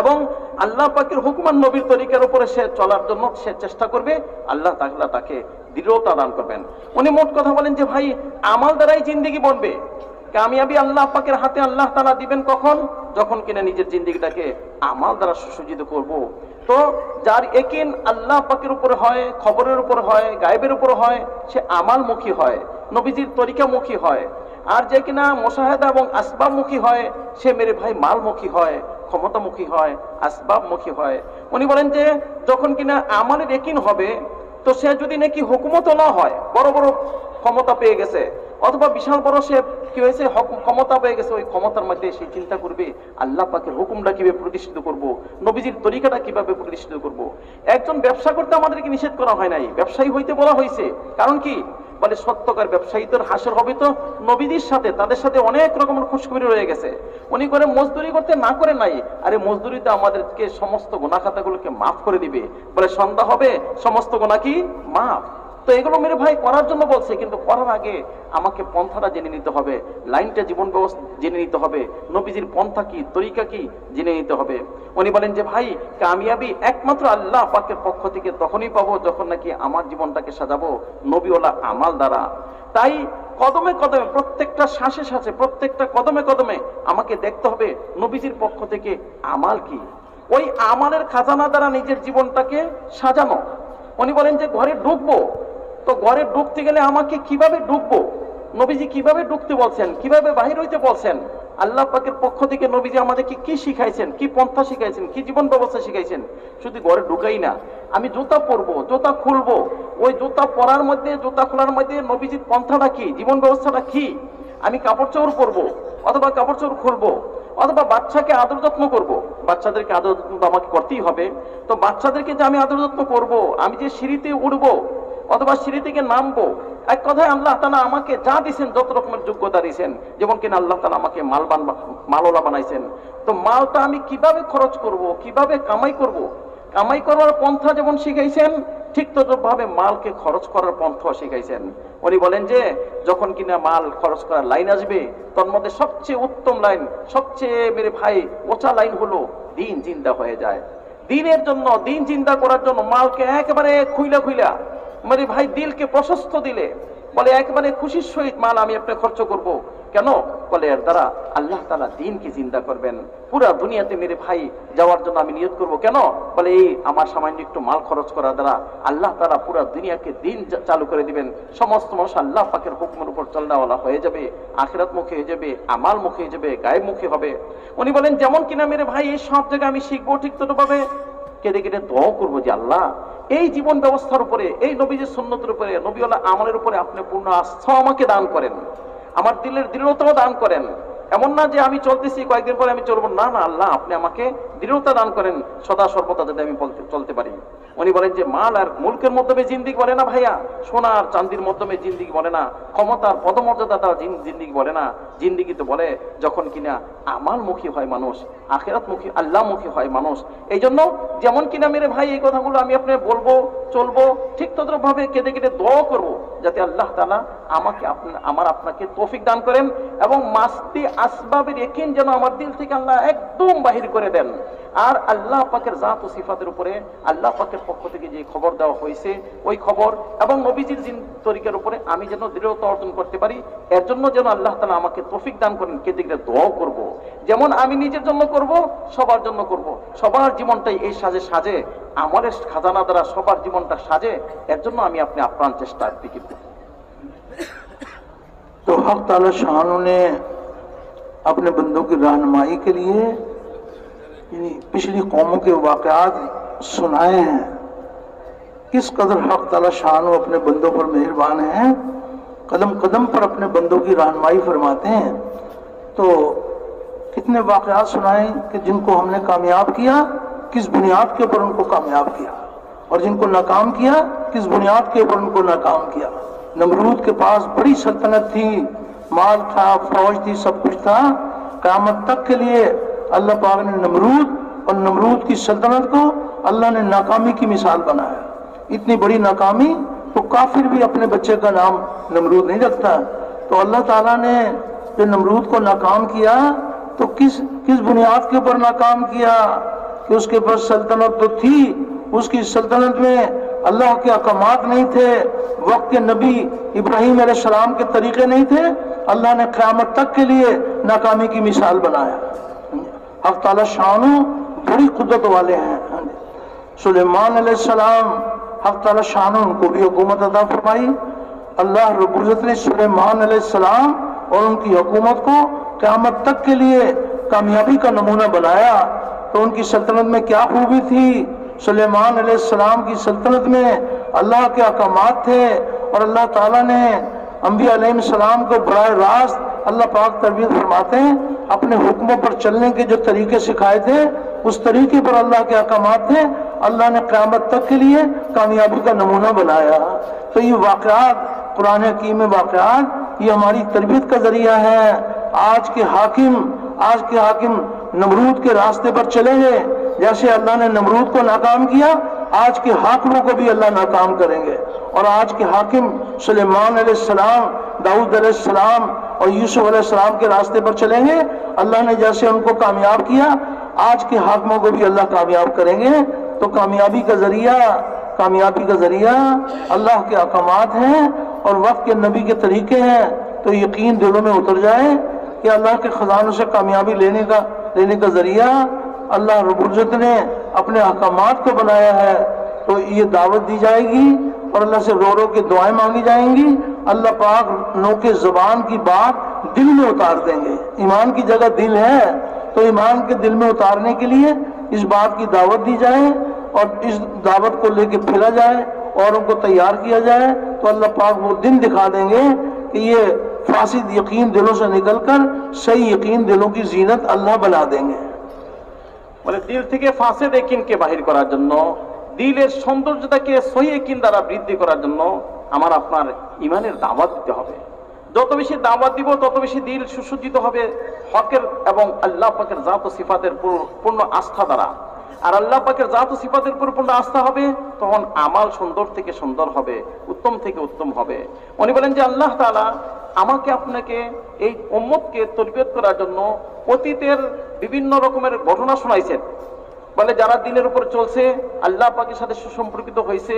এবং আল্লাহ পাকের হুকুম আর নবীর তরিকার উপরে সে চলার জন্য সে চেষ্টা করবে, আল্লাহ তাআলা তাকে দৃঢ়তা দান করবেন। উনি মোট কথা বলেন যে ভাই আমাল দ্বারাই জিন্দেগি বনবে, কামিয়াবি আল্লাহ পাকের হাতে আল্লাহ তাআলা দিবেন কখন, যখন কিনা নিজের জিন্দেগিটাকে আমাল দ্বারা সুসজ্জিত করব। তো যার একিন আল্লাহ পাকের উপরে হয়, খবরের উপর হয়, গায়েবের উপর হয়, সে আমালমুখী হয়, নবীজির তরিকামুখী হয়। আর যে কিনা মুশাহাদা এবং আসবাবমুখী হয়, সে মেরে ভাই মালমুখী হয়, ক্ষমতামুখী হয়, আসবাবমুখী হয়। উনি বলেন যে যখন কিনা আমালের একিন হবে, তো সে যদি নাকি হুকুমত না হয়, বড় বড় ক্ষমতা পেয়ে গেছে অথবা বিশাল বড় সে কি হয়েছে ক্ষমতা পেয়ে গেছে, ওই ক্ষমতার মধ্যে সে চিন্তা করবে আল্লাহ পাকের হুকুমটা কিভাবে প্রতিষ্ঠিত করব, নবীজির তরিকাটা কিভাবে প্রতিষ্ঠিত করব। একজন ব্যবসা করতে আমাদেরকে নিষেধ করা হয় নাই, ব্যবসায়ী হইতে বলা হয়েছে। কারণ কি বলে সত্যকার ব্যবসায়ী তোর হাসর হবে তো নবীদের সাথে, তাদের সাথে অনেক রকমের খুশখবরি রয়ে গেছে। উনি করে মজদুরি করতে না করে নাই, আরে মজদুরিতে আমাদেরকে সমস্ত গুনাহ খাতাগুলোকে মাফ করে দিবে। বলে সন্ধ্যা হবে সমস্ত গুনাহ কি মাফ। তো এগুলো মেরে ভাই করার জন্য বলছে, কিন্তু করার আগে আমাকে পন্থাটা জেনে নিতে হবে, লাইনটা জীবন ব্যবস্থা জেনে নিতে হবে, নবীজির পন্থা কি, তরিকা কি জেনে নিতে হবে। উনি বলেন যে ভাই কামিয়াবি একমাত্র আল্লাহ পাকের পক্ষ থেকে তখনই পাবো যখন নাকি আমার জীবনটাকে সাজাবো নবীওয়ালা আমাল দ্বারা। তাই কদমে কদমে, প্রত্যেকটা শ্বাসে শ্বাসে, প্রত্যেকটা কদমে কদমে আমাকে দেখতে হবে নবীজির পক্ষ থেকে আমাল কি, ওই আমালের খাজানা দ্বারা নিজের জীবনটাকে সাজানো। উনি বলেন যে ঘরে ঢুকবো, তো ঘরে ঢুকতে গেলে আমাকে কিভাবে ঢুকবো, নবীজি কিভাবে ঢুকতে বলছেন, কিভাবে বাহির হইতে বলছেন, আল্লাহ পাকের পক্ষ থেকে নবীজি আমাদেরকে কি শিখাইছেন, কি পন্থা শিখাইছেন, কি জীবন ব্যবস্থা শিখাইছেন। শুধু ঘরে ঢুকাই না, আমি জুতা পরবো, জুতা খুলবো, ওই জুতা পরার মধ্যে, জুতা খোলার মধ্যে নবীজির পন্থাটা কি, জীবন ব্যবস্থাটা কি। আমি কাপড় চোপড় পরবো অথবা কাপড় চোপড় খুলবো, অথবা বাচ্চাকে আদর যত্ন করবো, বাচ্চাদেরকে আদর যত্ন আমাকে করতেই হবে। তো বাচ্চাদেরকে যে আমি আদর যত্ন করবো, আমি যে সিঁড়িতে উঠবো অথবা সিঁড়ি থেকে নামবো, এক কথায় আল্লাহ তাআলা আমাকে যা দিয়েছেন, যত রকমের যোগ্যতা দিয়েছেন, যেমন কিনা আল্লাহ তাআলা আমাকে মালওয়ালা বানাইছেন, তো মালটা আমি কিভাবে খরচ করব, কিভাবে কামাই করব, কামাই করার পন্থা যেমন শিখাইছেন, ঠিক তদ্রুপভাবে মালকে খরচ করার পন্থা শিখাইছেন। উনি বলেন যে যখন কিনা মাল খরচ করার লাইন আসবে, তার মধ্যে সবচেয়ে উত্তম লাইন, সবচেয়ে মেরে ভাই ওচা লাইন হলো দিন চিন্তা হয়ে যায়। দিনের জন্য, দিন চিন্তা করার জন্য মালকে একেবারে খুইলা মানে ভাই দিলকে প্রশস্ত দিলে, বলে একেবারে খুশির সহিত মাল আমি আপনি খরচ করব। কেন বলে এর দ্বারা আল্লাহ তাআলা দিনকে চিন্তা করবেন, পুরা দুনিয়াতে মেরে ভাই যাওয়ার জন্য আমি নিয়ত করব। কেন বলে এই আমার সামান্য একটু মাল খরচ করার দ্বারা আল্লাহ তাআলা পুরা দুনিয়াকে দিন চালু করে দিবেন, সমস্ত মানুষ আল্লাহ পাকের হুকুমের উপর চলনাওয়ালা হয়ে যাবে, আখিরাত মুখী হয়ে যাবে, আমাল মুখী হয়ে যাবে, গায়েব মুখী হবে। উনি বলেন যেমন কিনা মেরে ভাই এই সব জায়গায় আমি শিখবো, ঠিক ততভাবে কেঁদে কেটে দোয়া করবো যে আল্লাহ এই জীবন ব্যবস্থার উপরে, এই নবীজির সুন্নতের উপরে, নবীওয়ালা আমলের উপরে আপনি পূর্ণ আস্থা আমাকে দান করেন, আমার দিলের দৃঢ়তাও দান করেন। এমন না যে আমি চলতেছি কয়েকদিন পরে আমি চলবো, না না, আল্লাহ আপনি আমাকে দৃঢ়তা দান করেন সদা সর্বদা যাতে আমি চলতে পারি। উনি বলেন যে মাল আর মুলকের মাধ্যমে জিন্দিগি বলে না ভাইয়া, সোনার চান্দির মাধ্যমে জিন্দিগি বলে না, ক্ষমতার পদমর্যাদা দ্বারা জিন্দিগি বলে না। জিন্দিগি তো বলে যখন কিনা আমালমুখী হয় মানুষ, আখিরাতমুখী, আল্লাহমুখী হয় মানুষ। এই জন্য যেমন কিনা মেরে ভাই এই কথাগুলো আমি আপনি বলবো, চলবো, ঠিক তদ্রুপভাবে কেঁদে কেটে দোয়া করব যাতে আল্লাহ তাআলা আমাকে আপনাকে তৌফিক দান করেন এবং মাসদি আসবাবের ইয়াকিন যেন আমার দিল থেকে আল্লাহ একদম বাহির করে দেন। আর আল্লাহ পাকের জাত ও সিফাতের উপরে আল্লাহ পাকের পক্ষ থেকে যে খবর দেওয়া হয়েছে ওই খবর এবং নবীজির তরিকার উপরে আমি যেন দৃঢ়তা অর্জন করতে পারি, এর জন্য যেন আল্লাহ তাআলা আমাকে তৌফিক দান করেন। কেঁদে কেটে দোয়াও করব, যেমন আমি নিজের জন্য করব, সবার জন্য করব। সবার জীবনটাই এই সাজে আমলের খাজানা দ্বারা সবার জীবনটা সাজে, এর জন্য আমি আপ্রাণ চেষ্টা দিকে। तो हक ताला शानों ने अपने बंदों की रहनुमाई के लिए पिछली कौमों के वाक़यात सुनाए हैं। किस कदर हक ताला शानों अपने बंदों पर मेहरबान हैं, कदम कदम पर अपने बंदों की रहनुमाई फरमाते हैं। तो कितने वाक़यात सुनाए कि जिनको हमने कामयाब किया, किस बुनियाद के ऊपर उनको कामयाब किया, और जिनको नाकाम किया, किस बुनियाद के ऊपर उनको नाकाम किया। नमरूद के पास बड़ी सल्तनत थी, माल था, फौज थी, सब कुछ था। क़यामत तक के लिए अल्लाह पाक ने नमरूद की सल्तनत को अल्लाह ने नाकामी की मिसाल बनाया। इतनी बड़ी नाकामी तो काफिर भी अपने बच्चे का नाम नमरूद नहीं रखता। तो अल्लाह ताला ने जो नमरूद को नाकाम किया तो किस बुनियाद के ऊपर नाकाम किया कि उसके पास सल्तनत तो थी, उसकी सल्तनत में अल्लाह के अहकामात नहीं थे, वक्त के नबी इब्राहीम अलैहिस्सलाम के तरीके नहीं थे। अल्लाह ने क़यामत तक के लिए नाकामी की मिसाल बनाया। हक़ ताला शानो बड़ी कुदरत वाले हैं। सुलेमान अलैहिस्सलाम हक़ ताला शानो उनको भी हुकूमत अता फरमाई। अल्लाह रब्बुल इज़्ज़त ने सुलेमान अलैहिस्सलाम और उनकी हुकूमत को क़यामत तक के लिए कामयाबी का नमूना बनाया। तो उनकी सल्तनत में क्या खूबी थी? सुलेमान अलैहिस्सलाम की सल्तनत में अल्लाह के अहकामात थे और अल्लाह ताला ने अंबिया अलैहिस्सलाम को बराह रास्त अल्लाह पाक तरबियत फरमाते हैं, अपने हुक्मों पर चलने के जो तरीके सिखाए थे उस तरीके पर अल्लाह के अहकामात थे। अल्लाह ने क़यामत तक के लिए कामयाबी का नमूना बनाया। तो ये वाक़यात कुरान हकीम में वाक़यात ये हमारी तरबियत का जरिया है। आज के हाकिम नमरूद के रास्ते पर चले गए, जैसे अल्लाह ने नमरूद को नाकाम किया, आज के हाकिमों को भी अल्लाह नाकाम करेंगे। और आज के हाकिम सुलेमान अलैहिस्सलाम, दाऊद अलैहिस्सलाम और यूसुफ अलैहिस्सलाम के रास्ते पर चलेंगे। अल्लाह ने जैसे उनको कामयाब किया, आज के हाकिमों को भी अल्लाह कामयाब करेंगे। तो कामयाबी का जरिया अल्लाह के अहकामात हैं और वक्त के नबी के तरीके हैं। तो यकीन दिलों में उतर जाए कि अल्लाह के खजानों से कामयाबी लेने का जरिया अल्लाह रब्बुल इज़्ज़त ने अपने अहकामात को बनाया है। तो ये दावत दी जाएगी और अल्लाह से रो रो के दुआएं मांगी जाएंगी। अल्लाह पाक नोके ज़बान की बात दिल में उतार देंगे। ईमान की जगह दिल है, तो ईमान के दिल में उतारने के लिए इस बात की दावत दी जाए और इस दावत को लेके फिरा जाए और उनको तैयार किया जाए। तो अल्लाह पाक वो दिन दिखा देंगे कि ये फासिद यकीन दिलों से निकलकर सही यकीन दिलों की जीनत अल्लाह बना देंगे। মানে দিল থেকে ফাঁসেদ ইয়াকিনকে বাহির করার জন্য, দিলের সৌন্দর্যতাকে সহি ইয়াকিন দ্বারা বৃদ্ধি করার জন্য আমার আপনার ইমানের দাওয়াত দিতে হবে। যত বেশি দাওয়াত দিব তত বেশি দিল সুসজ্জিত হবে হকের এবং আল্লাহ পাকের জাত ও সিফাতের পূর্ণ আস্থা দ্বারা। আর আল্লাহ পাকের জাত ও সিফাতের উপর পূর্ণ আস্থা হবে, তখন আমাল সুন্দর থেকে সুন্দর হবে, উত্তম থেকে উত্তম হবে। উনি বলেন যে আল্লাহ তাআলা আমাকে আপনাকে এই উম্মতকে তরবিয়ত করার জন্য অতীতের বিভিন্ন রকমের ঘটনা শোনাইছেন। বলে যারা দিনের উপর চলছে, আল্লাহ পাকের সাথে সুসম্পর্কিত হয়েছে,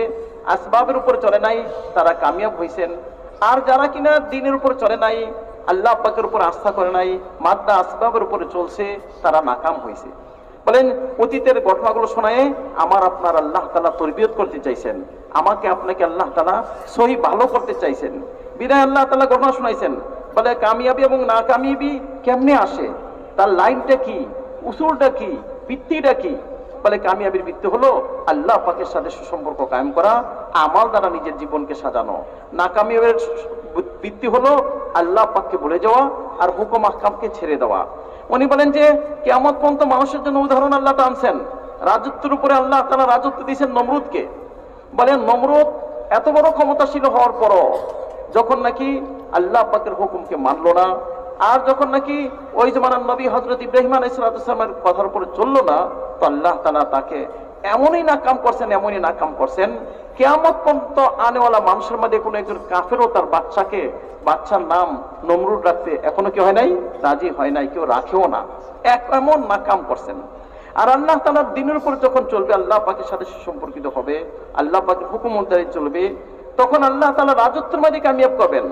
আসবাবের উপর চলে নাই, তারা কামিয়াব হয়েছেন। আর যারা কিনা দিনের উপর চলে নাই, আল্লাহ পাকের উপর আস্থা করে নাই, মাদ্দা আসবাবের উপরে চলছে, তারা নাকাম হয়েছে। বলেন অতীতের ঘটনাগুলো শোনায় আমার আপনার আল্লাহ তাআলা তরবিয়ত করতে চাইছেন, আমাকে আপনাকে আল্লাহ তাআলা সহি ভালো করতে চাইছেন। বিদায় আল্লাহ তাআলা ঘটনা শোনাইছেন। বলে কামিয়াবি এবং নাকামিয়াবি কেমনে আসে, তার লাইনটা কি, উসুলটা কি, ভিত্তিটা কি? বলে কামিয়াবির ভিত্তি হলো আল্লাহ পাকের সাথে সুসম্পর্ক কায়েম করা, আমাল দ্বারা নিজের জীবনকে সাজানো। নাকামিয়াবের ভিত্তি হলো আল্লাহ পাককে ভুলে যাওয়া আর হুকুম আহকামকে ছেড়ে দেওয়া। উনি বলেন যে কিয়ামত পর্যন্ত মানুষের জন্য উদাহরণ আল্লাহ টানছেন। রাজত্বের উপরে আল্লাহ তাআলা রাজত্ব দিয়েছেন নমরুদকে। বলেন নমরুদ এত বড় ক্ষমতাশীল হওয়ার পরও যখন নাকি আল্লাহ পাকের হুকুমকে মানলো না, আর যখন নাকি ওই জমানার নবী হযরত ইব্রাহিম আলাইহিস সালামের কথার উপরে চললো না, তো আল্লাহ তাআলা তাকে এমনই নাকাম করছেন কিয়ামত পর্যন্ত আনেওয়ালা মানুষের মধ্যে কোনো একজন কাফেরও তার বাচ্চার নাম নমরুদ রাখতে এখনো কি হয় নাই, রাজি হয় নাই, কেউ রাখেও না, এমন নাকাম করছেন। আর আল্লাহ তাআলার দ্বীনের উপর যখন চলবে, আল্লাহ পাকের সাথে সুসম্পর্কিত হবে, আল্লাহ পাকের হুকুম অনুযায়ী চলবে, তখন আল্লাহ তাআলা রাজত্বের মধ্যে কামিয়াব করবেন।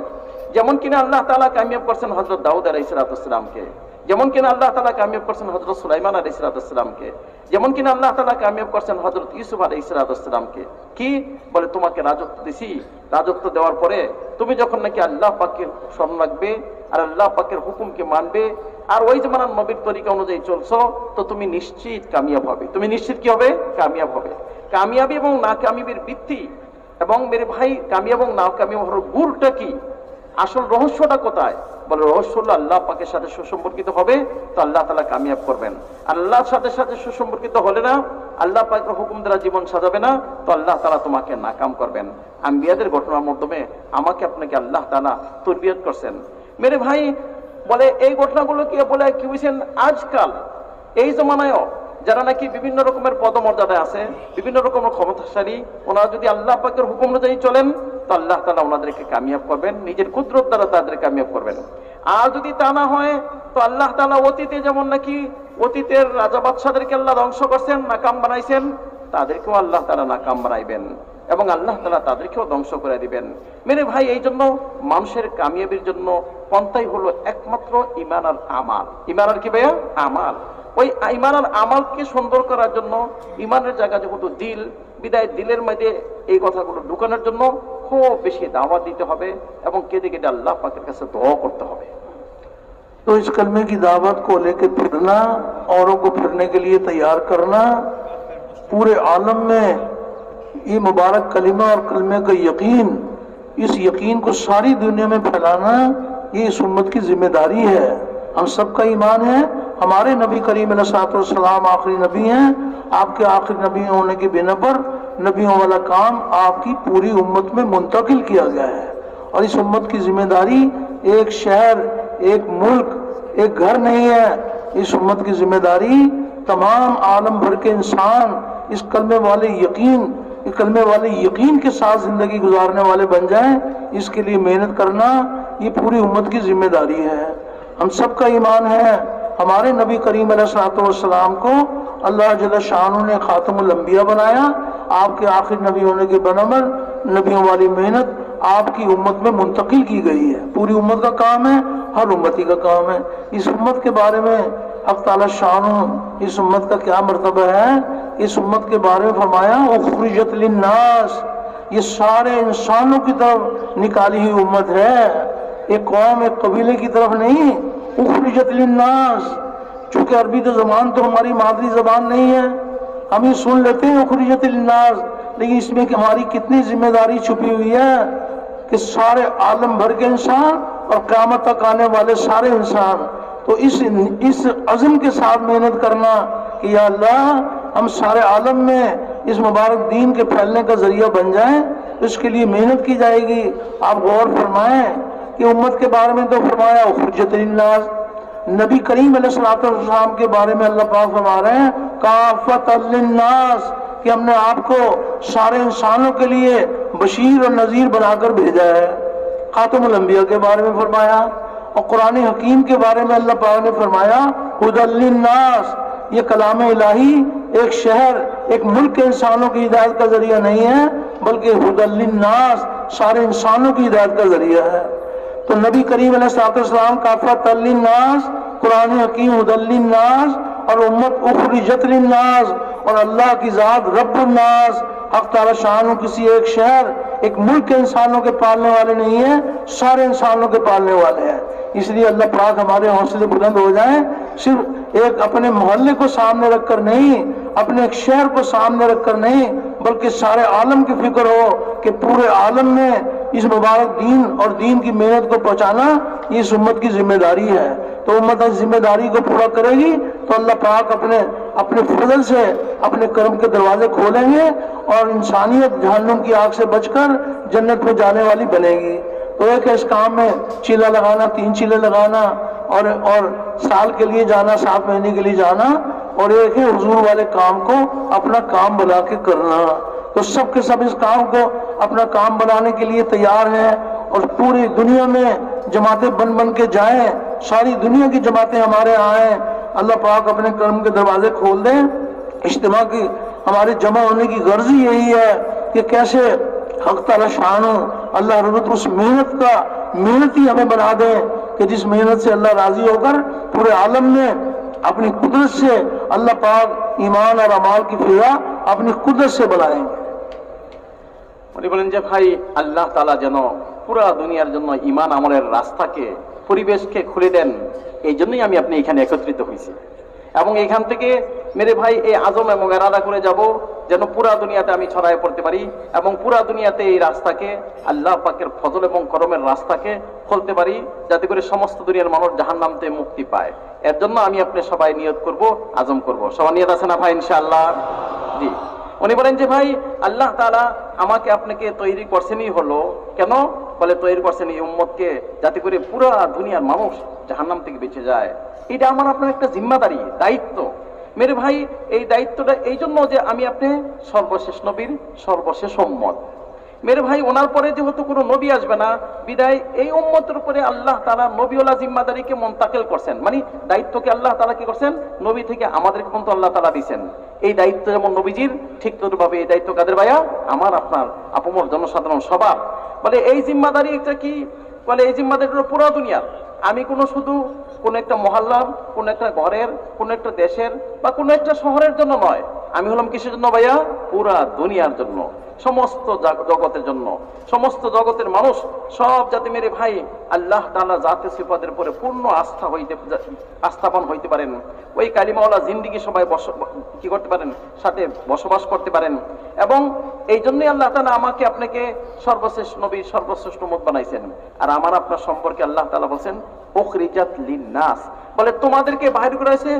যেমন কিনা আল্লাহ তাআলা কামিয়াব করছেন হযরত দাউদ আলাইহিস সালামকে, যেমন কিনা আল্লাহ তাআলা কামিয়াব করছেন হযরত সুলাইমান আলাইহিস সালামকে, যেমন কিনা আল্লাহ তাআলা কামিয়াব করছেন হযরত ইউসুফ আলাইহিস সালামকে। কি বলে, তোমাকে রাজত্ব দিছি, রাজত্ব দেওয়ার পরে তুমি যখন নাকি আল্লাহ পাকের স্মরণ রাখবে আর আল্লাহ পাকের হুকুমকে মানবে আর ওই জামানার নবীর তরিকা অনুযায়ী চলছো, তো তুমি নিশ্চিত কামিয়াব হবে। তুমি নিশ্চিত কি হবে? কামিয়াব হবে। কামিয়াবি এবং নাকামিবির ভিত্তি এবং মেরে ভাই কামিয়াব এবং নাকামিয়াব হওয়ার গুরটা কি, আসল রহস্যটা কোথায়? বলে রহস্য হলো আল্লাহ পাকের সাথে সুসম্পর্কিত হবে তো আল্লাহ তাআলা কামিয়াব করবেন। আল্লাহর সাথে সুসম্পর্কিত হলে না, আল্লাহ পাকের হুকুম দ্বারা জীবন সাজাবে না, তো আল্লাহ তাআলা তোমাকে নাকাম করবেন। আম্বিয়াদের ঘটনার মাধ্যমে আমাকে আপনাকে আল্লাহ তাআলা তরবিয়ত করছেন। মেরে ভাই বলে এই ঘটনাগুলো কি বলে কি বুঝছেন, আজকাল এই জমানায়ও যারা নাকি বিভিন্ন রকমের পদমর্যাদায় আছে, বিভিন্ন রকমের ক্ষমতাশালী, ওনারা যদি আল্লাহ পাকের হুকুম অনুযায়ী চলেন তো আল্লাহ তাআলা ওনাদেরকে কামিয়াব করবেন, নিজের কুদরত দ্বারা তাদের কামিয়াব করবেন। আর যদি তা না হয় তো আল্লাহ তাআলা অতীতে যেমন নাকি অতীতের রাজা বাদশাদেরকে আল্লাহ ধ্বংস করছেন, নাকাম বানাইছেন, তাদেরকেও আল্লাহ তাআলা নাকাম বানাইবেন এবং আল্লাহ তাআলা তাদেরকেও ধ্বংস করে দিবেন। মেরে ভাই, এই জন্য মানুষের কামিয়াবির জন্য পন্থাই হলো একমাত্র ঈমান আর আমাল। ঈমান আর কি ভাইয়া? আমাল। ওই ঈমান আর আমালকে সুন্দর করার জন্য ঈমানের জায়গা যেহেতু দিল, বিদায় দিলের মধ্যে এই কথাগুলো ঢুকানোর জন্য খুব বেশি দাওয়াত দিতে হবে এবং কেঁদে কেটে আল্লাহ পাকের কাছে দোয়া করতে হবে। तो इस कलमे की दावत को लेकर फिरना, औरों को फिरने के लिए तैयार करना, पूरे आलम में ये मुबारक कलिमा और कलमे का यकीन, इस यकीन को सारी दुनिया में फैलाना, ये इस उम्मत की जिम्मेदारी है। हम सबका ईमान है, हमारे नबी करीम अलैहिस्सलाम आखिरी नबी हैं, आपके आखिरी नबी होने की बिना पर नबियों वाला काम आपकी पूरी उम्मत में मुंतकिल किया गया है। और इस उम्मत की जिम्मेदारी एक शहर, एक मुल्क, एक घर नहीं है। इस उम्मत की जिम्मेदारी तमाम आलम भर के इंसान इस कलमे वाले यकीन के साथ जिंदगी गुजारने वाले बन जाएं, इसके लिए मेहनत करना ये पूरी उम्मत की जिम्मेदारी है। हम सबका ईमान है, हमारे नबी करीम अलैहिस्सलाम को अल्लाह जल्ल शान ने खातमुल अंबिया बनाया, आपके आखिर नबी होने के बनमर नबियों वाली मेहनत आपकी उम्मत में मुंतकिल की गई है। पूरी उम्मत का काम है, हर उम्मती का काम है। इस उम्मत के बारे में हक़ ताला शान इस उम्मत का क्या मर्तबा है, इस उम्मत के बारे में फरमाया उखरिजत लिन्नास, ये सारे इंसानों की तरफ निकाली हुई उम्मत है, एक कौम एक कबीले की तरफ नहीं। उखरिजत लिन्नास, चूंकि अरबी तो ज़बान तो हमारी मादरी ज़बान नहीं है, हम ये सुन लेते हैं उखरिजत लिन्नास, लेकिन इसमें कि हमारी कितनी जिम्मेदारी छुपी हुई है कि सारे आलम भर के इंसान और क़यामत तक आने वाले सारे इंसान, तो इस अज़्म के साथ मेहनत करना कि या अल्लाह हम सारे आलम में इस मुबारक दीन के फैलने का जरिया बन जाएं, इसके लिए मेहनत की जाएगी। आप गौर फरमाएं कि उम्मत के बारे में तो फरमाया उखरिजत लिन्नास, नबी करीम अलैहिस्सलाम के बारे में अल्लाह पाक फरमा रहे हैं काफ़तल लिन्नास, कि हमने आपको सारे इंसानों के लिए बशीर और नज़ीर बनाकर भेजा है। खातमुल अंबिया के बारे में फरमाया और कुरान हकीम के बारे में अल्लाह पाक ने फरमाया हुदल लिन्नास, ये कलाम इलाही एक शहर एक मुल्क के इंसानों की हिदायत का जरिया नहीं है, बल्कि हुदल लिन्नास सारे इंसानों की हिदायत का जरिया है। तो नबी करीम अलैहिस्सलाम काफ़तल लिन्नास, कुरान हकीम हुदल लिन्नास और उम्मत उखरिजत लिन्नास, और अल्लाह की ज़ात रब्बुन नास, हक़ ताला शान किसी एक शहर एक मुल्क के इंसानों के पालने वाले नहीं है, सारे इंसानों के पालने वाले हैं। इसलिए अल्लाह पाक हमारे हौसले बुलंद हो जाएं, सिर्फ एक अपने मोहल्ले को सामने रखकर नहीं, अपने एक शहर को सामने रखकर नहीं, बल्कि सारे आलम की फिक्र हो कि पूरे आलम में इस मुबारक दीन और दीन की मेहनत को पहुँचाना ये इस उम्मत की जिम्मेदारी है। तो उम्मत इस जिम्मेदारी को पूरा करेगी तो अल्लाह पाक अपने फजल से अपने कर्म के दरवाजे खोलेंगे और इंसानियत जहन्नुम की आग से बचकर जन्नत में जाने वाली बनेगी। तो एक इस काम में चीला लगाना, 3 चीले लगाना और साल के लिए जाना, 7 महीने के लिए जाना, और एक है हुजूर वाले काम को अपना काम बना के करना। तो सब के सब इस काम को अपना काम बनाने के लिए तैयार हैं और पूरी दुनिया में जमातें बन बन के जाएं, सारी दुनिया की जमातें हमारे यहाँ आए। अल्लाह पाक अपने कर्म के दरवाजे खोल दें। इज्तिमा की हमारे जमा होने की गर्ज ही यही है कि कैसे हक ताला शान हो, अल्लाह रब्बुल उस मेहनत ही हमें बना दे कि जिस मेहनत से अल्लाह राजी होकर पूरे आलम में अपनी कुदरत से अल्लाह पाक ईमान और अमाल की फिजा अपनी कुदरत से बनाएंगे। উনি বলেন যে ভাই আল্লাহ তাআলা যেন পুরা দুনিয়ার জন্য ঈমান আমলের রাস্তাকে পরিবেশকে খুলে দেন, এই জন্যই আমি আপনি এখানে একত্রিত হয়েছি। এবং এখান থেকে মেরে ভাই এই আজম এবং এরাদা করে যাব যেন পুরা দুনিয়াতে আমি ছড়ায় পড়তে পারি এবং পুরা দুনিয়াতে এই রাস্তাকে আল্লাহ পাকের ফজল এবং করমের রাস্তাকে খুলতে পারি, যাতে করে সমস্ত দুনিয়ার মানুষ জাহান্নাম থেকে মুক্তি পায়। এর জন্য আমি আপনি সবাই নিয়ত করব, আজম করব। সবার নিয়ত আছে না ভাই ইনশাআল্লাহ? জি। উনি বলেন যে ভাই আল্লাহ তাআলা আমাকে আপনাকে তৈরি করছেনই হলো কেন, বলে তৈরি করছেন এই উম্মতকে যাতে করে পুরা দুনিয়ার মানুষ জাহান্নাম থেকে বেঁচে যায়। এটা আমার আপনার একটা জিম্মাদারি, দায়িত্ব। মেরে ভাই এই দায়িত্বটা এই জন্য যে আমি আপনি সর্বশেষ নবীর সর্বশেষ উম্মত। মেরে ভাই ওনার পরে যেহেতু কোনো নবী আসবে না, বিদায় এই উম্মতের উপরে আল্লাহ তাআলা নবীওয়ালা জিম্মাদারিকে মুনতাকিল করছেন, মানে দায়িত্বকে আল্লাহ তাআলা কি করছেন, নবী থেকে আমাদেরকে কিন্তু আল্লাহ তাআলা দিয়েছেন। এই দায়িত্ব যেমন নবীজির, ঠিক তদ্রুপভাবে এই দায়িত্ব কাদের ভাইয়া, আমার আপনার আপমর জনসাধারণ সবার। বলে এই জিম্মাদারি একটা কি, বলে এই জিম্মাদারিটা পুরো দুনিয়ার। আমি কোনো শুধু কোন একটা মহল্লার, কোন একটা ঘরের, কোন একটা দেশের বা কোন একটা শহরের জন্য নয়, আমি হলাম কিসের জন্য ভাইয়া, পুরা দুনিয়ার জন্য, সমস্ত জগতের জন্য। সমস্ত জগতের মানুষ সব যাতে মেরে ভাই আল্লাহ তাআলা জাতে সিফাতের উপরে পূর্ণ আস্থাবান হইতে পারেন, ওই কালিমাওয়ালা জিন্দেগি সবাই কি করতে পারেন, সাথে বসবাস করতে পারেন। এবং এই জন্যই আল্লাহ তাআলা আমাকে আপনাকে সর্বশেষ নবী সর্বশ্রেষ্ঠ উম্মত বানাইছেন। আর আমার আপনার সম্পর্কে আল্লাহ তাআলা বলেন উখরিজাত লিন-নাস, বলে তোমাদেরকে বাহির করা হয়েছে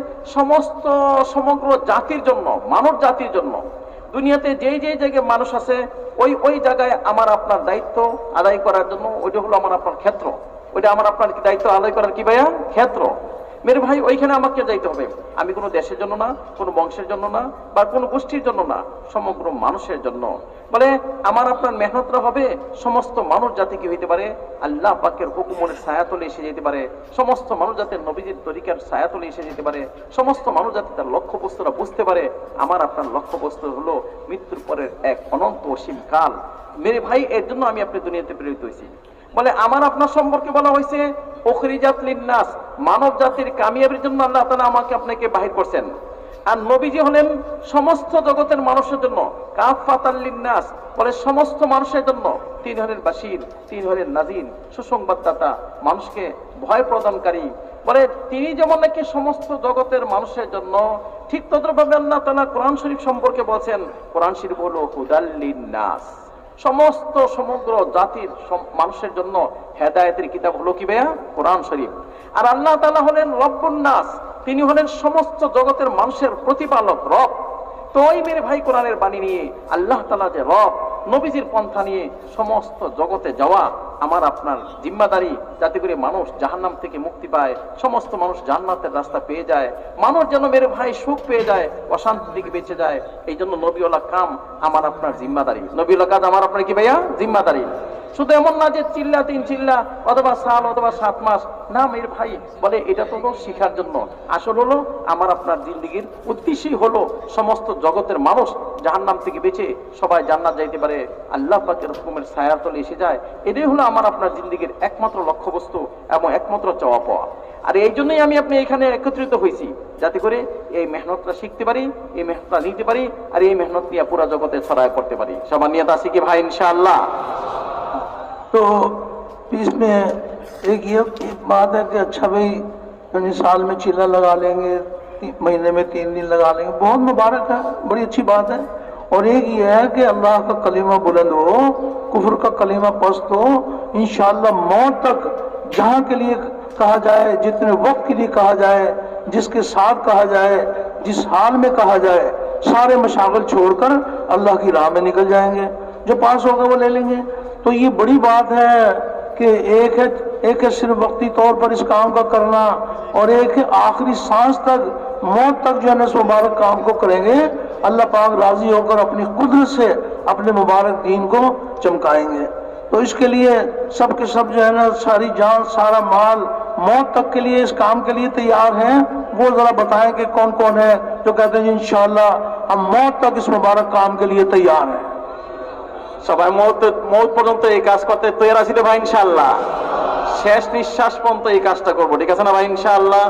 সমগ্র জাতির জন্য, মানব জাতির জন্য। দুনিয়াতে যেই জায়গায় মানুষ আছে ওই জায়গায় আমার আপনার দায়িত্ব আদায় করার জন্য, ওইটা হলো আমার আপনার ক্ষেত্র, ওইটা আমার আপনার দায়িত্ব আদায় করার কি ভাইয়া, ক্ষেত্র। মেরে ভাই ওইখানে আমাকে যাইতে হবে। আমি কোনো দেশের জন্য না, কোনো বংশের জন্য না, বা কোনো গোষ্ঠীর জন্য না, সমগ্র মানুষের জন্য। বলে আমার আপনার মেহনতরা হবে সমস্ত মানুষ জাতি কি হইতে পারে, আল্লাহ পাকের হুকুমের ছায়াতলে এসে যেতে পারে, সমস্ত মানুষ জাতির নবীজির তরিকার ছায়াতলে এসে যেতে পারে, সমস্ত মানুষ জাতি তার লক্ষ্যবস্তুরা বুঝতে পারে। আমার আপনার লক্ষ্যবস্তু হলো মৃত্যুর পরের এক অনন্ত অসীম কাল। মেরে ভাই এর জন্য আমি আপনি দুনিয়াতে প্রেরিত হয়েছি। বলে আমার আপনার সম্পর্কে বলা হয়েছে উখরিজাত লিন-নাস, মানব জাতির কামিয়াবির জন্য আল্লাহ তাআলা আমাকে আপনাকে বাহির করছেন। আর নবীজি হলেন সমস্ত জগতের মানুষের জন্য কাফাতাল লিন-নাস, বলে সমস্ত মানুষের জন্য তিনি হলেন বাশীর, তিনি হলেন নাযীর, সুসংবাদদাতা, মানুষকে ভয় প্রদানকারী। বলে তিনি যেমন নাকি সমস্ত জগতের মানুষের জন্য, ঠিক তদ্রুপভাবে আল্লাহ তাআলা কোরআন শরীফ সম্পর্কে বলছেন, কোরআন শরীফ হলো হুদাল লিন-নাস, সমগ্র জাতির মানুষের জন্য হেদায়েতের কিতাব হলো কি ভাইয়া, কোরআন শরীফ। আর আল্লাহ তাআলা হলেন রব্বুন নাস, তিনি হলেন সমস্ত জগতের মানুষের প্রতিপালক, রব। তো ওই মেরে ভাই কোরআনের বাণী নিয়ে আল্লাহ তাআলা যে রব, নবীজির পন্থা নিয়ে সমস্ত জগতে যাওয়া আমার আপনার জিম্মাদারি, যাতে করে মানুষ জাহান্নাম থেকে মুক্তি পায়, সমস্ত মানুষ জান্নাতের রাস্তা পেয়ে যায়, মানুষ যেন মেরে ভাই সুখ পেয়ে যায়, অশান্তি থেকে বেঁচে যায়। এই জন্য নবীওয়ালা কাম আমার আপনার জিম্মাদারি, নবীওয়ালা কাজ আমার আপনার কি ভাইয়া, জিম্মাদারি। শুধু এমন না যে চিল্লা 3 চিল্লা অথবা সাল অথবা 7 মাস না মেরে ভাই, বলে এটা তো শিখার জন্য। আসল হলো আমার আপনার জিন্দেগির উদ্দেশ্যই হলো সমস্ত জগতের মানুষ জাহান্নাম থেকে বেঁচে সবাই জান্নাত যাইতে পারে, আল্লাহ পাকের হুকুমের ছায়াতলে এসে যায়। এটাই হলো আমার আপনার জিন্দেগির একমাত্র লক্ষ্যবস্তু এবং একমাত্র চাওয়া পাওয়া। আর এই জন্যই আমি আপনি এখানে একত্রিত হয়েছি, যাতে করে এই মেহনতটা শিখতে পারি, এই মেহনতটা নিতে পারি, আর এই মেহনত নিয়ে পুরা জগতে ছড়ায় পড়তে পারি। সবার নিয়ত আছে কি ভাই ইনশাআল্লাহ? तो इसमें एक बात है कि अच्छा भाई यानी साल में चिल्ला लगा लेंगे, महीने में 3 दिन लगा लेंगे, बहुत मुबारक है, बड़ी अच्छी बात है। और एक ये है कि अल्लाह का कलीमा बुलंद हो, कुफ्र का कलीमा पस्त हो, इंशाअल्लाह मौत तक जहाँ के लिए कहा जाए, जितने वक्त के लिए कहा जाए, जिसके साथ कहा जाए, जिस हाल में कहा जाए, सारे मशागल छोड़कर अल्लाह की राह में निकल जाएंगे। जो पास होगा वो ले लेंगे। तो ये बड़ी बात है कि एक है एक है सिर्फ वक्ती तौर पर इस काम का करना, और एक है आखिरी सांस तक, मौत तक जो है ना इस मुबारक काम को करेंगे। अल्लाह पाक राजी होकर अपनी कुदरत से अपने मुबारक दीन को चमकाएंगे। तो इसके लिए सब के सब जो है ना सारी जान सारा माल मौत तक के लिए इस काम के लिए तैयार हैं। वो जरा बताएं कि कौन कौन है जो कहते हैं इंशाअल्लाह हम मौत तक इस मुबारक काम के लिए तैयार हैं। সবাই মৌত পর্যন্ত এই কাজ করতে তৈরি আছি তো ভাই ইনশাআল্লাহ, শেষ নিঃশ্বাস পর্যন্ত এই কাজটা করবো, ঠিক আছে না ভাই ইনশাআল্লাহ।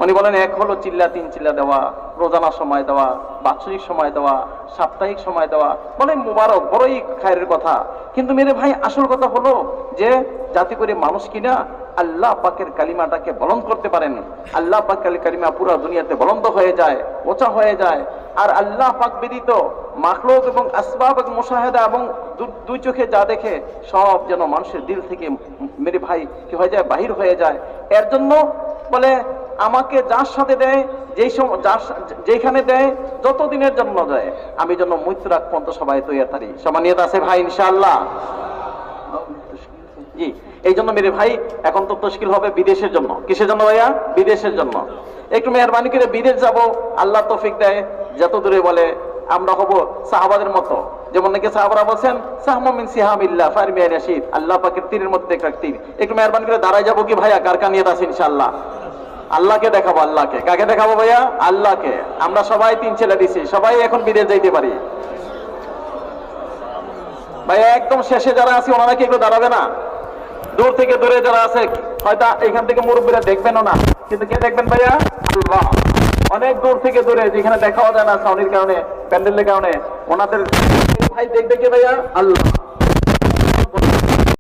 উনি বলেন এক হলো চিল্লা তিন চিল্লা দেওয়া, রোজানার সময় দেওয়া, বাৎসরিক সময় দেওয়া, সাপ্তাহিক সময় দেওয়া, বলে মুবারক বড়ই খায়ের কথা। কিন্তু মেরে ভাই আসল কথা হলো যে যাতে করে মানুষ কিনা আল্লাহ পাকের কালিমাটাকে বলন্দ করতে পারেন, আল্লাহ পাকের কালিমা পুরো দুনিয়াতে বলন্দ হয়ে যায়, ওচা হয়ে যায়। আর আল্লাহ পাক ব্যতীত মাখলুক এবং আসবাব এবং মুশাহাদা এবং দুই চোখে যা দেখে সব যেন মানুষের দিল থেকে মেরে ভাই কি হয়ে যায়, বাহির হয়ে যায়। এর জন্য বলে আমাকে যার সাথে দেয়, যেখানে দেয়, যত দিনের জন্য দেয়, আমি যেন মৃত্যু রাখ পর্যন্ত সবাই তৈরি থাকি। সমানিয়ত আছে ভাই ইনশাআল্লাহ? জি, এই জন্য মেরে ভাই এখন তো তশকিল হবে বিদেশের জন্য। কিসের জন্য ভাইয়া? বিদেশের জন্য। একটু মেহরবানি করে বিদেশ যাব, আল্লাহ তৌফিক দেয়, যত দূরে বলে আমরা হব সাহাবাদের মতো। যেমন নাকি সাহাবারা বলছেন সাহমুম মিন সিহামিল্লাহ ফারমিয়া রাশিদ, আল্লাহ পাকের তীরের মধ্যে একটা তীর। একটু মেহরবানি করে দাঁড়ায় যাব কি ভাইয়া? কার কার নিয়ত আছে ইনশাআল্লাহ? আল্লাহকে দেখাবো। আল্লাহকে। কাকে দেখাবো ভাইয়া? আল্লাহকে। আমরা সবাই তিন ছেলে দিছি, সবাই এখন বিদেশ যাইতে পারি। ভাইয়া একদম শেষে যারা আছে ওনারা কি একটু দাঁড়াবে না? দূর থেকে দূরে যারা আছে হয়তো এখান থেকে মুরব্বীরা দেখবেনও না, কিন্তু কে দেখবেন ভাইয়া? আল্লাহ। অনেক দূর থেকে দূরে যেখানে দেখাও যায় না সাউনির কারণে, প্যান্ডেলের কারণে, ওনাদের ভাই দেখবে কে ভাইয়া? আল্লাহ।